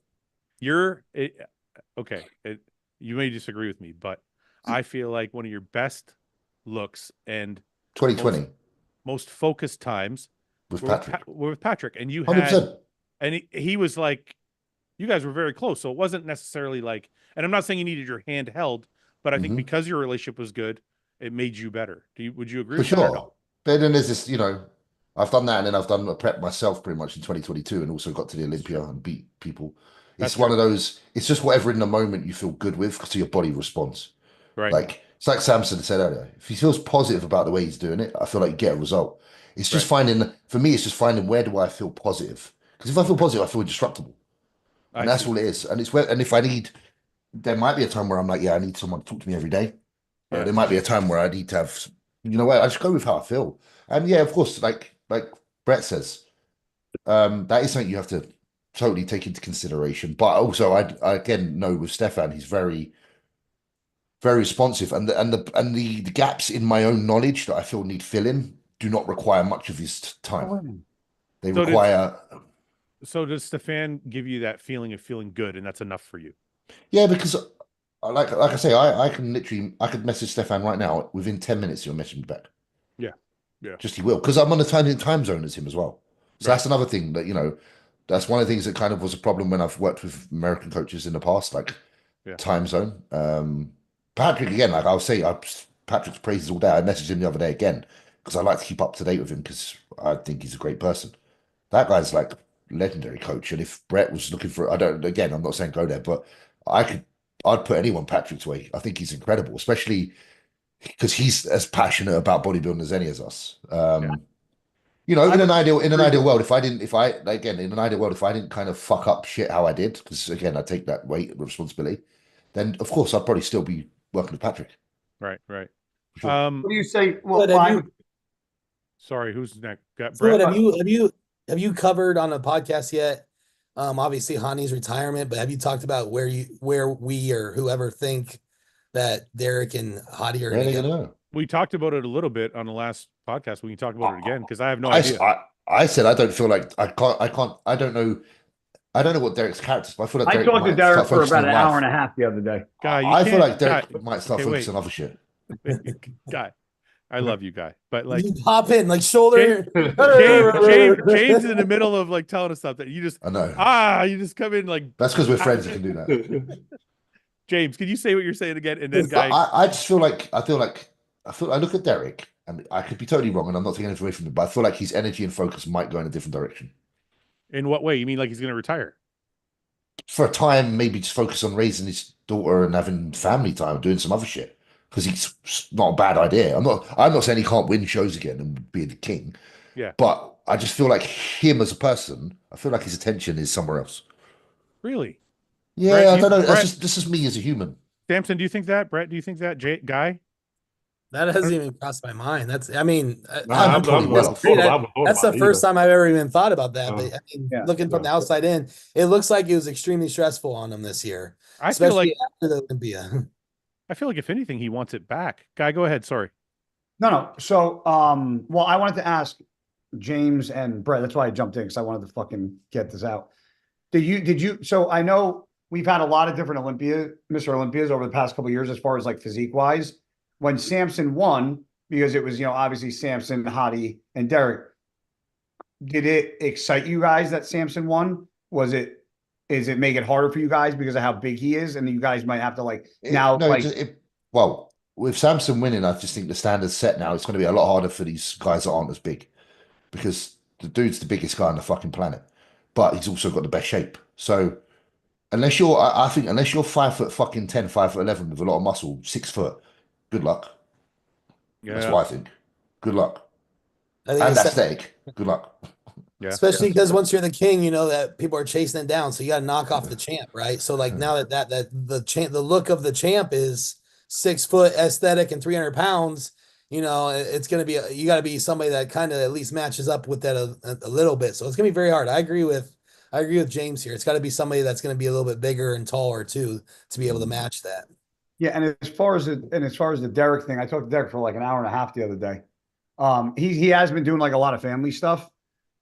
okay. You may disagree with me, but I feel like one of your best looks and 2020 most focused times with were Patrick. were with Patrick, and you had, 100%. and he was like, you guys were very close, so it wasn't necessarily like, and I'm not saying you needed your hand held, but I think Hmm. because your relationship was good, it made you better. Would you agree For with that or no? sure. But then there's this, I've done that and then I've done a prep myself pretty much in 2022 and also got to the Olympia true. and beat people. That's It's one true. of those, it's just whatever in the moment you feel good with because your body responds. Right. Like, it's like Samson said earlier. If he feels positive about the way he's doing it, I feel like you get a result. It's just Right. for me, it's just finding where do I feel positive? Because if I feel positive, I feel indestructible. I And that's see. all it is. And it's where, and if I need, there might be a time where I'm like, yeah, I need someone to talk to me every day. Yeah. There might be a time where I need to have, I just go with how I feel. And yeah, of course, like Brett says, that is something you have to totally take into consideration. But also, I again know with Stefan, he's very, very responsive, and the gaps in my own knowledge that I feel need filling do not require much of his time. They So does require, Stefan give you that feeling of feeling good, and that's enough for you? yeah, because like I say, I can literally I could message Stefan right now within 10 minutes. He'll message me back. Yeah. Yeah. Just he will, because I'm on the time zone as him as well. So Right. that's another thing that that's one of the things that kind of was a problem when I've worked with American coaches in the past, like Yeah. time zone. Patrick again, like I'll say, Patrick's praises all day. I messaged him the other day again because I like to keep up to date with him because I think he's a great person. That guy's like legendary coach, and if Brett was looking for, I don't. Again, I'm not saying go there, but I'd put anyone Patrick's way. I think he's incredible, especially because he's as passionate about bodybuilding as any of us. Yeah. In an ideal agree. world, in an ideal world, if I didn't kind of fuck up shit how I did, because again, I take that weight of responsibility, then of course I'd probably still be working with Patrick. Right. Right. For sure. What do you say? But Well, Sorry, who's next? Got Fluid, Brett? have you covered on a podcast yet? Obviously Hani's retirement, but have you talked about where we or whoever think that Derek and Hadi are Where are going they to go? gonna go? We talked about it a little bit on the last podcast. We can talk about it again because I have no I, idea. I said I don't feel like I don't know. I don't know what Derek's character is, but I feel like I Derek talked to might Derek start for focusing about on an hour life. and a half the other day. Guy, you I feel can't- like Derek Guy, might start okay, wait. focusing on other shit. Guy, I love you, Guy, but like You hop in like shoulder. James is in the middle of like telling us something. You just I know. you just come in like That's because we're friends. You can do that. James. Can you say what you're saying again? And then But Guy, I just feel like I look at Derek and I could be totally wrong and I'm not taking anything away from him, but I feel like his energy and focus might go in a different direction. in what way? You mean like he's going to retire? For a time, maybe just focus on raising his daughter and having family time, doing some other shit. Because it's not a bad idea. I'm not saying he can't win shows again and be the king. Yeah. But I just feel like him as a person, I feel like his attention is somewhere else. Really? Yeah, Brett, I don't know. Brett, That's just me as a human. Samson, do you think that? Brett, do you think that? Guy? That hasn't even crossed my mind. That's, I mean, Nah, I'm probably well not off. thought about that's the it first either. time I've ever even thought about that. But I mean, Yeah. looking from the outside in, it looks like it was extremely stressful on him this year, I feel especially like after the Olympia. I feel like if anything, he wants it back. Guy, go ahead. Sorry. No. So, well, I wanted to ask James and Brett. That's why I jumped in because I wanted to fucking get this out. Did you? So I know we've had a lot of different Mr. Olympias over the past couple of years as far as like physique wise. When Samson won, because it was, obviously Samson, Hottie, and Derek. Did it excite you guys that Samson won? Is it make it harder for you guys because of how big he is, and you guys might have to Well, with Samson winning, I just think the standard's set now. It's going to be a lot harder for these guys that aren't as big because the dude's the biggest guy on the fucking planet, but he's also got the best shape. So I think unless you're 5 foot fucking 10, 5'11" with a lot of muscle, 6 foot, good luck. That's Yeah. what I think. Good luck. I think And it's aesthetic. Good luck. Yeah. especially because once you're the king, you know that people are chasing it down, so you got to knock off the champ, right? So like now that the look of the champ is 6 foot, aesthetic, and 300 pounds, it's gonna be you got to be somebody that kind of at least matches up with that a little bit. So it's gonna be very hard. I agree with James here. It's got to be somebody that's gonna be a little bit bigger and taller too to be able to match that. Yeah, and as far as the Derek thing, I talked to Derek for like an hour and a half the other day. He has been doing like a lot of family stuff,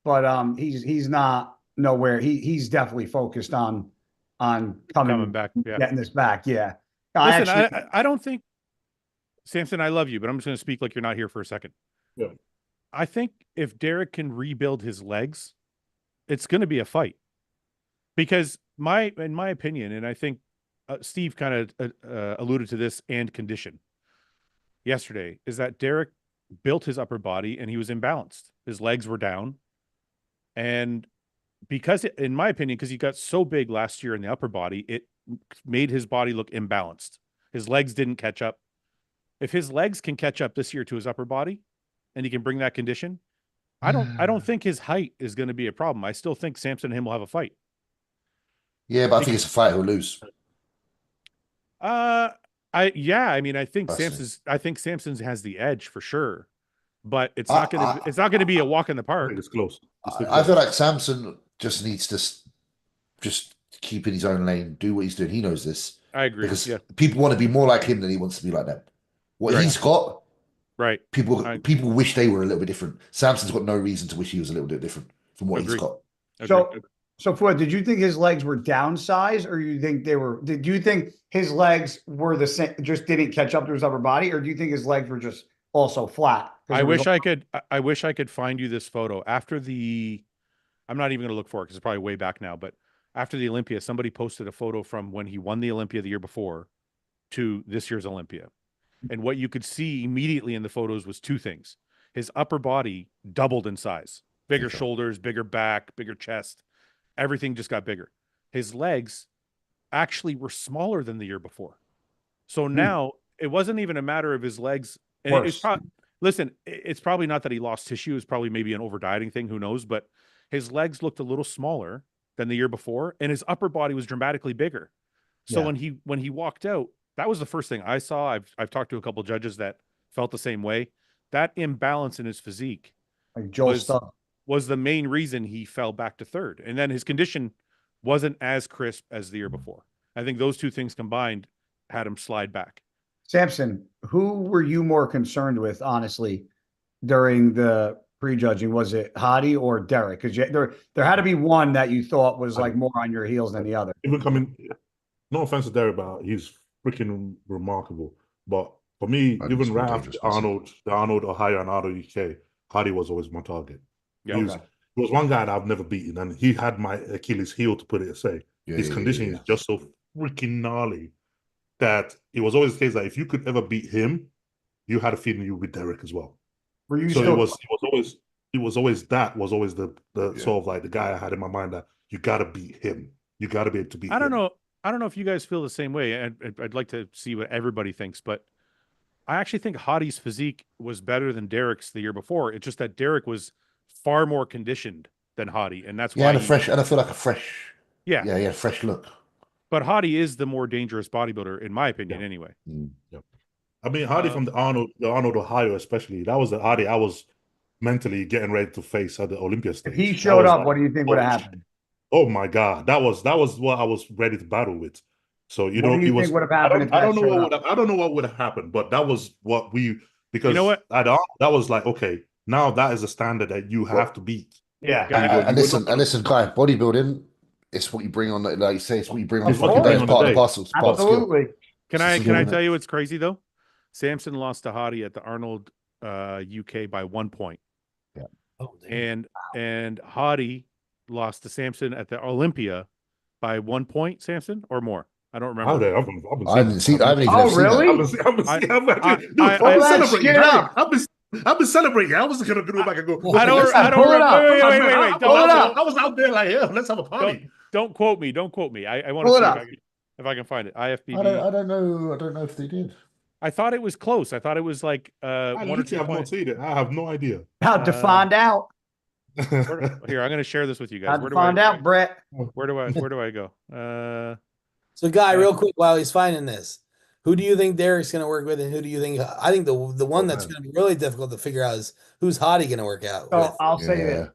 but he's not nowhere. He's definitely focused on Coming back. Yeah. getting this back. Yeah. Listen, I don't think, Samson, I love you, but I'm just going to speak like you're not here for a second. Yeah. I think if Derek can rebuild his legs, it's going to be a fight. Because in my opinion, and I think Steve kind of alluded to this and condition yesterday, is that Derek built his upper body and he was imbalanced. His legs were down. And because, in my opinion, because he got so big last year in the upper body, it made his body look imbalanced. His legs didn't catch up. If his legs can catch up this year to his upper body and he can bring that condition, I don't think his height is going to be a problem. I still think Samson and him will have a fight. Yeah, but I think it's a fight he'll lose. I mean, I think Personally. Samson's has the edge for sure, but it's not gonna be a walk in the I park. think it's close. I feel like Samson just needs to just keep in his own lane, do what he's doing. He knows this. I agree. Because Yeah. people want to be more like him than he wants to be like them. What Right. he's got, Right. people wish they were a little bit different. Samson's got no reason to wish he was a little bit different from what he's Agreed. got. So Fouad, did you think his legs were downsized, or did you think his legs were the same, just didn't catch up to his upper body, or do you think his legs were just also flat? I wish I could find you this photo after I'm not even going to look for it because it's probably way back now, but after the Olympia, somebody posted a photo from when he won the Olympia the year before to this year's Olympia. And what you could see immediately in the photos was two things. His upper body doubled in size, bigger shoulders, bigger back, bigger chest. Everything just got bigger. His legs actually were smaller than the year before. So now it wasn't even a matter of his legs. And it's probably not that he lost tissue. It's probably maybe an over dieting thing. Who knows? But his legs looked a little smaller than the year before, and his upper body was dramatically bigger. So when he walked out, that was the first thing I saw. I've talked to a couple judges that felt the same way. That imbalance in his physique was the main reason he fell back to third. And then his condition wasn't as crisp as the year before. I think those two things combined had him slide back. Samson, who were you more concerned with, honestly, during the prejudging? Was it Hottie or Derek? Because there had to be one that you thought was like more on your heels than the other. No offense to Derek, but he's freaking remarkable. But for me, even right after the Arnold Ohio and Arnold UK, Hottie was always my target. Yeah, he was one guy that I've never beaten, and he had my Achilles heel, to put it aside. His conditioning is just so freaking gnarly that it was always the case that if you could ever beat him, you had a feeling you would beat Derek as well. It was always the sort of like the guy I had in my mind that you got to beat him. You got to be able to beat him. I don't know if you guys feel the same way. I'd like to see what everybody thinks, but I actually think Hottie's physique was better than Derek's the year before. It's just that Derek was far more conditioned than Hottie, and that's why. And I feel like a fresh. Yeah, fresh look. But Hottie is the more dangerous bodybuilder, in my opinion, anyway. Yep. I mean, Hardy from the Arnold, Ohio, especially. That was the Hardy I was mentally getting ready to face at the Olympia stage. If he showed up, what do you think would have happened? Oh my God, that was what I was ready to battle with. So What do you think would have happened if I don't that know showed what up? I don't know what would have happened, but that was what because You know what? that was like, okay, now that is a standard that you have to beat. Yeah. And listen, guy, bodybuilding, it's what you bring on, like you say, it's what you bring on Of fucking course. day. It's part of the parcel. It's part of the skill. Absolutely. Can It's I a skill, tell innit? you what's crazy though? Samson lost to Hottie at the Arnold UK by 1 point. Yeah. Oh, damn. And Hottie lost to Samson at the Olympia by 1 point, Samson, or more. I don't remember. I haven't seen. I haven't even Oh, seen really? I've been celebrating. I wasn't gonna go back and go. I don't Pull it up. Wait. Pull it up. I was out there like, yeah, let's have a party. Don't quote me. Don't quote me. I want Pull to it see up. if I can find it. IFBB. I don't know. I don't know if they did. I thought it was close. I thought it was like I 1 or 2 literally have not points. seen it. I have no idea. About to find out. Here, I'm going to share this with you guys. About to find out, Brett. Where do I go? So, Guy, real quick, while he's finding this, who do you think Derek's going to work with, and who do you think? I think the one that's going to be really difficult to figure out is who's Hottie going to work out So with. I'll say this.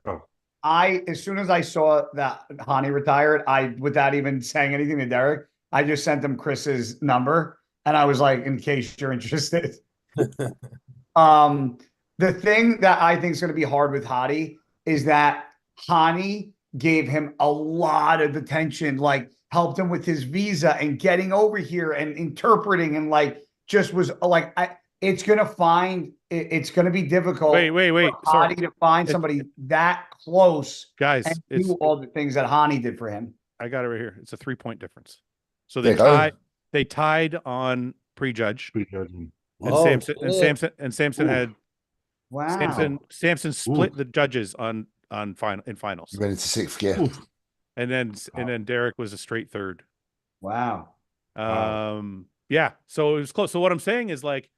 As soon as I saw that Hani retired, without even saying anything to Derek, I just sent him Chris's number, and I was like, in case you're interested. The thing that I think is going to be hard with Hottie is that Hani gave him a lot of attention, like helped him with his visa and getting over here and interpreting, and like just was like, it's going to be difficult. Wait. For Hottie to find somebody that close, Guys, and do all the things that Hani did for him. I got it right here. It's a 3-point difference. So they tied on prejudge. Prejudging. And Samson had Wow. Samson split the judges in finals. You went into sixth gear. And then Derek was a straight third. Wow. Yeah. So it was close. So what I'm saying is, like,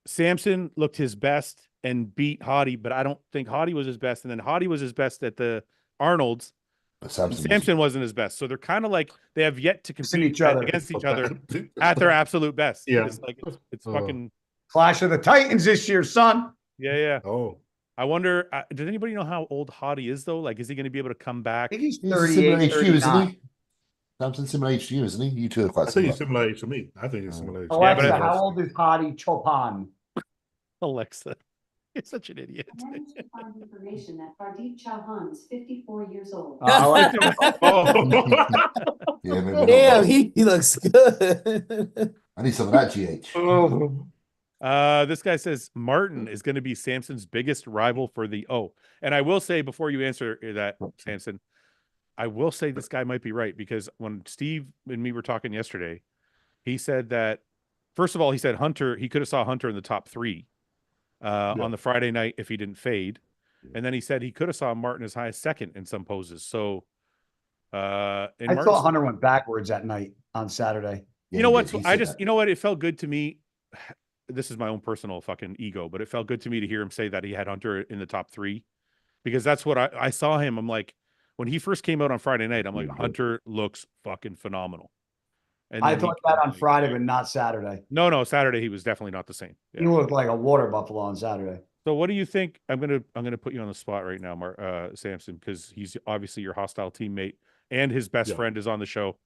Samson looked his best and beat Hottie, but I don't think Hottie was his best. And then Hottie was his best at the Arnold's. But Samson wasn't his best. So they're kind of like they have yet to compete against each other at their absolute best. Yeah. It's like it's fucking Clash of the Titans this year, son. Yeah. Oh. I wonder, does anybody know how old Hottie is though? Like, is he going to be able to come back? I think he's similar 38, age to you, isn't 39. he? Samson's similar age to you, isn't he? You two are quite I think similar. he's similar age to me. I think he's similar age. Alexa, how old is Hottie Chopin? Alexa, you're such an idiot. I managed to find information that Pardeep Chauhan's 54 years old. Alexa, Yeah, maybe Damn, not. he looks good. I need some of that GH. This guy says Martin is going to be Samson's biggest rival for the And I will say, before you answer that, Samson, I will say this guy might be right, because when Steve and me were talking yesterday, he said that, first of all, he said Hunter, he could have saw Hunter in the top 3 on the Friday night if he didn't fade. And then he said he could have saw Martin as high as second in some poses. So I thought Hunter went backwards that night on Saturday. You know what? You know what? It felt good to me. This is my own personal fucking ego, but it felt good to me to hear him say that he had Hunter in the top 3, because that's what I saw him. I'm like, when he first came out on Friday night, I'm like, Hunter looks fucking phenomenal. And I thought that on Friday, but not Saturday. No, Saturday he was definitely not the same. Yeah. He looked like a water buffalo on Saturday. So what do you think? I'm gonna put you on the spot right now, Samson, because he's obviously your hostile teammate and his best friend is on the show.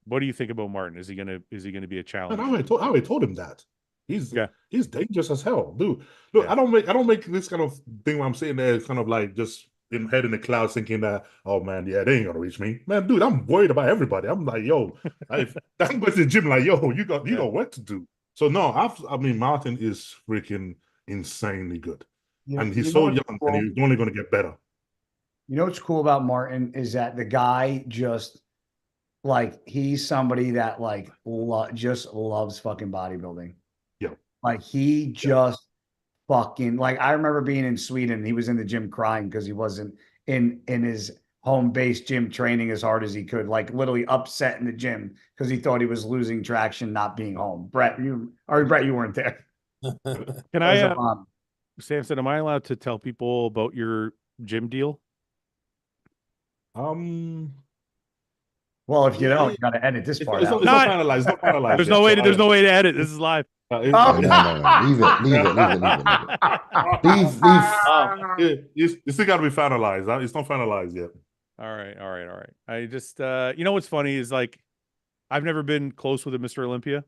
What do you think about Martin? Is he gonna be a challenge? I already told him that. He's dangerous as hell, dude. Look, I don't make this kind of thing where I'm sitting there kind of like just in head in the clouds thinking that, oh man, yeah, they ain't gonna reach me. Man, dude, I'm worried about everybody. I'm like, yo, I'm going to the gym like, yo, you got work to do. So no, I mean, Martin is freaking insanely good. And he's so young, and he's only gonna get better. You know what's cool about Martin is that the guy just, like, he's somebody that like just loves fucking bodybuilding. Yeah. Like he just fucking, like, I remember being in Sweden. He was in the gym crying because he wasn't in his home base gym training as hard as he could, like literally upset in the gym because he thought he was losing traction not being home. Brett, you weren't there. Can I, Samson, am I allowed to tell people about your gym deal? Well, if you don't, you got to edit this part It's out. not finalized. It's not finalized. There's yet, no way. so There's no way to edit. This is live. Oh, No. Leave it. You still got to be finalized. Huh? It's not finalized yet. All right. I just, you know, what's funny is like, I've never been close with a Mr. Olympia,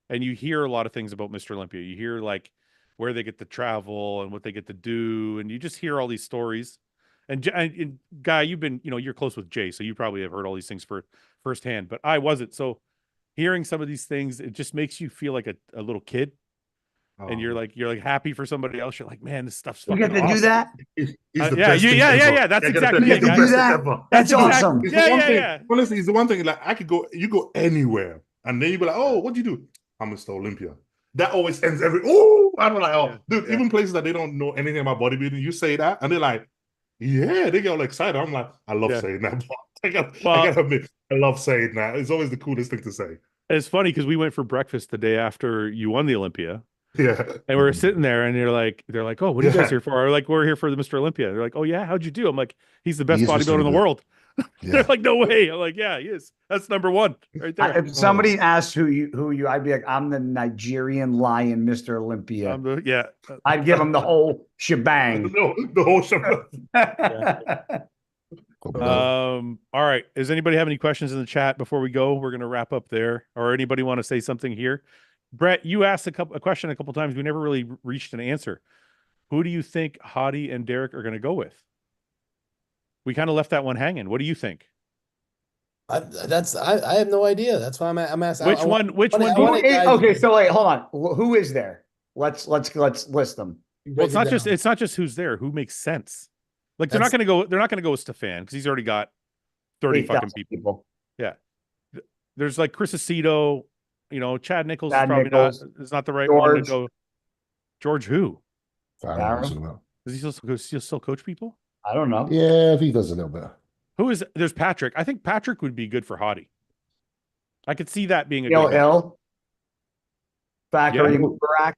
and you hear a lot of things about Mr. Olympia. You hear like where they get to travel and what they get to do, and you just hear all these stories. And Guy, you've been, you know, you're close with Jay, so you probably have heard all these things firsthand. But I wasn't. So hearing some of these things, it just makes you feel like a little kid. And you're like happy for somebody else. You're like, man, this stuff's you fucking get to awesome. do that? He's Yeah, the best thing ever. yeah. That's I gotta exactly tell you, it, he's the guys. best that? thing ever. That's awesome. He's the one thing. Yeah. Honestly, he's the one thing. Like you go anywhere, and then you be like, "Oh, what'd you do?" I'm Mr. Olympia. That always ends every. Oh, I'm like, oh, dude. Even places that they don't know anything about bodybuilding, you say that, and they're like, "Yeah," they get all excited. I'm like, I love saying that. I gotta admit, I love saying that. It's always the coolest thing to say. It's funny because we went for breakfast the day after you won the Olympia. Yeah. And we were sitting there, and they're like, "Oh, what are you guys here for?" We're like, "We're here for the Mr. Olympia." They're like, "Oh yeah, how'd you do?" I'm like, "He's the best He is Mr. bodybuilder in the Olympia. world." Yeah. They're like, "No way!" I'm like, "Yeah, he is. That's number one right there." If somebody asked who you, I'd be like, I'm the Nigerian lion, Mr. Olympia. I'd give him the whole shebang. No, the whole show. All right. Does anybody have any questions in the chat before we go? We're gonna wrap up there. Or anybody want to say something here? Brett, you asked a question a couple times. We never really reached an answer. Who do you think Hottie and Derek are going to go with? We kind of left that one hanging. What do you think? I have no idea. That's why I'm asking. Which one? Okay, so wait, hold on. Who is there? Let's list them. Well, it's not just who's there. Who makes sense? Like they're not going to go with Stefan because he's already got 30 fucking people. Yeah. There's like Chris Aceto, you know, Chad Nichols is probably not the right one to go. George who? Does he still coach people? I don't know. Yeah, if he does a little bit. There's Patrick. I think Patrick would be good for Hottie. I could see that being a Neil good Hill. Factory Mubarak.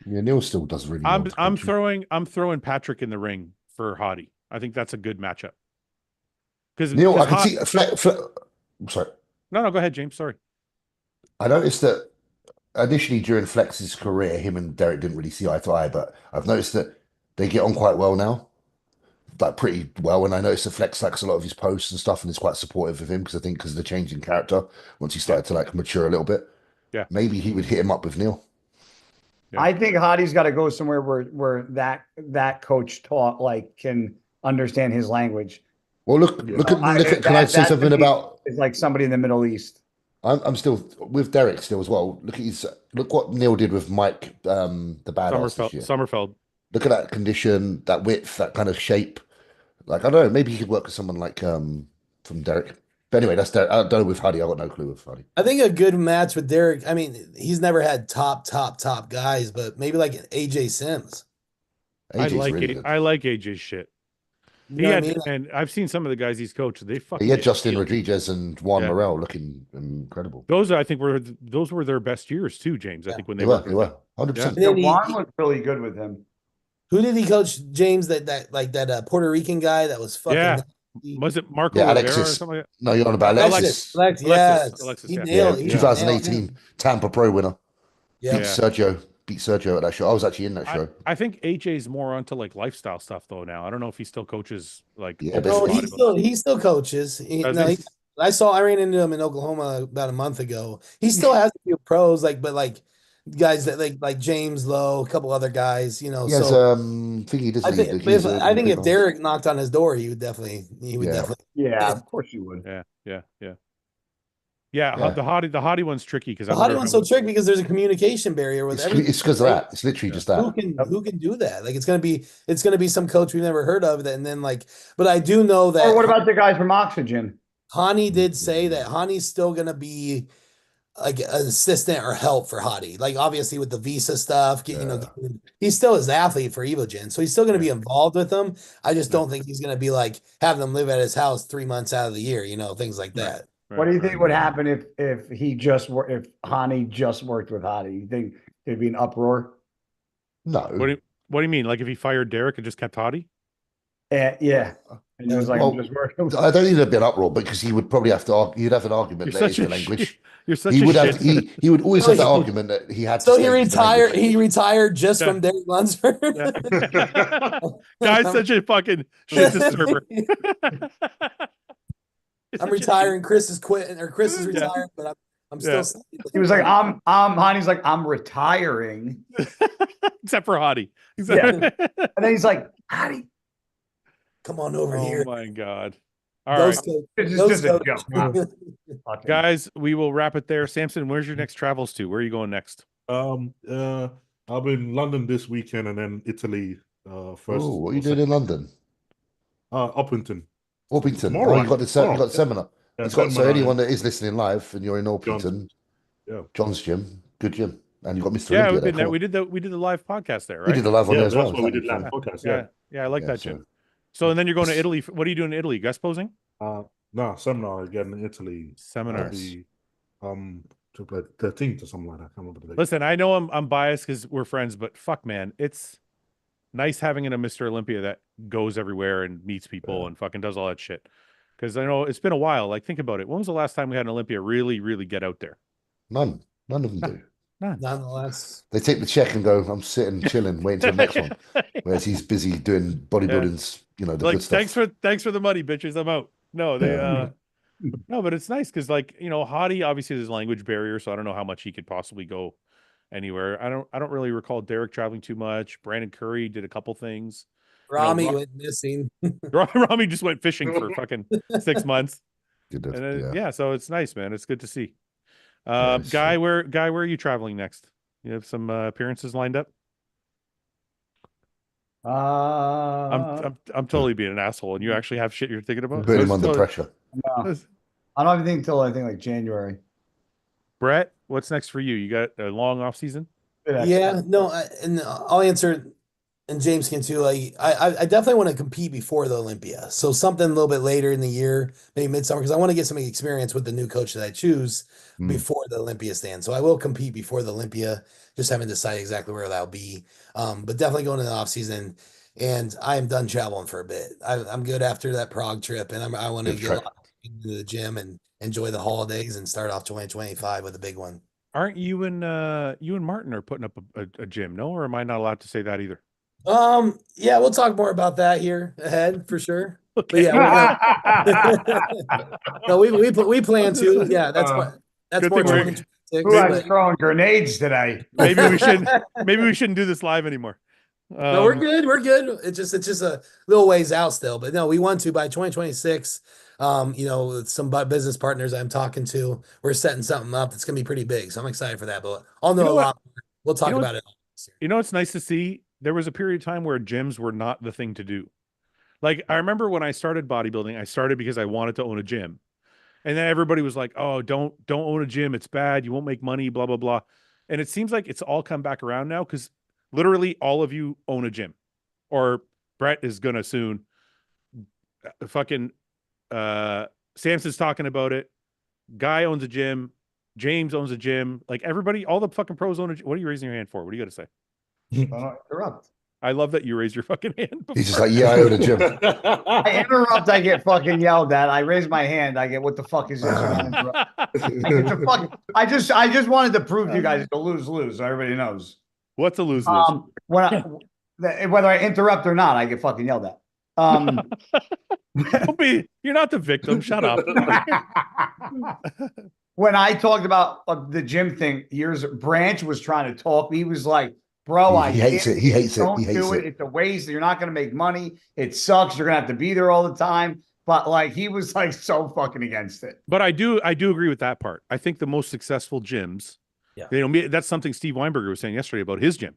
Yeah, Neil still does really well. I'm throwing Patrick in the ring for Hottie. I think that's a good matchup. Because Neil, I can see I'm sorry. No, go ahead, James. Sorry. I noticed that initially during Flex's career, him and Derek didn't really see eye to eye, but I've noticed that they get on quite well now, like pretty well. And I noticed that Flex likes a lot of his posts and stuff, and is quite supportive of him because of the change in character once he started to like mature a little bit. Yeah, maybe he would hit him up with Neil. Yeah. I think Hottie's got to go somewhere where that coach can understand his language. Well, look at. Can I say something about? It's like somebody in the Middle East. I'm still with Derek still as well. Look what Neil did with Mike, the badass. Sommerfeld. Look at that condition, that width, that kind of shape. Like I don't know, maybe he could work with someone like from Derek. But anyway, that's Derek. I don't know with Huddy. I got no clue with Huddy. I think a good match with Derek. I mean, he's never had top guys, but maybe like AJ Sims. I like AJ's shit. And I've seen some of the guys he's coached. They fucking. He had Justin Rodriguez and Juan Morel looking incredible. Those were their best years too, James. I think when they were 100%. Yeah. Juan was really good with him. Who did he coach? James, that Puerto Rican guy that was fucking. Yeah. Was it Marco Alexis? Rivera or something like that? No, you're on about Alexis. Alexis, he nailed 2018 Tampa Pro winner. Yeah. Beat Sergio at that show. I was actually in that show. I think AJ's more onto like lifestyle stuff though now. I don't know if he still coaches like. Yeah, he still coaches. I ran into him in Oklahoma about a month ago. He still has a few pros, but guys that like James Lowe, a couple other guys, you know. Yes, so I think if Derek knocked on his door, he would definitely. Yeah, of course you would. Yeah. The Hottie one's tricky because the Hottie one's so tricky because there's a communication barrier with everything. It's because of that. It's literally just that. Who can do that? Like it's gonna be some coach we've never heard of, and then but I do know that. Or what about the guys from Oxygen? Hani did say that Hani's still gonna be like an assistant or help for Hottie. Like obviously with the visa stuff, he's still his athlete for Evogen, so he's still gonna be involved with them. I just don't think he's gonna be like having them live at his house 3 months out of the year, things like that. What do you think would happen if Hani just worked with Hottie? You think there'd be an uproar? No. What do you mean? Like if he fired Derek and just kept Hottie? Yeah. And he was like, Well, I'm just working. I don't think there'd be an uproar because he would probably have to argue. He'd have an argument You're that such is a the language. you're such He a would shit. have. He would always So have the he- argument that he had to. So he state the retired. language. He retired just Yeah. from Derek Lunsford. Yeah. Guy's such a fucking shit disturber. I'm retiring. Chris is quitting, or Chris is Yeah. retiring, but I'm Yeah. still. He was like, Hani's like, I'm retiring. Except for Hottie. Yeah. And then he's like, Hani. Come on over Oh here. my God. All Those right, two- This is those just a two- joke. Fucking- guys, we will wrap it there. Samson, where's your next travels to? Where are you going next? I'll be in London this weekend and then Italy first. Oh, what are you doing in London? Uppington. Orpington. Tomorrow, Oh, you got the tomorrow. you got the seminar. Yeah, It's got, so seminar. anyone that is listening live and you're in Orpington, Yeah. John's gym, good gym, and you got Mr. Yeah, Olympia we've there. been there. come on. We did the live podcast there, right? We did a live on Yeah, there as that's well. what we did exactly. last podcast. yeah, yeah, I like Yeah, that so- gym. So and then you're going to Italy. What are you doing in Italy? Guest posing? No, seminar again in Italy. Seminars. The 13th or something like that. I can't remember the date. Listen, I know I'm biased because we're friends, but fuck, man, it's nice having a Mr. Olympia that goes everywhere and meets people and fucking does all that shit. Because I know it's been a while. Like, think about it. When was the last time we had an Olympia really, really get out there? None of them do. Nonetheless, They take the check and go, I'm sitting, chilling, waiting till the next one. Whereas he's busy doing bodybuilding's, the Like, good stuff. thanks for the money, bitches. I'm out. No, they no, but it's nice because Hottie obviously there's a language barrier, so I don't know how much he could possibly go anywhere. I don't really recall Derek traveling too much. Brandon Curry did a couple things. Rami Ro- went missing. Rami just went fishing for fucking 6 months. Good, And then, yeah. so it's nice, man. It's good to see. Yes. Guy, where are you traveling next? You have some appearances lined up? I'm totally being an asshole, and you actually have shit you're thinking about. Put him Let's under go- pressure. no. I don't even think until I think like January. Brett, what's next for you? You got a long off season? Yeah, no, and I'll answer, and James can too. Like, I definitely want to compete before the Olympia, so something a little bit later in the year, maybe midsummer, because I want to get some experience with the new coach that I choose before the Olympia stand. So I will compete before the Olympia. Just haven't decided exactly where that'll be, but definitely going in the off season. And I am done traveling for a bit. I'm good after that Prague trip, and I want to Good get trip. into the gym and enjoy the holidays and start off 2025 with a big one. Aren't you and Martin are putting up a gym? No, or am I not allowed to say that either? Yeah, we'll talk more about that here ahead for sure. But Okay. yeah, no, we plan to. Yeah, that's Good more thing we're- 2026. Who was but- throwing grenades today? Maybe we shouldn't do this live anymore. No, we're good. We're good. It's just a little ways out still, but no, we want to by 2026. With some business partners I'm talking to, we're setting something up that's gonna be pretty big. So I'm excited for that. But I'll know You know a what? lot more. We'll talk You know about it. It's nice to see. There was a period of time where gyms were not the thing to do. Like, I remember when I started bodybuilding, I started because I wanted to own a gym. And then everybody was like, oh, don't own a gym. It's bad. You won't make money, blah, blah, blah. And it seems like it's all come back around now because literally all of you own a gym. Or Brett is going to soon. Fucking Samson's talking about it. Guy owns a gym. James owns a gym. Like, everybody, all the fucking pros own a gym. What are you raising your hand for? What do you got to say? Interrupt. I love that you raised your fucking hand. He's just like, yeah, I own a gym. I interrupt, I get fucking yelled at. I raise my hand, I get, what the fuck is this? It's a fucking, I just wanted to prove to you guys it's a lose-lose, so everybody knows. What's a lose-lose? Whether I interrupt or not, I get fucking yelled at. You're not the victim. Shut up. When I talked about the gym thing, Branch was trying to talk. He was like, bro, He hates it. He hates it. Don't He hates do it. it. It's a waste. You're not going to make money. It sucks. You're going to have to be there all the time. But like, he was like so fucking against it. But I do agree with that part. I think the most successful gyms, that's something Steve Weinberger was saying yesterday about his gym.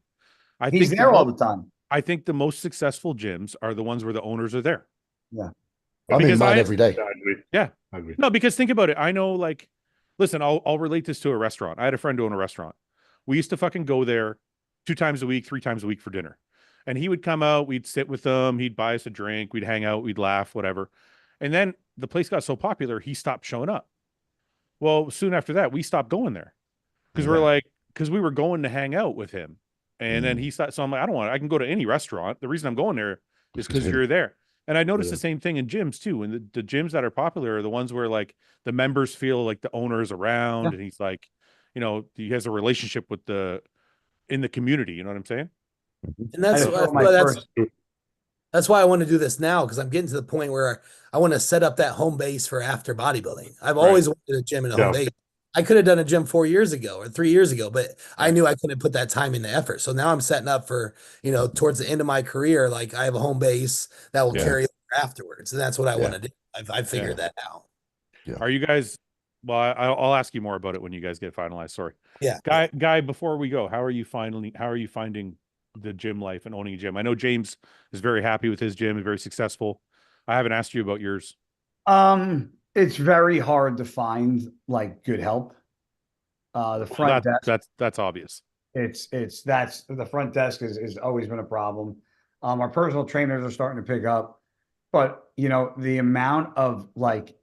He's there all the time. I think the most successful gyms are the ones where the owners are there. Yeah. I'm in mine every day. I agree. Yeah. I agree. No, because think about it. I know, like, listen, I'll relate this to a restaurant. I had a friend who owned a restaurant. We used to fucking go there 2 times a week, 3 times a week for dinner. And he would come out, we'd sit with him, he'd buy us a drink, we'd hang out, we'd laugh, whatever. And then the place got so popular, he stopped showing up. Well, soon after that, we stopped going there because because we were going to hang out with him. And then he stopped. So I'm like, I don't want I can go to any restaurant. The reason I'm going there is because you're there. And I noticed Yeah. the same thing in gyms too. And the gyms that are popular are the ones where like the members feel like the owner is around and he's like, you know, he has a relationship with in the community. You know what I'm saying? And I that's just throw why my that's first. that's why I want to do this now, because I'm getting to the point where I want to set up that home base for after bodybuilding. I've always wanted a gym and a home base. I could have done a gym 4 years ago or 3 years ago, but I knew I couldn't put that time into effort. So now I'm setting up for, you know, towards the end of my career, like I have a home base that will carry over afterwards. And that's what I want to do. I've figured that out. Yeah. Are you guys, well, I'll ask you more about it when you guys get finalized. Sorry. Yeah. Guy, before we go, how are you finding the gym life and owning a gym? I know James is very happy with his gym and very successful. I haven't asked you about yours. It's very hard to find like good help. The front desk, that's obvious. That's the front desk is always been a problem. Our personal trainers are starting to pick up, but you know, the amount of like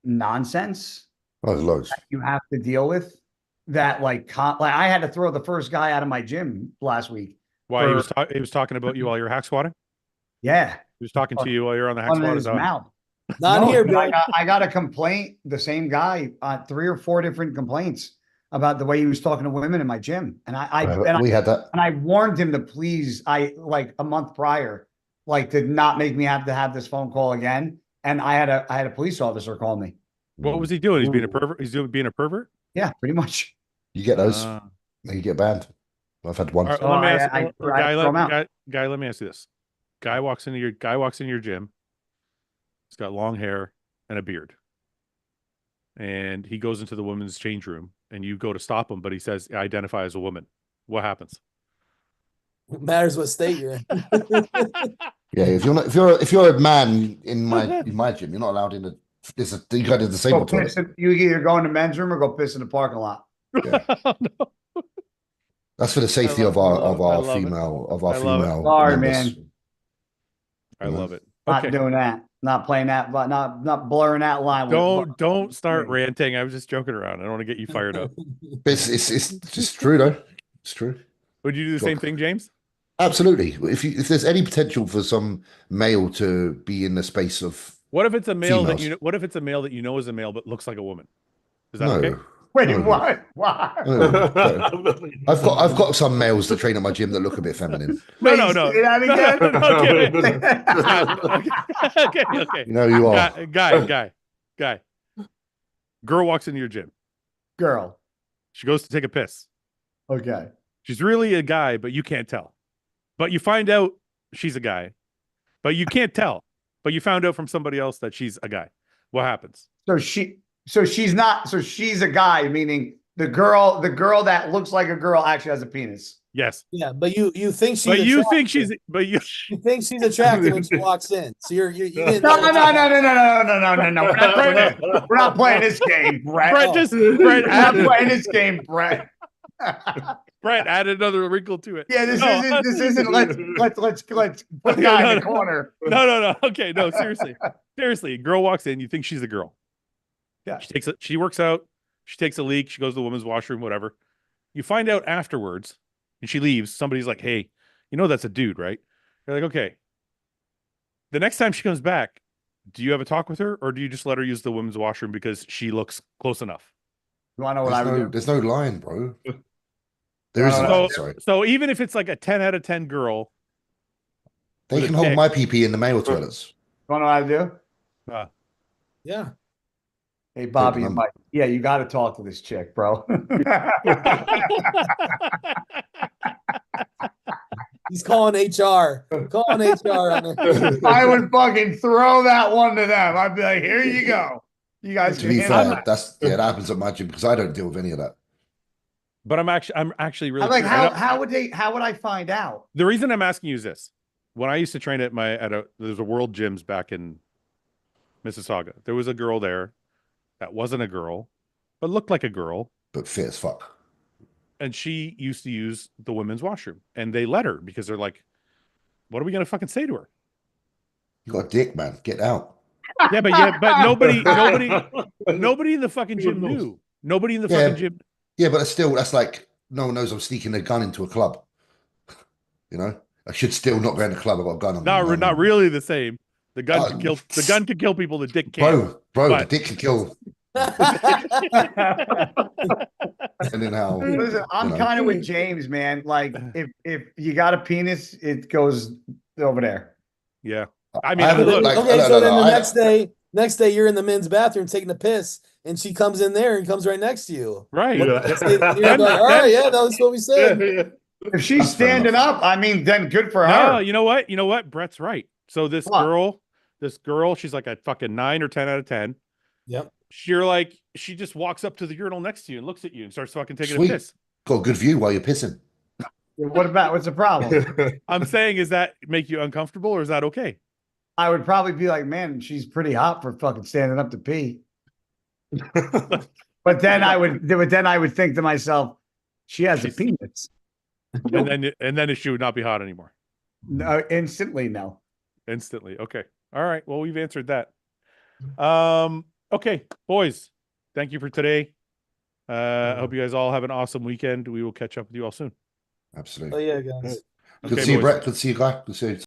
nonsense there's loads you have to deal with that like I had to throw the first guy out of my gym last week. Why he was talking about you while you're hack squatting? Yeah. He was talking to you while you're on the hack squat. His mouth. Not here, bro. I got a complaint, the same guy, 3 or 4 different complaints about the way he was talking to women in my gym. And we had that. And I warned him to please, like a month prior, like to not make me have to have this phone call again. And I had a police officer call me. What was he doing? He's being a pervert. He's being a pervert. Yeah, pretty much. You get those, you get banned. I've had one. Right, let me ask you this. Guy walks into your gym. He's got long hair and a beard. And he goes into the women's change room and you go to stop him, but he says, I identify as a woman. What happens? It matters what state you're in. Yeah, if you're a man in my gym, you're not allowed in the you got a disabled toilet. You either go in the men's room or go piss in the parking lot. Yeah. No. That's for the safety of our female Sorry, members. man. I love it. Not doing that. Not playing that, but not blurring that line. Don't start ranting. I was just joking around. I don't want to get you fired up. It's just true though. It's true. Would you do the same thing, James? Absolutely. If there's any potential for some male to be in the space of what if it's a male females. that you know is a male but looks like a woman? Is that okay? Wait, what? Why? I've got some males that train at my gym that look a bit feminine. No. Say that again? Okay. You know you are. Guy. Girl walks into your gym. Girl. She goes to take a piss. Okay. She's really a guy, but you can't tell. But you find out she's a guy. But you can't tell. But you found out from somebody else that she's a guy. What happens? So she's a guy, meaning the girl that looks like a girl actually has a penis. Yes. Yeah, but you think she's you think attractive when she walks in. So you're No. We're not playing this game, Brett. We're not playing this game, Brett. Brett, add another wrinkle to it. Yeah, this isn't. Let's put the guy in the corner. No. Okay, no, seriously. Girl walks in, you think she's a girl. Yeah. She works out, she takes a leak, she goes to the women's washroom, whatever. You find out afterwards, and she leaves. Somebody's like, hey, you know that's a dude, right? You're like, okay. The next time she comes back, do you have a talk with her, or do you just let her use the women's washroom because she looks close enough? You want to know what I would do? There's no line, bro. There isn't. Sorry. So even if it's like a 10 out of 10 girl, they can hold my PP in the male toilets. You want to know what I do? Yeah. Hey, Bobby, Mike. Yeah, you got to talk to this chick, bro. He's calling HR. Calling HR on it. I would fucking throw that one to them. I'd be like, here you go. You guys to be fair, that happens at my gym because I don't deal with any of that. But I'm actually really like, how would I find out? The reason I'm asking you is this. When I used to train there's a World Gyms back in Mississauga. There was a girl there that wasn't a girl, but looked like a girl. But fit as fuck. And she used to use the women's washroom. And they let her because they're like, what are we going to fucking say to her? You got a dick, man. Get out. Yeah, but nobody in the fucking gym knew. Nobody in the fucking gym. Yeah, but that's like, no one knows I'm sneaking a gun into a club. You know? I should still not go in the club. I've got a gun on me. Not really the same. The gun Oh, can kill. The gun can kill people. The dick can't. Bro, the But- dick can kill. And then how? Listen, I'm you know. kind of with James, man. Like, if you got a penis, it goes over there. Yeah. I mean, haven't- look, like, Okay, no, so no, then no, the I- next day you're in the men's bathroom taking a piss, and she comes in there and comes right next to you. right. Yeah. You're like, all right, yeah, that's what we said. Yeah. If she's That's fair standing enough. up, I mean, then good for No, her. you know what? You know what? Brett's right. So this What? girl, she's like a fucking 9 or 10 out of 10. Yep. She just walks up to the urinal next to you and looks at you and starts fucking taking Sweet. a piss. Got a good view while you're pissing. What's the problem? I'm saying, is that make you uncomfortable or is that okay? I would probably be like, man, she's pretty hot for fucking standing up to pee. But then I would think to myself, she has a She's- penis. And then she would not be hot anymore. No, instantly, no. Instantly. Okay. All right. Well, we've answered that. Okay, boys. Thank you for today. I hope you guys all have an awesome weekend. We will catch up with you all soon. Absolutely. Oh yeah, guys. Good Okay, to see you, boys. Brett. Good to see you, Guy. Good to see you.